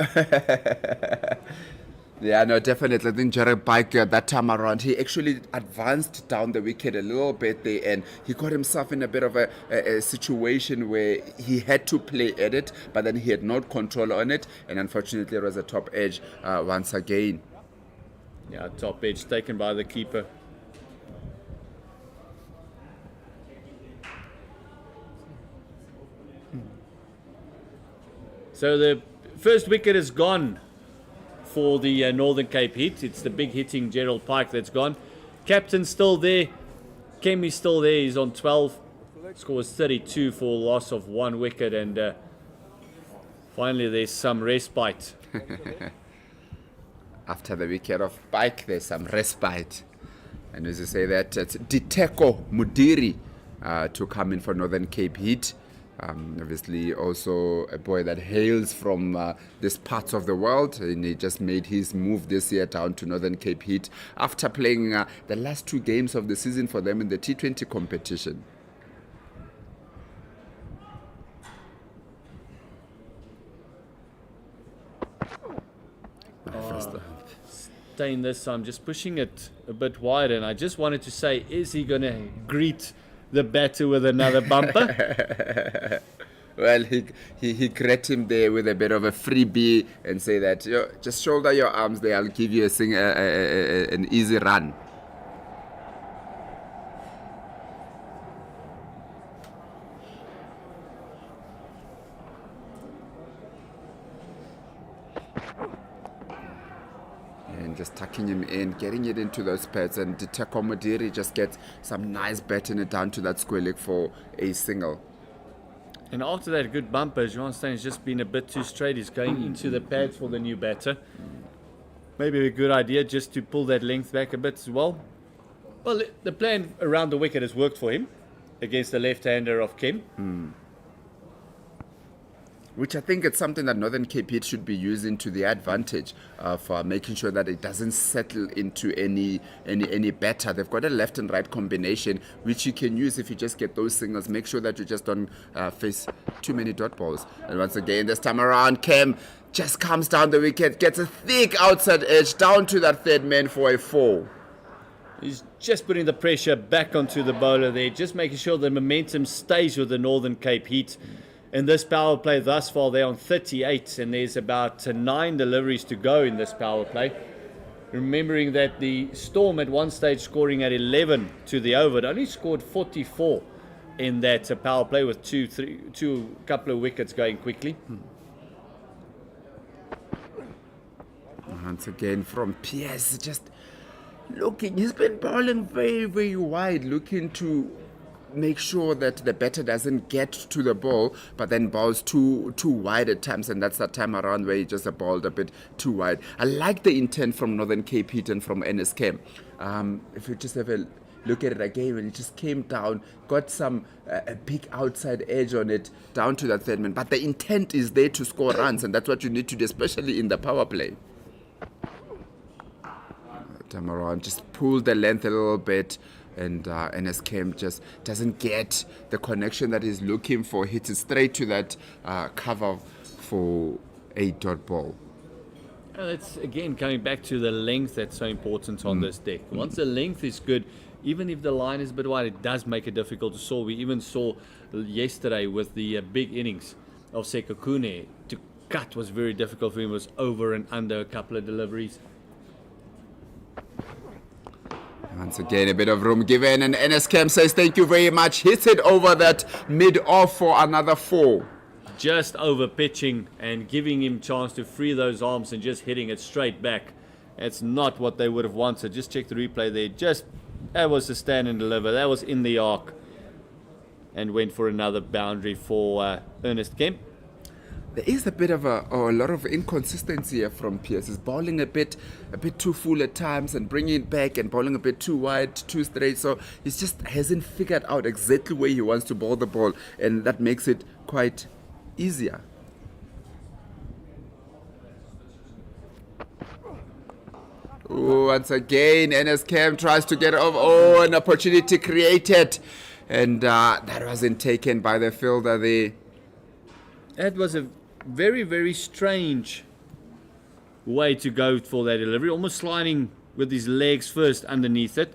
Yeah, no, definitely. I think Jared Pike that time around, he actually advanced down the wicket a little bit there, and he got himself in a bit of a situation where he had to play at it, but then he had no control on it, and unfortunately it was a top edge once again. Yeah, top edge taken by the keeper. So the first wicket is gone for the Northern Cape Heat. It's the big hitting Gerald Pike that's gone. Captain's still there. Kemi's still there. He's on 12. Scores 32 for a loss of 1 wicket. And finally there's some respite. After the wicket of Pike, there's some respite. And as you say that, it's Diteko Mudiri to come in for Northern Cape Heat. Obviously also a boy that hails from this parts of the world, and he just made his move this year down to Northern Cape Heat after playing the last 2 games of the season for them in the T20 competition. Staying this, I'm just pushing it a bit wider, and I just wanted to say, is he going to greet the batter with another bumper? Well, he greeted him there with a bit of a freebie and say that, just shoulder your arms there, I'll give you an easy run. And just tucking him in, getting it into those pads, and Diteko Mudiri just gets some nice batting it down to that square leg for a single. And after that good bumper, Johan Stein's just been a bit too straight. He's going into the pads for the new batter. Maybe a good idea just to pull that length back a bit as well. Well, the plan around the wicket has worked for him against the left-hander of Kim. Which I think it's something that Northern Cape Heat should be using to the advantage for making sure that it doesn't settle into any batter. They've got a left and right combination which you can use if you just get those singles. Make sure that you just don't face too many dot balls. And once again, this time around, Kim just comes down the wicket, gets a thick outside edge down to that third man for a 4. He's just putting the pressure back onto the bowler there, just making sure the momentum stays with the Northern Cape Heat. In this power play thus far, they're on 38, and there's about 9 deliveries to go in this power play. Remembering that the Storm at one stage scoring at 11 to the over, it only scored 44 in that power play with two couple of wickets going quickly. Once again from Pierce, just looking, he's been bowling very, very wide, looking to make sure that the batter doesn't get to the ball, but then bowls too wide at times, and that's that time around where he just bowled a bit too wide. I like the intent from Northern Cape Heat and from NSK. If you just have a look at it again, when it just came down, got some a big outside edge on it down to that third man, but the intent is there to score runs, and that's what you need to do, especially in the power play. Time around, just pull the length a little bit, and NSK just doesn't get the connection that he's looking for. Hits it straight to that cover for a dot ball. That's again coming back to the length that's so important on this deck. Once the length is good, even if the line is a bit wide, it does make it difficult to score. We even saw yesterday with the big innings of Sekakune, to cut was very difficult for him. It was over and under a couple of deliveries. Once again, a bit of room given, and NSK says thank you very much. Hits it over that mid-off for another 4. Just over pitching and giving him chance to free those arms and just hitting it straight back. It's not what they would have wanted. Just check the replay there. Just That was a stand and deliver. That was in the arc. And went for another boundary for Ernest Kemp. There is a bit of a lot of inconsistency here from Pierce. He's bowling a bit too full at times and bringing it back and bowling a bit too wide, too straight. So he just hasn't figured out exactly where he wants to bowl the ball, and that makes it quite easier. Ooh, once again, NSKM tries to get over. Oh, an opportunity created, and that wasn't taken by the fielder there. That was a very, very strange way to go for that delivery. Almost sliding with his legs first underneath it.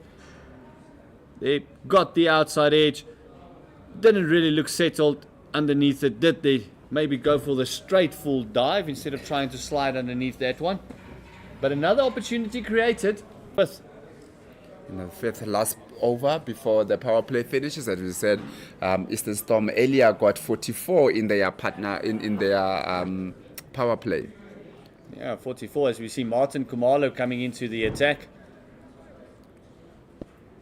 They got the outside edge. Didn't really look settled underneath it, did they? Maybe go for the straight full dive instead of trying to slide underneath that one. But another opportunity created. Fifth. In the fifth last over before the power play finishes, as we said, Eastern Storm earlier got 44 in their partner in their power play. Yeah, 44 as we see Martin Kumalo coming into the attack.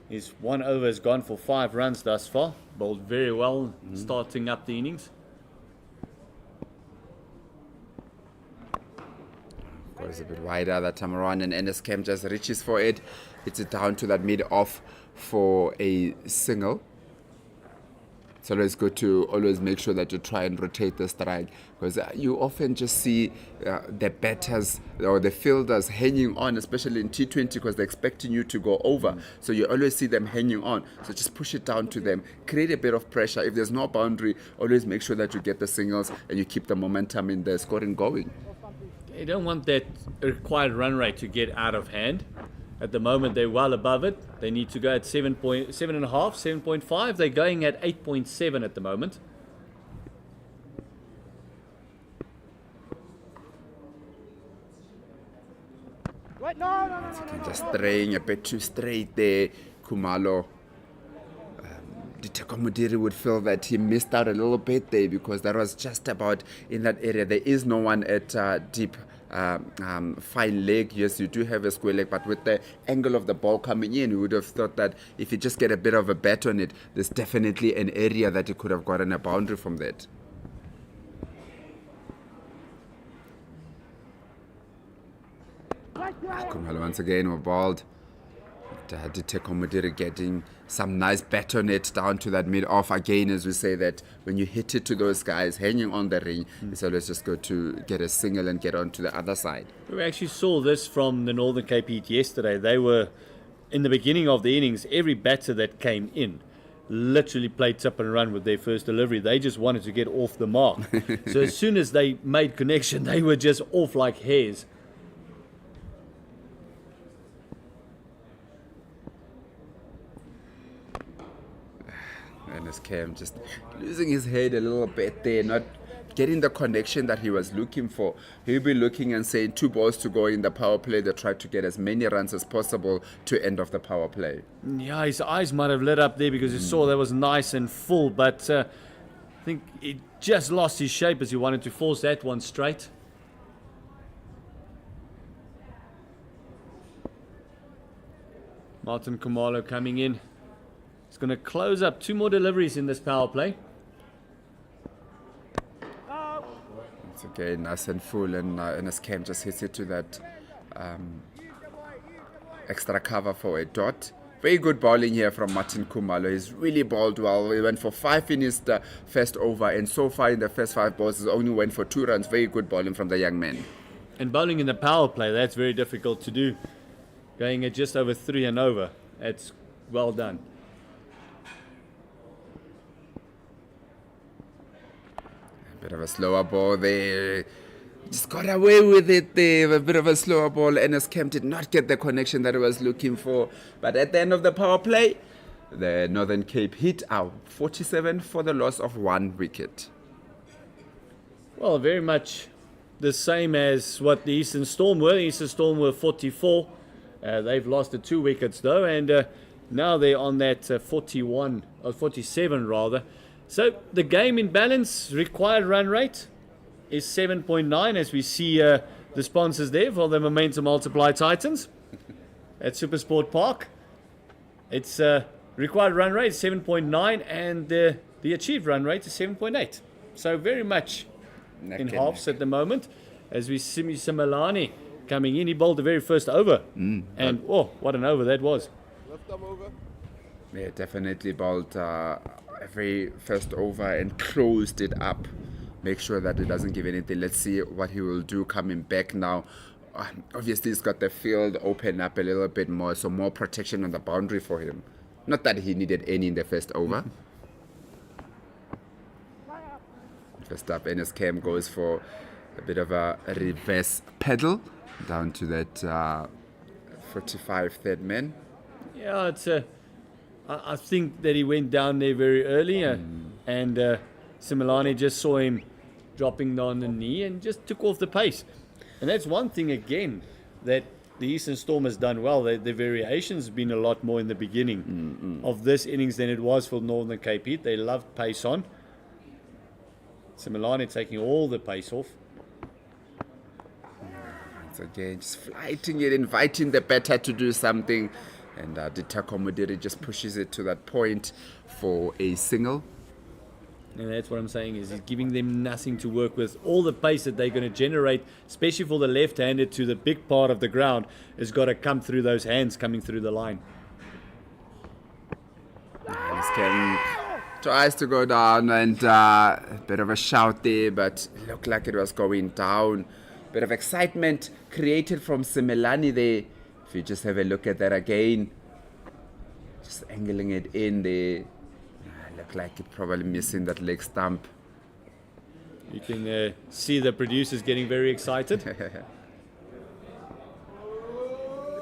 His 1 over has gone for 5 runs thus far. Bowled very well, starting up the innings. Goes a bit wider that time around, and NSKM just reaches for it. It's down to that mid-off for a single. It's always good to always make sure that you try and rotate the strike, because you often just see the batters or the fielders hanging on, especially in T20, because they're expecting you to go over. So you always see them hanging on. So just push it down to them, create a bit of pressure. If there's no boundary, always make sure that you get the singles and you keep the momentum in the scoring going. They don't want that required run rate to get out of hand. At the moment, they're well above it. They need to go at 7.5, 7.5. They're going at 8.7 at the moment. Wait, no. Just straying a bit too straight there, Kumalo. Diteko Mudiri would feel that he missed out a little bit there, because that was just about in that area. There is no one at deep fine leg. Yes, you do have a square leg, but with the angle of the ball coming in, you would have thought that if you just get a bit of a bat on it, there's definitely an area that you could have gotten a boundary from that. Kumalo once again were balled. Diteko Mudiri getting some nice bat on it down to that mid-off. Again, as we say, that when you hit it to those guys hanging on the ring, it's always just good to get a single and get on to the other side. We actually saw this from the Northern Cape Heat yesterday. They were, in the beginning of the innings, every batter that came in literally played tip and run with their first delivery. They just wanted to get off the mark. So as soon as they made connection, they were just off like hares. NSKM just losing his head a little bit there, not getting the connection that he was looking for. He'll be looking and saying 2 balls to go in the power play. They try to get as many runs as possible to end off the power play. Yeah, his eyes might have lit up there because he saw that was nice and full, but I think he just lost his shape as he wanted to force that one straight. Martin Kumalo coming in. He's going to close up 2 more deliveries in this power play. It's again nice and full, and NSKM just hits it to that extra cover for a dot. Very good bowling here from Martin Kumalo. He's really bowled well. He went for 5 in his first over, and so far in the first 5 balls, he only went for 2 runs. Very good bowling from the young man. And bowling in the power play, that's very difficult to do. Going at just over 3 and over. That's well done. Bit of a slower ball there. Just got away with it there. A bit of a slower ball. NSKM did not get the connection that he was looking for. But at the end of the power play, the Northern Cape hit out 47 for the loss of 1 wicket. Well, very much the same as what the Eastern Storm were. The Eastern Storm were 44. They've lost the 2 wickets though, and now they're on that 41 or 47 rather. So the game in balance, required run rate is 7.9 as we see the sponsors there for the Momentum Multiply Titans at Supersport Park. It's required run rate is 7.9 and the achieved run rate is 7.8. So very much Neck in and halves neck. at the moment. As we see Similani coming in, he bowled the very first over. And oh, what an over that was. Yeah, definitely bowled every first over and closed it up. Make sure that it doesn't give anything. Let's see what he will do coming back now. Obviously, he's got the field open up a little bit more, so more protection on the boundary for him. Not that he needed any in the first over. First up, NSKM goes for a bit of a reverse pedal down to that 45 third man. Yeah, it's I think that he went down there very early, and Similani just saw him dropping on the knee and just took off the pace. And that's one thing again that the Eastern Storm has done well. The variations been a lot more in the beginning of this innings than it was for Northern Cape Heat. They loved pace on. Similani taking all the pace off. Once again, just flighting it, inviting the batter to do something. And Ditako Mudiri just pushes it to that point for a single. And that's what I'm saying is he's giving them nothing to work with. All the pace that they're going to generate, especially for the left-handed to the big part of the ground, has got to come through those hands coming through the line. NSKM tries to go down and a bit of a shout there, but it looked like it was going down. Bit of excitement created from Similani there. If you just have a look at that again, just angling it in there. Looked like it probably missing that leg stump. You can see the producers getting very excited.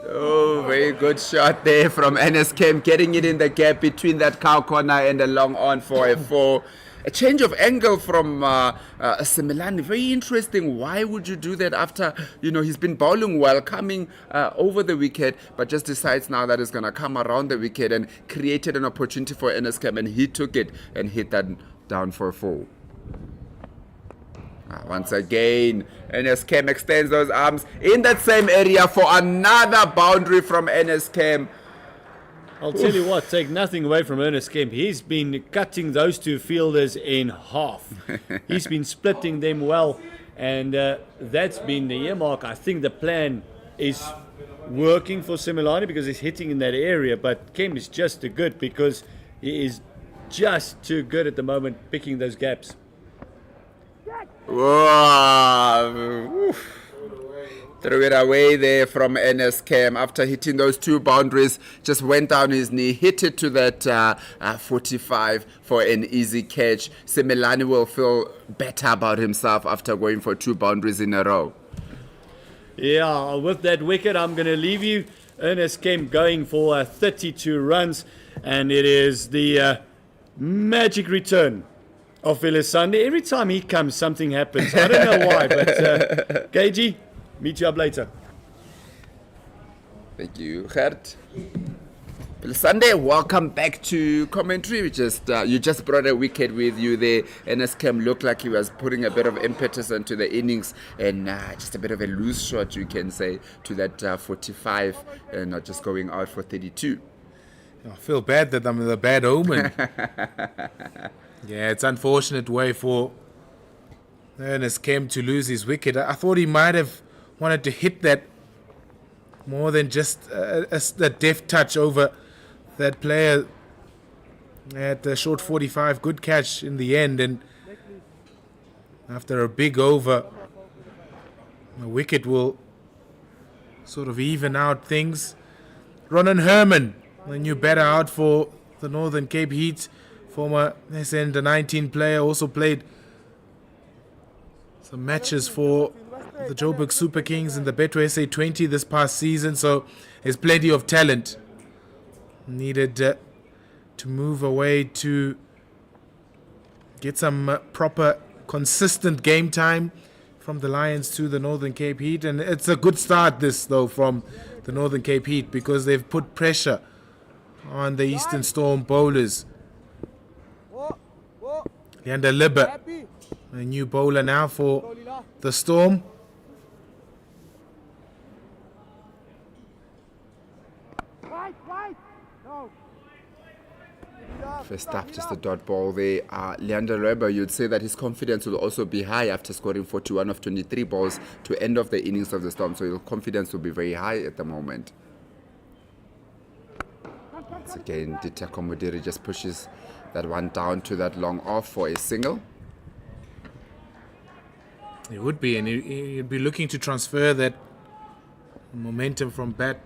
Oh, very good shot there from NSKM, getting it in the gap between that cow corner and the long on for a 4. A change of angle from Similani. Very interesting. Why would you do that after, he's been bowling well, coming over the wicket, but just decides now that it's going to come around the wicket and created an opportunity for NSKM, and he took it and hit that down for a 4. Once again, NSKM extends those arms in that same area for another boundary from NSKM. I'll tell you what, take nothing away from Ernest Kemp. He's been cutting those two fielders in half. He's been splitting them well, and that's been the earmark. I think the plan is working for Similani because he's hitting in that area, but Kemp is just too good because he is just too good at the moment picking those gaps. Wow. Oof. Threw it away there from NSKM after hitting those 2 boundaries. Just went down his knee, hit it to that 45 for an easy catch. Similani will feel better about himself after going for 2 boundaries in a row. Yeah, with that wicket, I'm going to leave you. Ernest Kemp going for 32 runs, and it is the magic return of Sunday. Every time he comes, something happens. I don't know why, but KG, meet you up later. Thank you, Gert. Sunday, welcome back to commentary. You just brought a wicket with you there. NSKM looked like he was putting a bit of impetus into the innings and just a bit of a loose shot, you can say, to that 45 and not just going out for 32. I feel bad that I'm the bad omen. Yeah, it's unfortunate way for Ernest Kemp to lose his wicket. I thought he might have wanted to hit that more than just a deft touch over that player at the short 45. Good catch in the end, and after a big over, the wicket will sort of even out things. Ronan Herman, the new batter out for the Northern Cape Heat, former SN 19 player, also played some matches for the Joburg Super Kings in the Betway SA 20 this past season, so there's plenty of talent. Needed to move away to get some proper, consistent game time from the Lions to the Northern Cape Heat, and it's a good start this though from the Northern Cape Heat because they've put pressure on the Eastern Storm bowlers. Leander Libber, a new bowler now for the Storm. Right. No. First up, just a dot ball there. Leander Weber, you'd say that his confidence will also be high after scoring 41 of 23 balls to end of the innings of the Storm. So his confidence will be very high at the moment. Once again, Diteko Mudiri just pushes that one down to that long off for a single. It would be, and he'd be looking to transfer that momentum from bat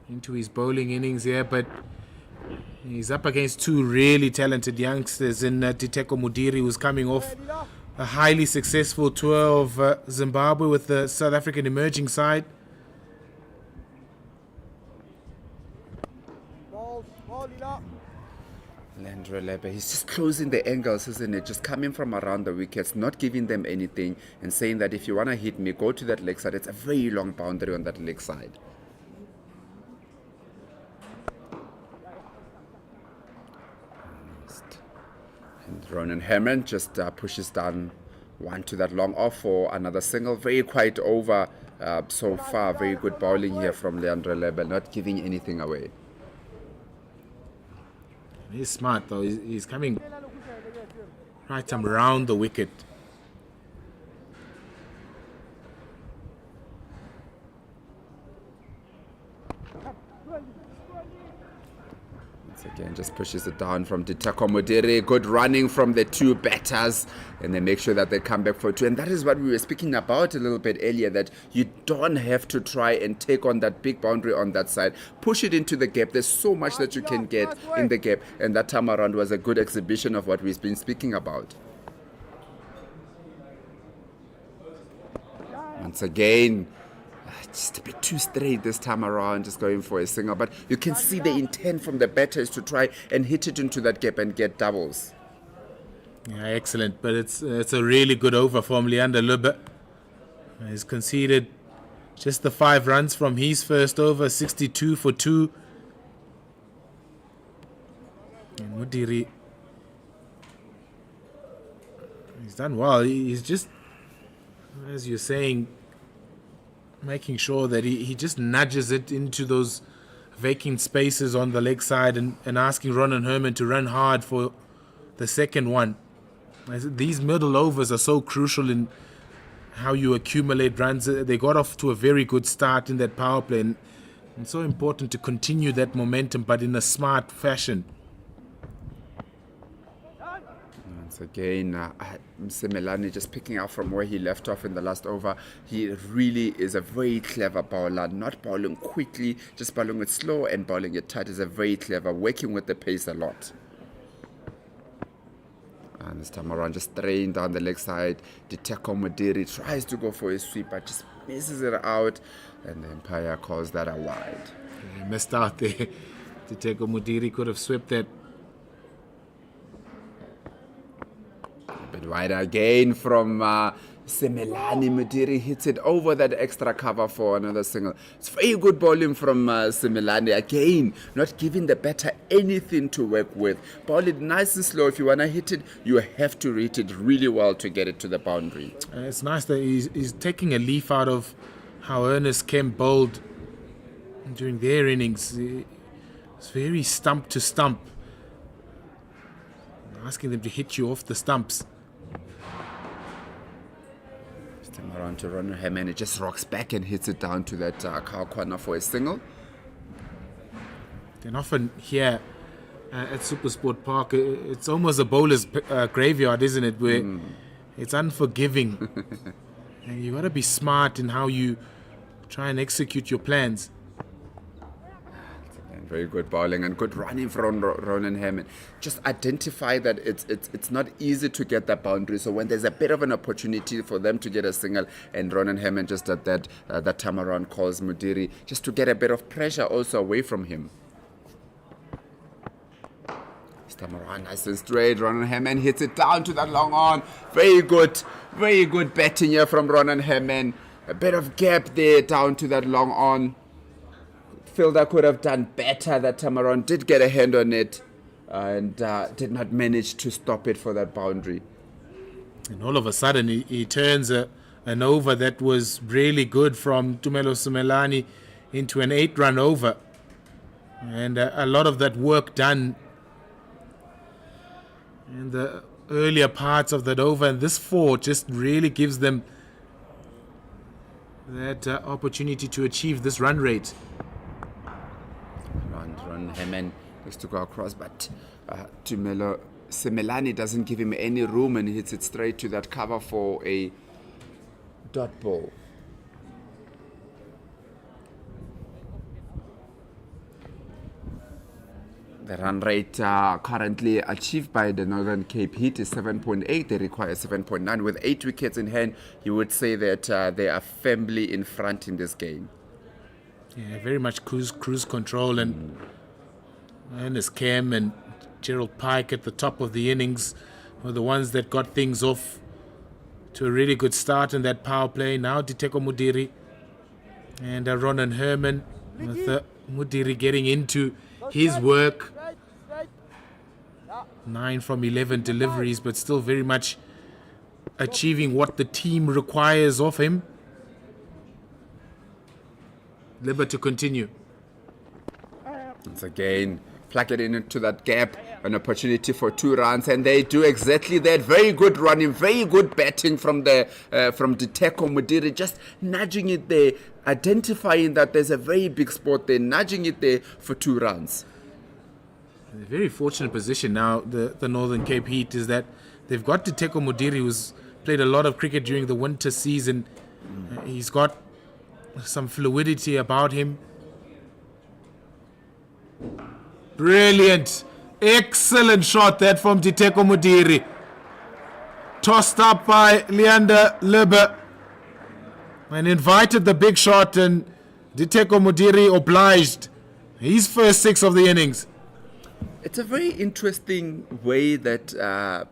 into his bowling innings here, but he's up against two really talented youngsters in Diteko Mudiri, who's coming off a highly successful tour of Zimbabwe with the South African emerging side. Leandro Lebe, he's just closing the angles, isn't it? Just coming from around the wickets, not giving them anything, and saying that if you want to hit me, go to that leg side. It's a very long boundary on that leg side. And Ronan Hammond just pushes down one to that long off for another single. Very quiet over so far. Very good bowling here from Leandro Lebe, not giving anything away. He's smart though. He's coming right around the wicket. Once again, just pushes it down from Diteko Mudiri. Good running from the two batters, and they make sure that they come back for two. And that is what we were speaking about a little bit earlier, that you don't have to try and take on that big boundary on that side. Push it into the gap. There's so much that you can get in the gap, and that time around was a good exhibition of what we've been speaking about. Once again, just a bit too straight this time around, just going for a single. But you can see the intent from the batters to try and hit it into that gap and get doubles. Yeah, excellent. But it's a really good over from Leander Lube. He's conceded just the 5 runs from his first over, 62 for 2. And Mudiri, he's done well. He's just, as you're saying, making sure that he just nudges it into those vacant spaces on the leg side and asking Ronan Herman to run hard for the second one. These middle overs are so crucial in how you accumulate runs. They got off to a very good start in that power play, and it's so important to continue that momentum, but in a smart fashion. Once again, Msemelane just picking up from where he left off in the last over. He really is a very clever bowler, not bowling quickly, just bowling it slow and bowling it tight. Is a very clever, working with the pace a lot. And this time around, just straying down the leg side. Diteko Mudiri tries to go for a sweep, but just misses it out, and the umpire calls that a wide. He missed out there. Diteko Mudiri could have swept that. A bit wider again from Semelani. Mudiri hits it over that extra cover for another single. It's very good bowling from Semelani. Again, not giving the batter anything to work with. Bowl it nice and slow. If you want to hit it, you have to hit it really well to get it to the boundary. It's nice that he's taking a leaf out of how Ernest Kemp bowled during their innings. It's very stump to stump, asking them to hit you off the stumps. Time around to Ronald Hammond, it just rocks back and hits it down to that cow corner for a single. And often here at Supersport Park, it's almost a bowler's graveyard, isn't it? Where it's unforgiving. And you got to be smart in how you try and execute your plans. Very good bowling and good running from Ronan Hammond. Just identify that it's not easy to get that boundary. So when there's a bit of an opportunity for them to get a single, and Ronan Hammond just did that time around, calls Mudiri just to get a bit of pressure also away from him. This time around, nice and straight. Ronan Hammond hits it down to that long on. Very good batting here from Ronan Hammond. A bit of gap there down to that long on. Fielder could have done better that time around, did get a hand on it, and did not manage to stop it for that boundary. And all of a sudden, he turns an over that was really good from Tumelo Semelani into an 8-run over. And a lot of that work done in the earlier parts of that over, and this 4 just really gives them that opportunity to achieve this run rate. Ron Herman looks to go across, but Tumelo Semelani doesn't give him any room and hits it straight to that cover for a dot ball. The run rate currently achieved by the Northern Cape Heat is 7.8. They require 7.9. With 8 wickets in hand, you would say that they are firmly in front in this game. Yeah, very much cruise control, and Ernest Kem and Gerald Pike at the top of the innings were the ones that got things off to a really good start in that power play. Now Diteko Mudiri and Ronan Herman, with Mudiri getting into his work. 9 from 11 deliveries, but still very much achieving what the team requires of him. Liber to continue. Once again, plug it into that gap, an opportunity for 2 runs, and they do exactly that. Very good running, very good batting from Diteko Mudiri, just nudging it there, identifying that there's a very big spot there, nudging it there for 2 runs. A very fortunate position now, the Northern Cape Heat, is that they've got Diteko Mudiri, who's played a lot of cricket during the winter season. He's got some fluidity about him. Brilliant. Excellent shot that from Diteko Mudiri. Tossed up by Leander Liber and invited the big shot, and Diteko Mudiri obliged. His first 6 of the innings. It's a very interesting way that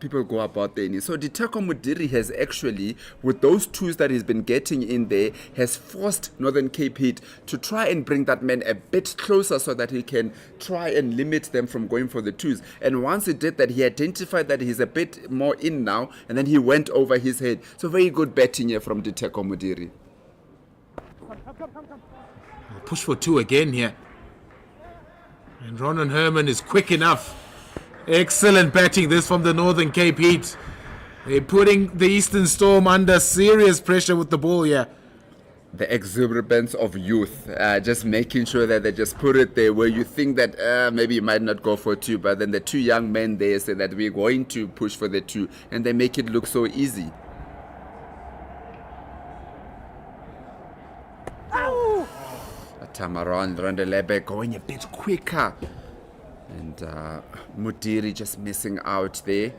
people go about the innings. So Diteko Mudiri has actually, with those 2s that he's been getting in there, has forced Northern Cape Heat to try and bring that man a bit closer so that he can try and limit them from going for the 2s. And once he did that, he identified that he's a bit more in now, and then he went over his head. So very good batting here from Diteko Mudiri. Push for 2 again here. And Ronan Herman is quick enough. Excellent batting this from the Northern Cape Heat. They're putting the Eastern Storm under serious pressure with the ball here. The exuberance of youth, just making sure that they just put it there where you think that maybe you might not go for 2, but then the 2 young men there say that we're going to push for the 2, and they make it look so easy. Tamaran Randelebe going a bit quicker, and Mudiri just missing out there.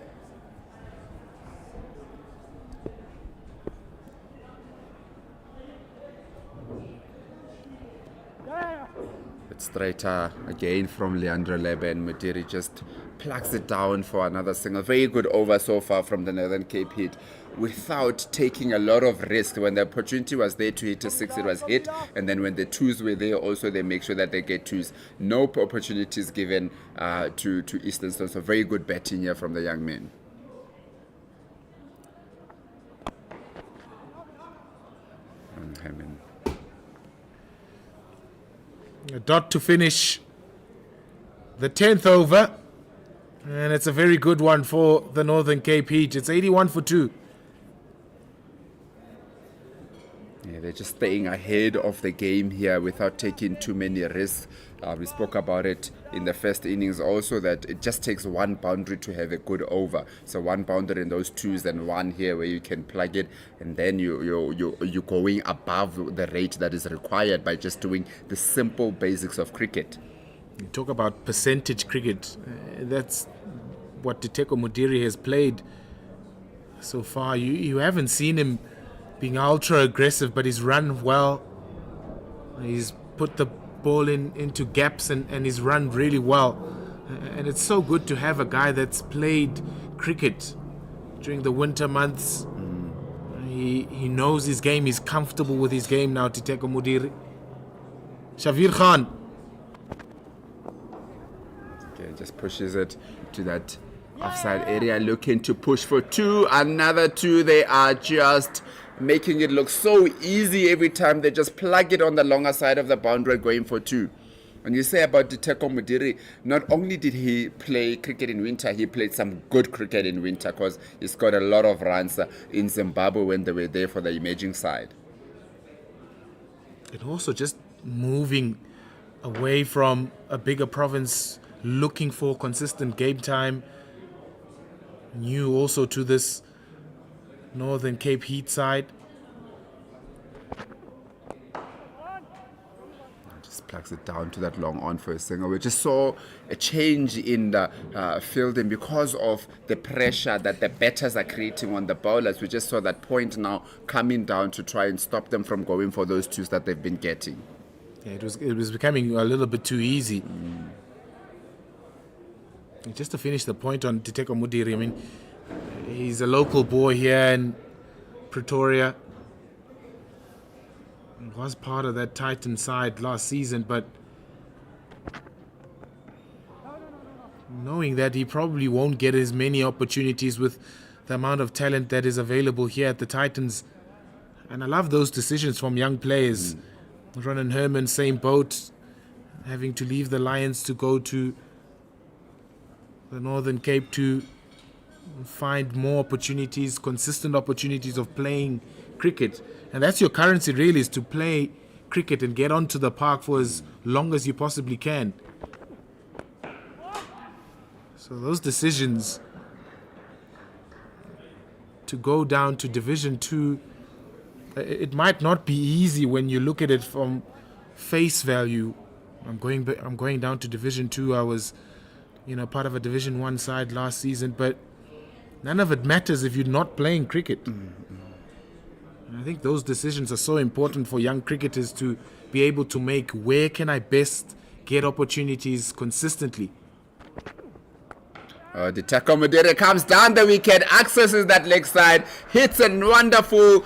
It's straighter again from Leandro Lebe, and Mudiri just plugs it down for another single. Very good over so far from the Northern Cape Heat, without taking a lot of risk. When the opportunity was there to hit a 6, it was hit, and then when the 2s were there also, they make sure that they get 2s. No opportunities given to Eastern Storm. So very good batting here from the young men. A dot to finish the 10th over, and it's a very good one for the Northern Cape Heat. It's 81 for 2. Yeah, they're just staying ahead of the game here without taking too many risks. We spoke about it in the first innings also, that it just takes 1 boundary to have a good over. So 1 boundary in those 2s and 1 here where you can plug it, and then you're going above the rate that is required by just doing the simple basics of cricket. You talk about percentage cricket. That's what Diteko Mudiri has played so far. You haven't seen him being ultra aggressive, but he's run well. He's put the ball into gaps and he's run really well. And it's so good to have a guy that's played cricket during the winter months. He knows his game. He's comfortable with his game now, Diteko Mudiri. Shavir Khan. Okay, just pushes it to that offside area, looking to push for 2. Another 2. They are just making it look so easy every time. They just plug it on the longer side of the boundary, going for 2. When you say about Diteko Mudiri, not only did he play cricket in winter, he played some good cricket in winter because he scored a lot of runs in Zimbabwe when they were there for the emerging side. And also just moving away from a bigger province, looking for consistent game time. New also to this Northern Cape Heat side. Just plugs it down to that long on for a single. We just saw a change in the fielding because of the pressure that the batters are creating on the bowlers. We just saw that point now coming down to try and stop them from going for those twos that they've been getting. Yeah, it was becoming a little bit too easy. And just to finish the point on Diteko Mudiri, I mean, he's a local boy here in Pretoria. He was part of that Titan side last season, but knowing that he probably won't get as many opportunities with the amount of talent that is available here at the Titans. And I love those decisions from young players. Ronan Herman, same boat, having to leave the Lions to go to the Northern Cape to find more opportunities, consistent opportunities of playing cricket. And that's your currency really, is to play cricket and get onto the park for as long as you possibly can. So those decisions to go down to Division 2, it might not be easy when you look at it from face value. I'm going down to Division 2. I was, part of a Division 1 side last season, but none of it matters if you're not playing cricket. And I think those decisions are so important for young cricketers to be able to make. Where can I best get opportunities consistently? Diteko Mudiri comes down the wicket, accesses that leg side, hits a wonderful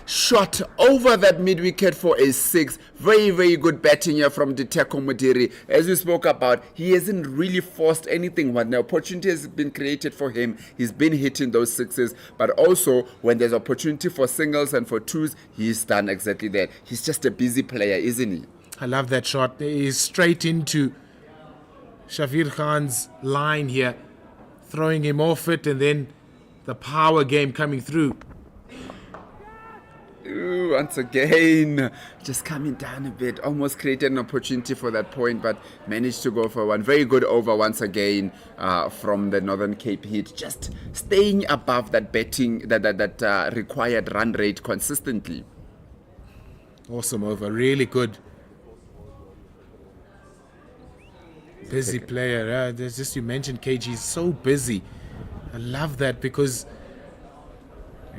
shot over that mid-wicket for a 6. Very, very good batting here from Diteko Mudiri. As we spoke about, he hasn't really forced anything. When the opportunity has been created for him, he's been hitting those 6s. But also, when there's opportunity for singles and for 2s, he's done exactly that. He's just a busy player, isn't he? I love that shot. He's straight into Shavir Khan's line here, throwing him off it, and then the power game coming through. Ooh, once again, just coming down a bit, almost created an opportunity for that point, but managed to go for one. Very good over once again from the Northern Cape Heat, just staying above that that required run rate consistently. Awesome over, really good. Busy player. There's just, you mentioned KG, he's so busy. I love that because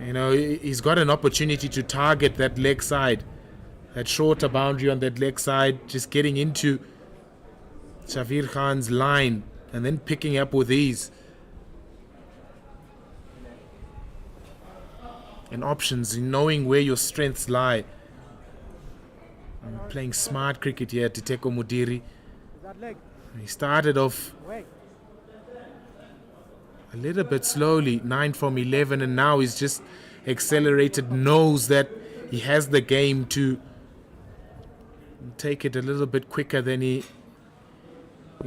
he's got an opportunity to target that leg side, that shorter boundary on that leg side, just getting into Shavir Khan's line and then picking up with ease. And options, knowing where your strengths lie. I'm playing smart cricket here, Diteko Mudiri. That leg. He started off a little bit slowly, 9 from 11, and now he's just accelerated, knows that he has the game to take it a little bit quicker than he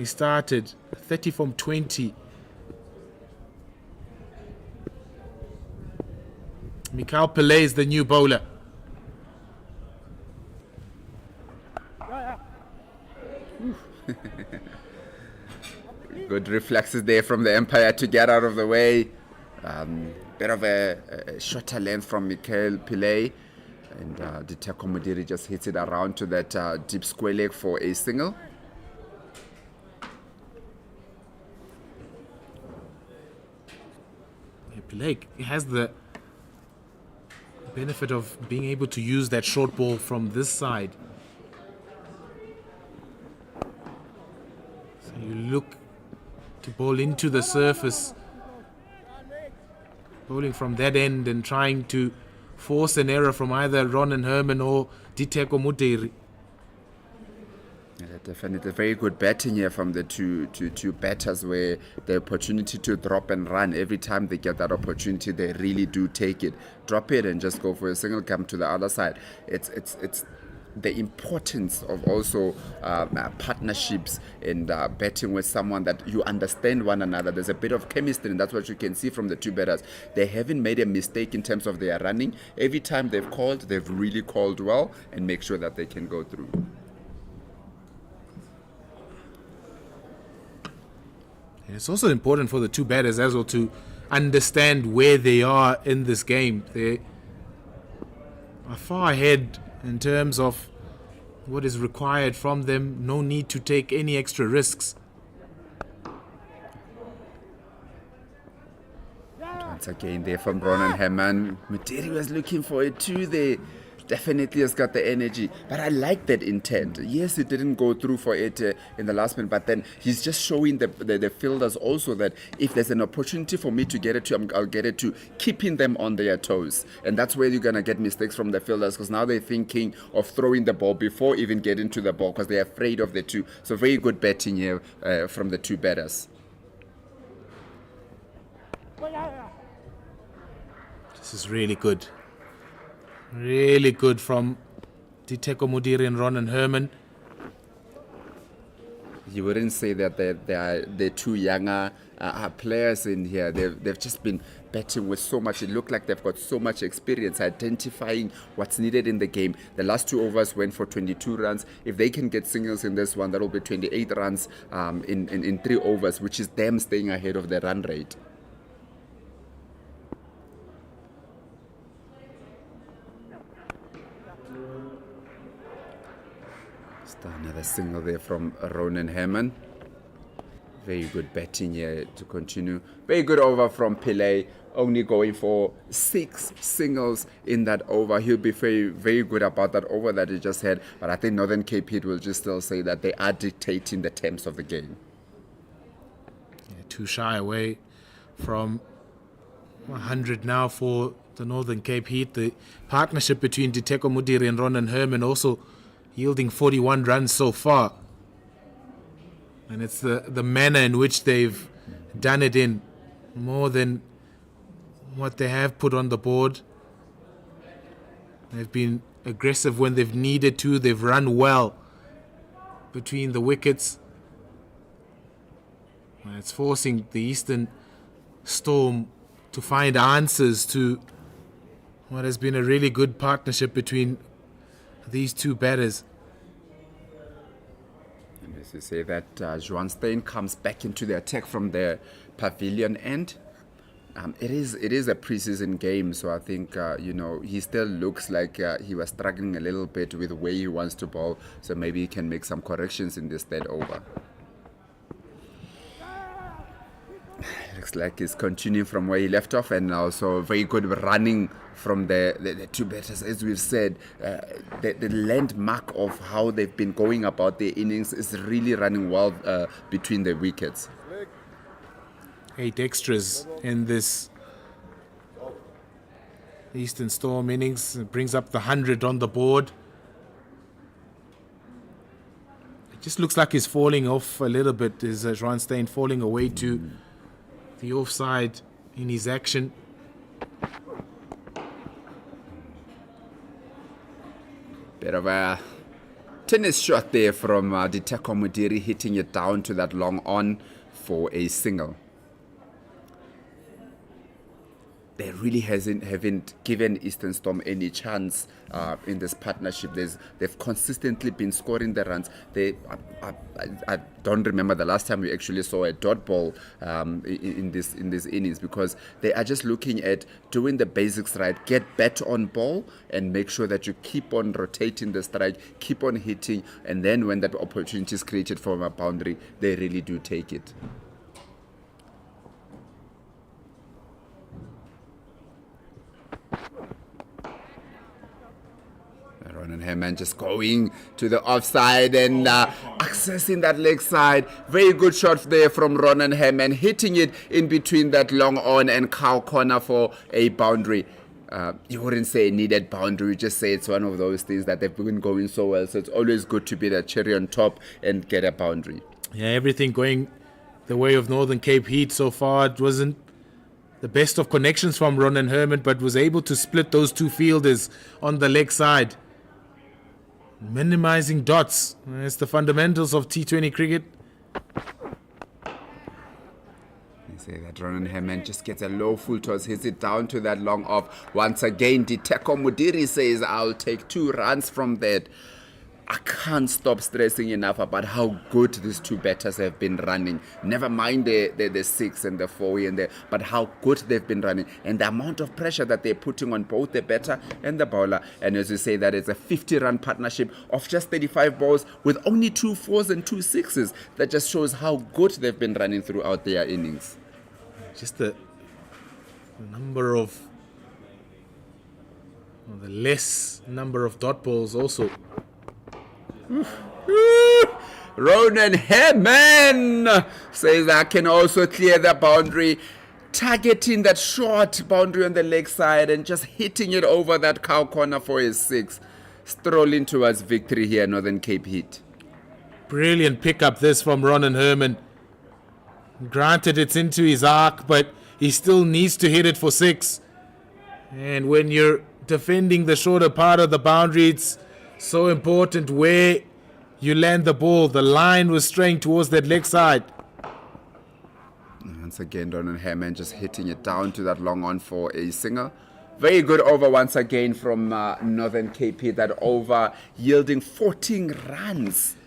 started. 30 from 20. Mikhail Pillay is the new bowler. Good reflexes there from the umpire to get out of the way. Bit of a shorter length from Mikhail Pillay. And Diteko Mudiri just hits it around to that deep square leg for a single. Pillay has the benefit of being able to use that short ball from this side. So you look to bowl into the surface, bowling from that end and trying to force an error from either Ronan Herman or Diteko Mudiri. Yeah, definitely very good batting here from the two batters, where the opportunity to drop and run, every time they get that opportunity, they really do take it. Drop it and just go for a single, come to the other side. It's the importance of also partnerships and betting with someone that you understand one another. There's a bit of chemistry, and that's what you can see from the two bettors. They haven't made a mistake in terms of their running. Every time they've called, they've really called well and make sure that they can go through. And it's also important for the two batters as well to understand where they are in this game. They are far ahead in terms of what is required from them. No need to take any extra risks. Once again there from Ronan Herman. Mudiri was looking for it too there. Definitely has got the energy, but I like that intent. Yes, it didn't go through for it in the last minute, but then he's just showing the fielders also that if there's an opportunity for me to get it to, I'll get it to, keeping them on their toes. And that's where you're going to get mistakes from the fielders, because now they're thinking of throwing the ball before even getting to the ball because they're afraid of the two. So very good betting here from the two batters. This is really good. Really good from Diteko Mudiri and Ronan Herman. You wouldn't say that they're two younger players in here. They've just been betting with so much. It looked like they've got so much experience identifying what's needed in the game. The last 2 overs went for 22 runs. If they can get singles in this one, that'll be 28 runs in 3 overs, which is them staying ahead of the run rate. Another single there from Ronan Herman. Very good batting here to continue. Very good over from Pillay. Only going for 6 singles in that over. He'll be very, very good about that over that he just had. But I think Northern Cape Heat will just still say that they are dictating the terms of the game. Yeah, too shy away from 100 now for the Northern Cape Heat. The partnership between Diteko Mudiri and Ronan Herman also yielding 41 runs so far. And it's the manner in which they've done it in more than what they have put on the board. They've been aggressive when they've needed to. They've run well between the wickets. And it's forcing the Eastern Storm to find answers to what has been a really good partnership between these two batters. And as you say that, Juan Steyn comes back into the attack from the pavilion end. It is a preseason game, so I think he still looks like he was struggling a little bit with where he wants to bowl. So maybe he can make some corrections in this third over. Looks like he's continuing from where he left off, and also very good running from the two batters. As we've said, the landmark of how they've been going about their innings is really running well between the wickets. 8 extras in this Eastern Storm innings. It brings up the 100 on the board. It just looks like he's falling off a little bit. Is Juan Steyn falling away to the offside in his action? Bit of a tennis shot there from Diteko Mudiri, hitting it down to that long on for a single. They really haven't given Eastern Storm any chance in this partnership. They've consistently been scoring the runs. I don't remember the last time we actually saw a dot ball in this innings, because they are just looking at doing the basics right, get bat on ball, and make sure that you keep on rotating the strike, keep on hitting, and then when that opportunity is created from a boundary, they really do take it. Ronan Herman just going to the offside and accessing that leg side. Very good shot there from Ronan Herman, hitting it in between that long on and cow corner for a boundary. You wouldn't say a needed boundary, you just say it's one of those things that they've been going so well. So it's always good to be the cherry on top and get a boundary. Yeah, everything going the way of Northern Cape Heat so far. It wasn't the best of connections from Ronan Herman, but was able to split those two fielders on the leg side. minimizing dots. It's the fundamentals of T20 cricket. Say that Ronan Hammond just gets a low full toss, hits it down to that long off. Once again, Diteko Mudiri says, I'll take 2 runs from that. I can't stop stressing enough about how good these 2 batters have been running. Never mind the 6 and the 4 here and there, but how good they've been running and the amount of pressure that they're putting on both the batter and the bowler. And as you say, that it's a 50-run partnership of just 35 balls with only 2 4s and 2 6s. That just shows how good they've been running throughout their innings. Just the number of, or the less number of dot balls also. Ronan Hammond says I can also clear the boundary, targeting that short boundary on the leg side and just hitting it over that cow corner for his 6. Strolling towards victory here, Northern Cape Heat. Brilliant pickup this from Ronan Herman. Granted, it's into his arc, but he still needs to hit it for 6. And when you're defending the shorter part of the boundary, it's so important where you land the ball. The line was straying towards that leg side. Once again, Ronan Hammond just hitting it down to that long on for a single. Very good over once again from Northern KP. That over yielding 14 runs.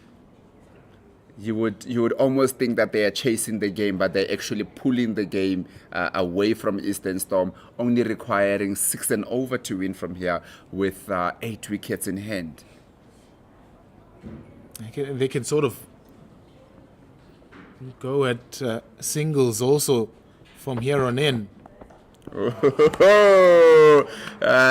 You would almost think that they are chasing the game, but they're actually pulling the game away from Eastern Storm, only requiring 6 and over to win from here with 8 wickets in hand. They can sort of go at singles also from here on in.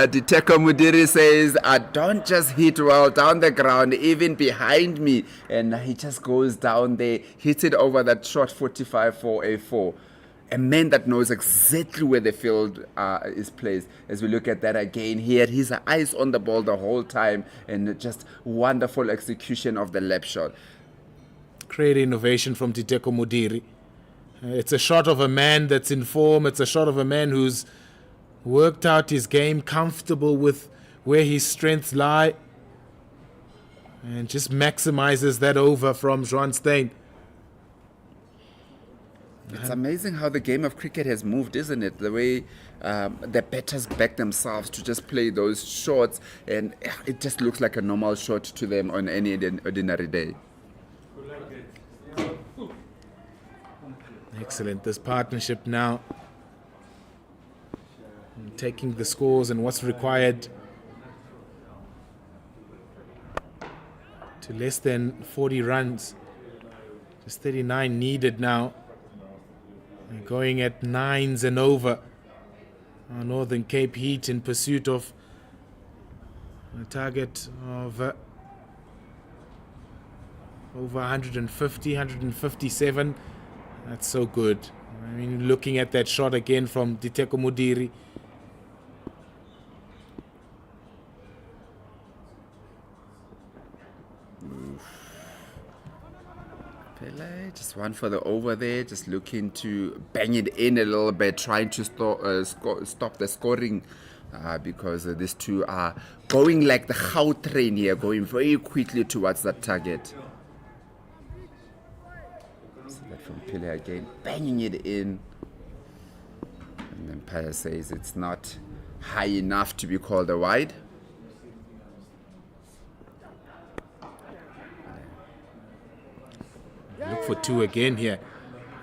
Diteko Mudiri says, I don't just hit well down the ground, even behind me. And he just goes down there, hits it over that short 45 for a 4. A man that knows exactly where the field is placed. As we look at that again, he had his eyes on the ball the whole time, and just wonderful execution of the lap shot. Great innovation from Diteko Mudiri. It's a shot of a man that's in form. It's a shot of a man who's worked out his game, comfortable with where his strengths lie, and just maximizes that over from Juan Steyn. It's amazing how the game of cricket has moved, isn't it? The way the batters back themselves to just play those shots, and it just looks like a normal shot to them on any ordinary day. Excellent. This partnership now taking the scores and what's required to less than 40 runs. Just 39 needed now. And going at 9s and over. Our Northern Cape Heat in pursuit of a target of over 150, 157. That's so good. I mean, looking at that shot again from Diteko Mudiri. Pele, just one for the over there, just looking to bang it in a little bit, trying to stop the scoring because these two are going like the Gau train here, going very quickly towards that target. From Pele again, banging it in, and then Pele says it's not high enough to be called a wide. Look for 2 again here.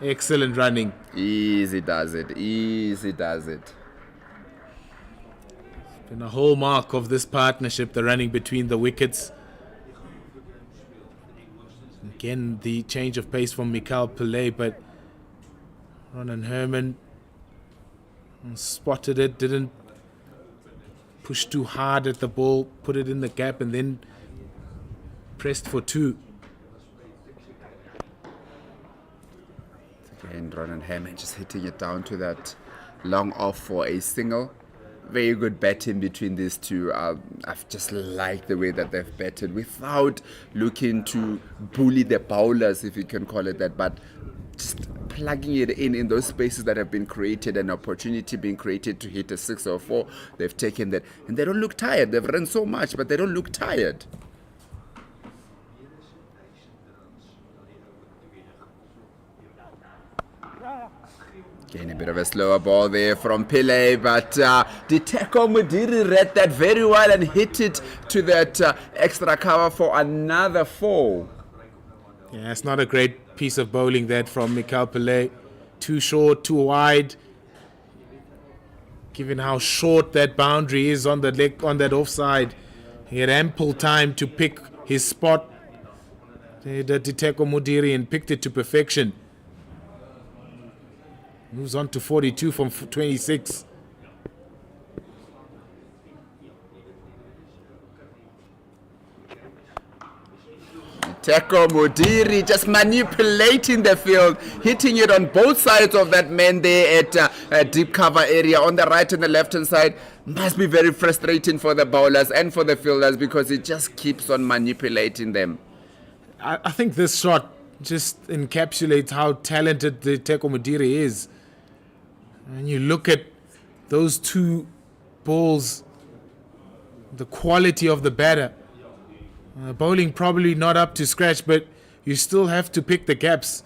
Excellent running. Easy does it, easy does it. It's been a hallmark of this partnership, the running between the wickets. Again, the change of pace from Mikael Pillay, but Ronan Herman spotted it, didn't push too hard at the ball, put it in the gap, and then pressed for 2. Again, Ronan Herman just hitting it down to that long off for a single. Very good batting between these two. I've just liked the way that they've batted without looking to bully the bowlers, if you can call it that, but just plugging it in those spaces that have been created, an opportunity being created to hit a 6 or 4. They've taken that, and they don't look tired. They've run so much, but they don't look tired. Again, a bit of a slower ball there from Pele, but Diteko Mudiri read that very well and hit it to that extra cover for another 4. Yeah, it's not a great piece of bowling that from Mikel Pele. Too short, too wide. Given how short that boundary is on the leg, on that offside, he had ample time to pick his spot. The Diteko Mudiri and picked it to perfection. Moves on to 42 from 26. Teko Mudiri just manipulating the field, hitting it on both sides of that man there at a deep cover area on the right and the left hand side. Must be very frustrating for the bowlers and for the fielders because it just keeps on manipulating them. I think this shot just encapsulates how talented the Teko Mudiri is. And you look at those 2 balls, the quality of the batter. Bowling probably not up to scratch, but you still have to pick the gaps.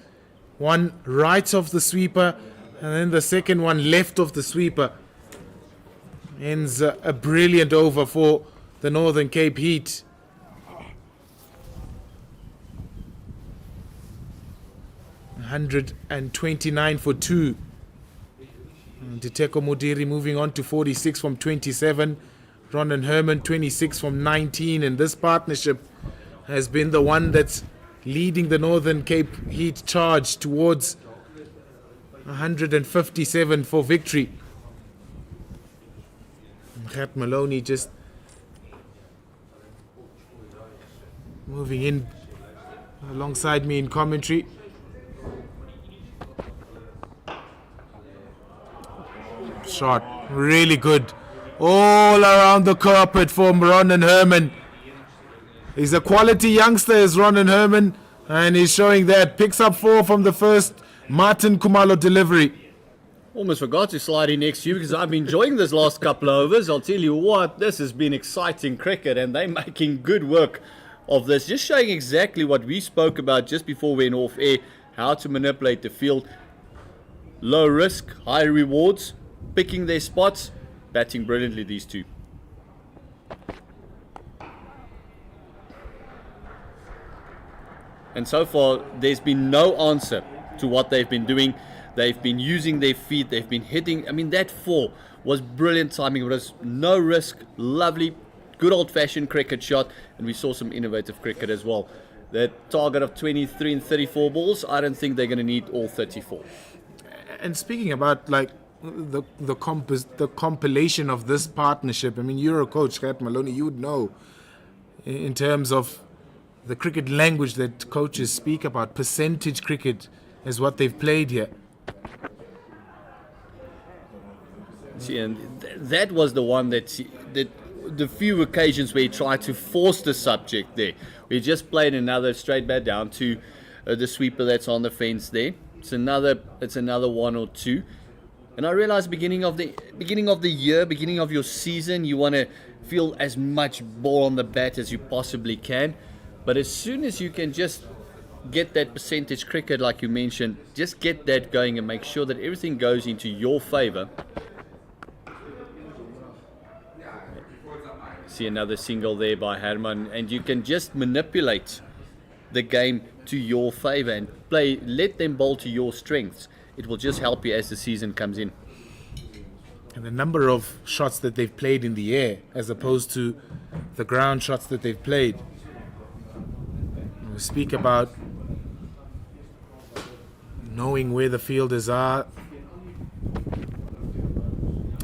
One right of the sweeper, and then the second one left of the sweeper. Ends a brilliant over for the Northern Cape Heat. $129 for 2. Diteko Mudiri moving on to 46 from 27. Ronan Herman 26 from 19. And this partnership has been the one that's leading the Northern Cape Heat charge towards 157 for victory. Gert Maloney just moving in alongside me in commentary. Shot, really good. All around the carpet from Ronan Herman. He's a quality youngster, is Ronan Herman, and he's showing that. Picks up 4 from the first Martin Kumalo delivery. Almost forgot to slide in next to you because I've been enjoying this last couple of overs. I'll tell you what, this has been exciting cricket and they're making good work of this. Just showing exactly what we spoke about just before we went off air, how to manipulate the field. Low risk, high rewards, picking their spots, batting brilliantly, these 2. And so far, there's been no answer to what they've been doing. They've been using their feet. They've been hitting. I mean, that 4 was brilliant timing. It was no risk. Lovely, good old-fashioned cricket shot. And we saw some innovative cricket as well. The target of 23 and 34 balls, I don't think they're going to need all 34. And speaking about, like, the compilation of this partnership, I mean, you're a coach, Gert Maloney, you would know in terms of the cricket language that coaches speak about. Percentage cricket is what they've played here. See, and that was the one that the few occasions where he tried to force the subject there. We just played another straight bat down to the sweeper that's on the fence there. It's another 1 or 2. And I realize beginning of the year, beginning of your season, you want to feel as much ball on the bat as you possibly can. But as soon as you can just get that percentage cricket, like you mentioned, just get that going and make sure that everything goes into your favor. See another single there by Herman, and you can just manipulate the game to your favor and let them bowl to your strengths. It will just help you as the season comes in. And the number of shots that they've played in the air as opposed to the ground shots that they've played. We speak about knowing where the fielders are.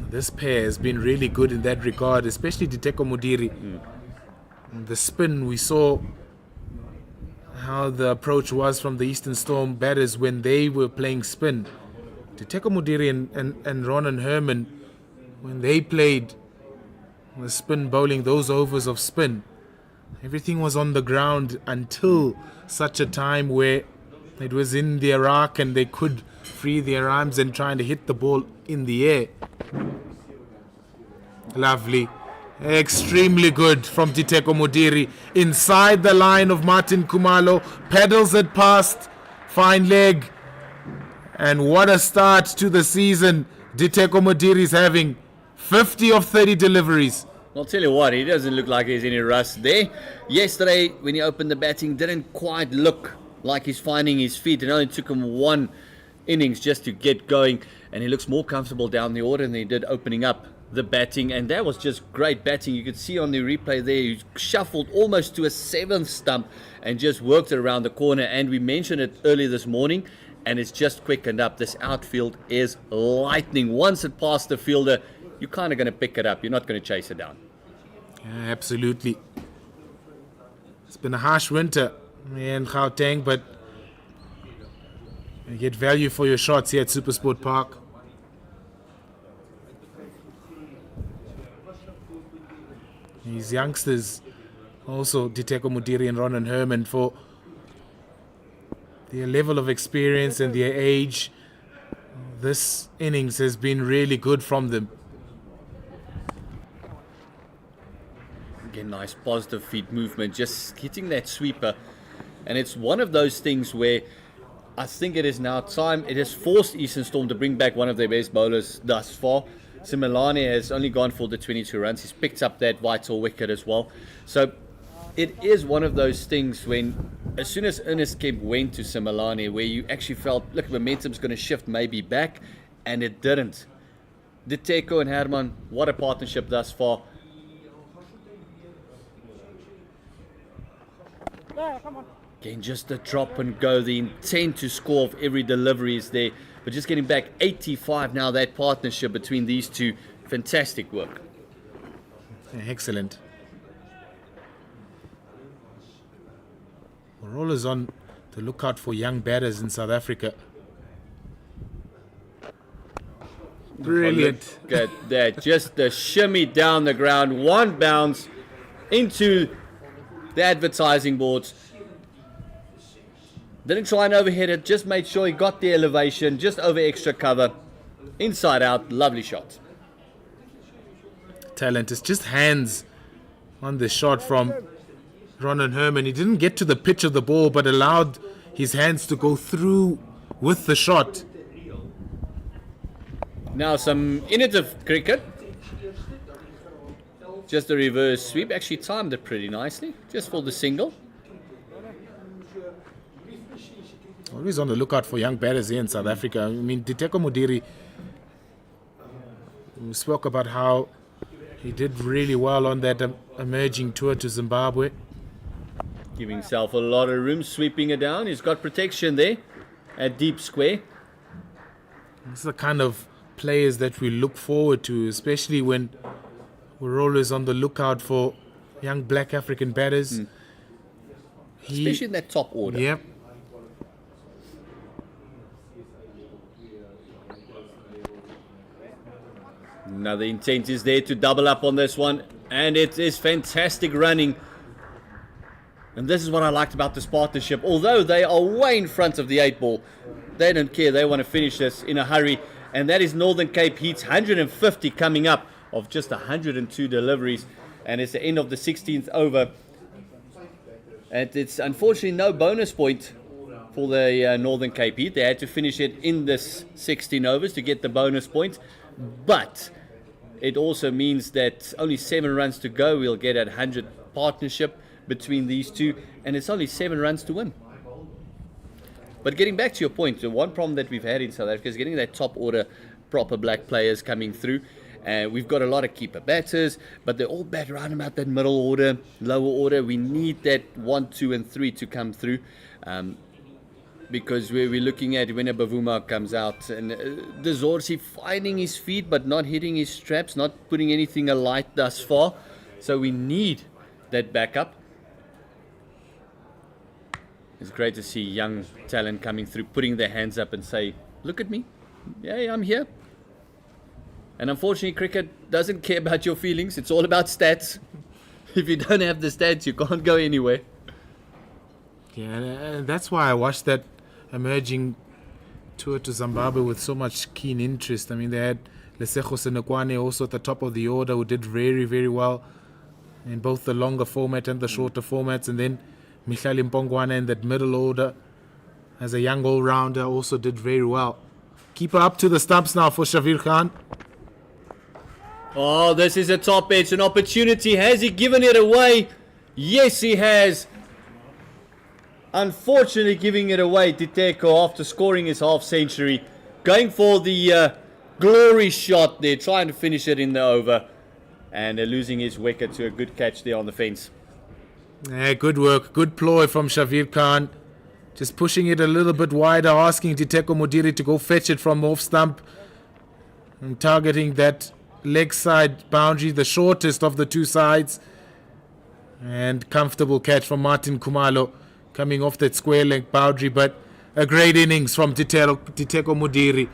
This pair has been really good in that regard, especially Diteko Mudiri. The spin, we saw how the approach was from the Eastern Storm batters when they were playing spin. Diteko Mudiri and Ronan Herman, when they played the spin bowling, those overs of spin, everything was on the ground until such a time where it was in their arc and they could free their arms and trying to hit the ball in the air. Lovely. Extremely good from Diteko Mudiri. Inside the line of Martin Kumalo. Pedals it past. Fine leg. And what a start to the season Diteko Modiri is having. 50 of 30 deliveries. I'll tell you what, he doesn't look like there's any rust there. Yesterday, when he opened the batting, didn't quite look like he's finding his feet. It only took him one innings just to get going, and he looks more comfortable down the order than he did opening up the batting, and that was just great batting. You could see on the replay there, he shuffled almost to a 7th stump and just worked it around the corner, and we mentioned it earlier this morning, and it's just quickened up. This outfield is lightning. Once it passed the fielder, you're kind of going to pick it up. You're not going to chase it down. Yeah, absolutely. It's been a harsh winter in Gauteng, but you get value for your shots here at Supersport Park. These youngsters, also Diteko Modiri and Ronan Herman, for their level of experience and their age, this innings has been really good from them. Again, nice positive feet movement, just hitting that sweeper. And it's one of those things where I think it is now time. It has forced Eastern Storm to bring back one of their best bowlers thus far. Simelane has only gone for the 22 runs. He's picked up that vital wicket as well. So it is one of those things when, as soon as Ernest Kemp went to Simelane, where you actually felt, look, momentum's going to shift maybe back, and it didn't. Diteko and Herman, what a partnership thus far. Again, just a drop and go. The intent to score of every delivery is there. But just getting back 85 now, that partnership between these two. Fantastic work. Excellent. We're always on the lookout for young batters in South Africa. Brilliant. Look at that. Just a shimmy down the ground. One bounce into the advertising boards. Didn't try and overhead it, just made sure he got the elevation, just over extra cover. Inside out, lovely shot. Talent. It's just hands on the shot from Ronan Herman. He didn't get to the pitch of the ball, but allowed his hands to go through with the shot. Now some innovative cricket. Just a reverse sweep. Actually timed it pretty nicely, just for the single. Always on the lookout for young batters here in South Africa. I mean, Diteko Modiri, we spoke about how he did really well on that emerging tour to Zimbabwe. Giving himself a lot of room, sweeping it down. He's got protection there at deep square. This is the kind of players that we look forward to, especially when we're always on the lookout for young black African batters. Especially in that top order. Yep. Now the intent is there to double up on this one, and it is fantastic running. And this is what I liked about this partnership. Although they are way in front of the 8 ball, they don't care. They want to finish this in a hurry. And that is Northern Cape Heat's 150 coming up of just 102 deliveries. And it's the end of the 16th over. And it's unfortunately no bonus point for the Northern Cape Heat. They had to finish it in this 16 overs to get the bonus point. But it also means that only 7 runs to go. We'll get a 100 partnership between these two, and it's only 7 runs to win. But getting back to your point, the one problem that we've had in South Africa is getting that top order proper black players coming through. We've got a lot of keeper batters, but they all bat around about that middle order, lower order. We need that 1, 2, and 3 to come through. Because we're looking at when a Bavuma comes out, and Dezorsi finding his feet but not hitting his straps, not putting anything alight thus far. So we need that backup. It's great to see young talent coming through, putting their hands up and say, look at me, yeah, I'm here. And unfortunately, cricket doesn't care about your feelings. It's all about stats. If you don't have the stats, you can't go anywhere. Yeah, and that's why I watched that emerging tour to Zimbabwe with so much keen interest. I mean, they had Lesego Senekwane also at the top of the order, who did very, very well in both the longer format and the shorter formats. And then Mihlali Mpongwane in that middle order as a young all-rounder also did very well. Keeper up to the stumps now for Shavir Khan. Oh, this is a top edge, an opportunity. Has he given it away? Yes, he has. Unfortunately, giving it away, Diteko, after scoring his half century. Going for the glory shot there, trying to finish it in the over. And losing his wicket to a good catch there on the fence. Yeah, good work, good ploy from Shavir Khan. Just pushing it a little bit wider, asking Diteko Modiri to go fetch it from off stump. And targeting that leg side boundary, the shortest of the two sides. And comfortable catch from Martin Kumalo, coming off that square leg boundary. But a great innings from Diteko Modiri.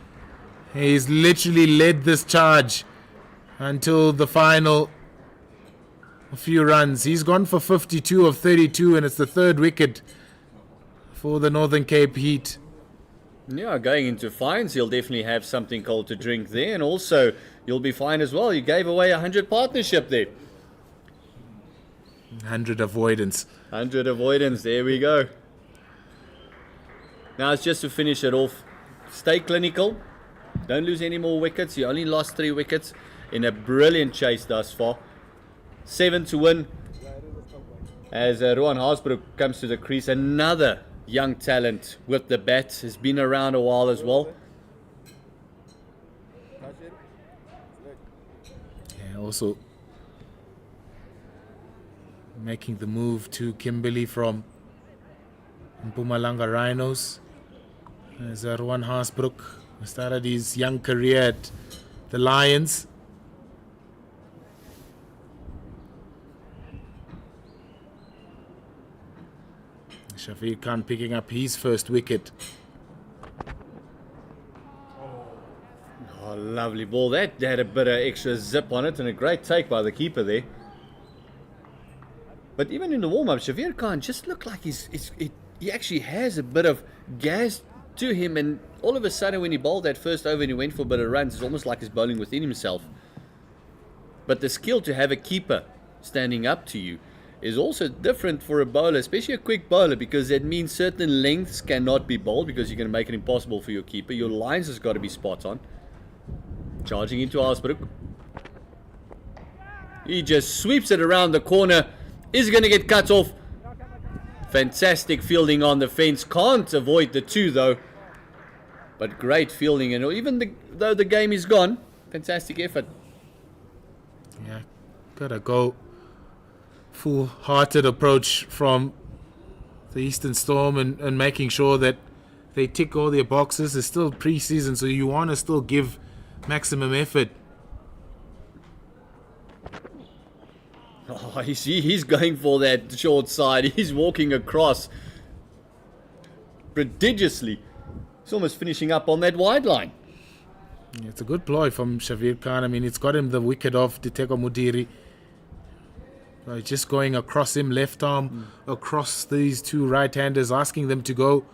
He's literally led this charge until the final few runs. He's gone for 52 of 32, and it's the third wicket for the Northern Cape Heat. Yeah, going into fines, he'll definitely have something cold to drink there. And also, you'll be fine as well. You gave away 100 partnership there. 100 avoidance. 100 avoidance, there we go. Now it's just to finish it off. Stay clinical. Don't lose any more wickets. You only lost 3 wickets in a brilliant chase thus far. 7 to win. As Rohan Haasbroek comes to the crease. Another young talent with the bat. Has been around a while as well. Yeah, also making the move to Kimberley from Mpumalanga Rhinos. As Rohan Haasbroek started his young career at the Lions. Shavir Khan picking up his first wicket. Oh, lovely ball. That had a bit of extra zip on it and a great take by the keeper there. But even in the warm-up, Shavir Khan just looked like he actually has a bit of gas to him, and all of a sudden when he bowled that first over and he went for a bit of runs, it's almost like he's bowling within himself. But the skill to have a keeper standing up to you is also different for a bowler, especially a quick bowler, because that means certain lengths cannot be bowled because you're going to make it impossible for your keeper. Your lines has got to be spot on. Charging into Haasbroek. He just sweeps it around the corner. Is going to get cut off. Fantastic fielding on the fence. Can't avoid the 2 though. But great fielding, and even though the game is gone, fantastic effort. Yeah, gotta go full-hearted approach from the Eastern Storm and making sure that they tick all their boxes. It's still pre-season, so you want to still give maximum effort. Oh, you see, he's going for that short side. He's walking across prodigiously. He's almost finishing up on that wide line. Yeah, it's a good ploy from Shavir Khan. I mean, it's got him the wicket off Diteko Modiri. Just going across him, left arm, across these 2 right-handers, asking them to go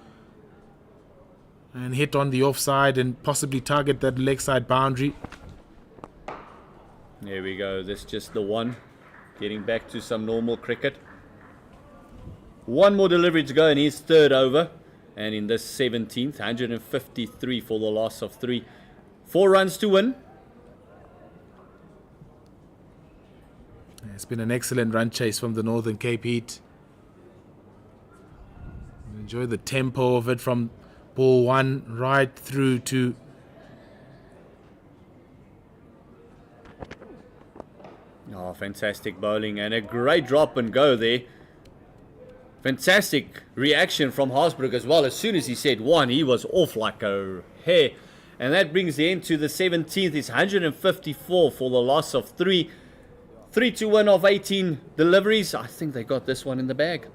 and hit on the offside and possibly target that leg side boundary. There we go. This just the one. Getting back to some normal cricket. 1 more delivery to go in his 3rd over. And in this 17th, 153 for the loss of 3. 4 runs to win. It's been an excellent run chase from the Northern Cape Heat. Enjoy the tempo of it from ball 1 right through to oh, fantastic bowling and a great drop and go there. Fantastic reaction from Haasbroek as well. As soon as he said 1, he was off like a hare. And that brings the end to the 17th. It's 154 for the loss of 3. 3 to 1 of 18 deliveries. I think they got this one in the bag.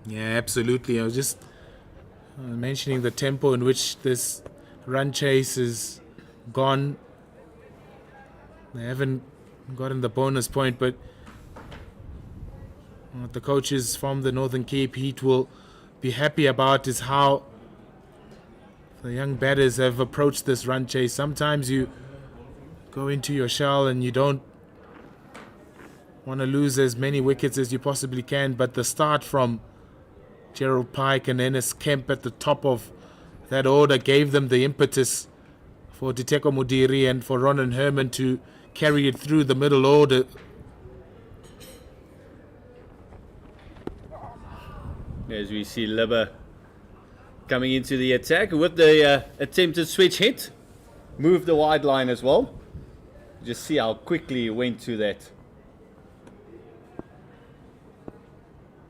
Yeah, absolutely. I was just mentioning the tempo in which this run chase is gone. They haven't gotten the bonus point, but what the coaches from the Northern Cape Heat will be happy about is how the young batters have approached this run chase. Sometimes you go into your shell and you don't want to lose as many wickets as you possibly can, but the start from Gerald Pike and Ennis Kemp at the top of that order gave them the impetus for Diteko Mudiri and for Ronan Herman to carry it through the middle order. As we see Libba coming into the attack with the attempted switch hit. Move the wide line as well. Just see how quickly he went to that.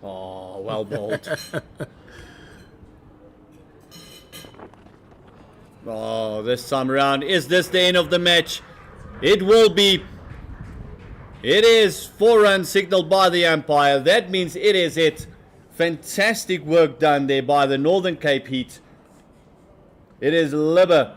Oh, well bowled. Oh, this time around, is this the end of the match? It will be. It is 4 runs signaled by the umpire. That means it is it. Fantastic work done there by the Northern Cape Heat. It is Libba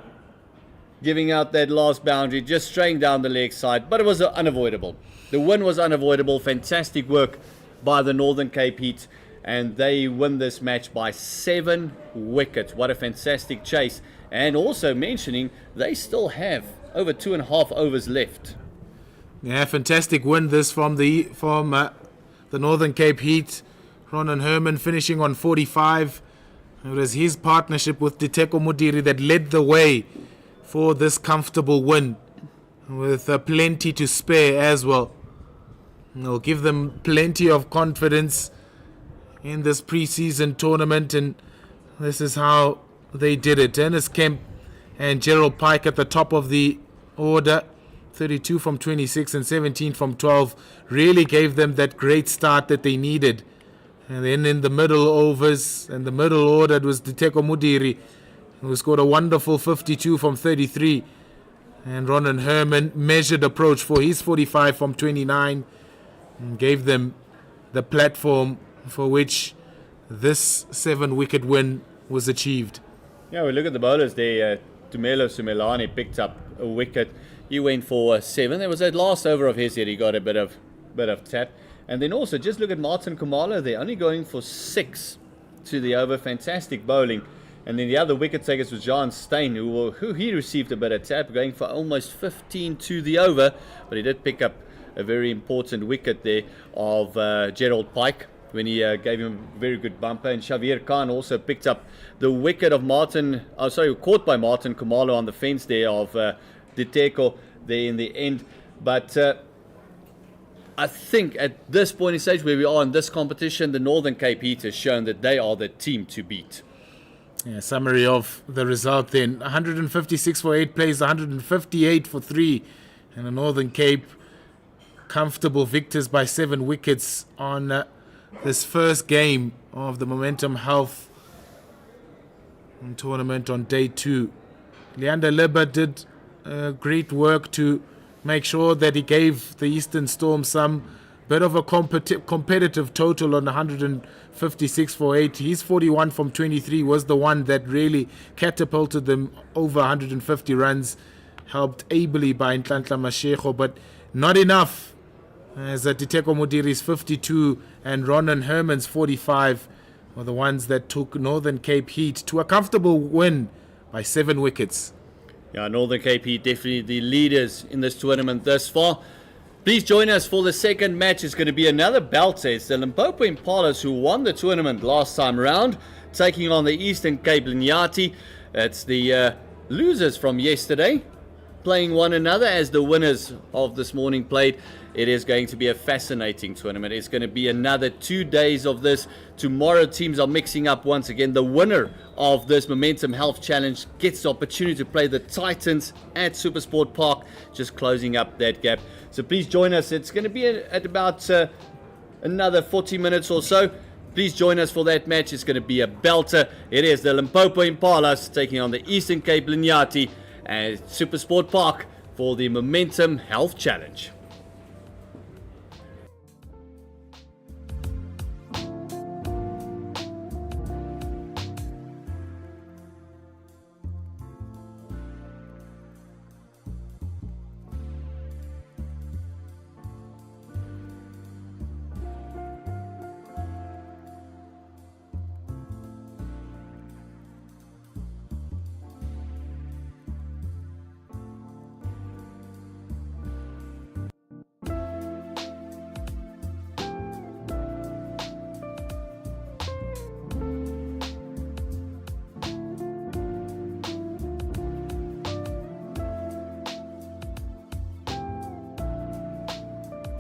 giving out that last boundary, just straying down the leg side, but it was unavoidable. The win was unavoidable. Fantastic work by the Northern Cape Heat, and they win this match by 7 wickets. What a fantastic chase. And also mentioning, they still have over 2.5 overs left. Yeah, fantastic win this from the Northern Cape Heat. Ronan Herman finishing on 45. It was his partnership with Diteko Mudiri that led the way for this comfortable win, with plenty to spare as well. It'll give them plenty of confidence in this pre-season tournament, and this is how they did it. Dennis Kemp and Gerald Pike at the top of the order, 32 from 26 and 17 from 12, really gave them that great start that they needed. And then in the middle overs and the middle order, it was Diteko Mudiri who scored a wonderful 52 from 33. And Ronan Herman measured approach for his 45 from 29 and gave them the platform for which this 7-wicket win was achieved. Yeah, we look at the bowlers there. Tumelo Sumelani picked up a wicket. He went for 7. There was that last over of his here. He got a bit of tap. And then also, just look at Martin Kumalo there, only going for 6 to the over. Fantastic bowling. And then the other wicket takers was John Steyn, who he received a bit of tap, going for almost 15 to the over. But he did pick up a very important wicket there of Gerald Pike when he gave him a very good bumper. And Shavir Khan also picked up the wicket of caught by Martin Kumalo on the fence there of Diteko there in the end. But I think at this point in stage where we are in this competition, the Northern Cape Heat has shown that they are the team to beat. Yeah, summary of the result then. 156 for 8 plays, 158 for 3. And the Northern Cape comfortable victors by 7 wickets on this first game of the Momentum Health tournament on day 2. Leander Libba did great work to make sure that he gave the Eastern Storm some bit of a competitive total on 156 for 8. His 41 from 23 was the one that really catapulted them over 150 runs, helped ably by Nhlanhla Mashego, but not enough, as Diteko Mudiri's 52 and Ronan Herman's 45 were the ones that took Northern Cape Heat to a comfortable win by 7 wickets. Yeah, Northern Cape Heat definitely the leaders in this tournament thus far. Please join us for the second match. It's going to be another belter. It's the Limpopo Impalas who won the tournament last time round, taking on the Eastern Cape Linyati. It's the losers from yesterday playing one another as the winners of this morning played. It is going to be a fascinating tournament. It's going to be another 2 days of this. Tomorrow teams are mixing up once again. The winner of this Momentum Health Challenge gets the opportunity to play the Titans at Supersport Park, just closing up that gap. So please join us. It's going to be at about another 40 minutes or so. Please join us for that match. It's going to be a belter. It is the Limpopo Impalas taking on the Eastern Cape Linyati at Supersport Park for the Momentum Health Challenge.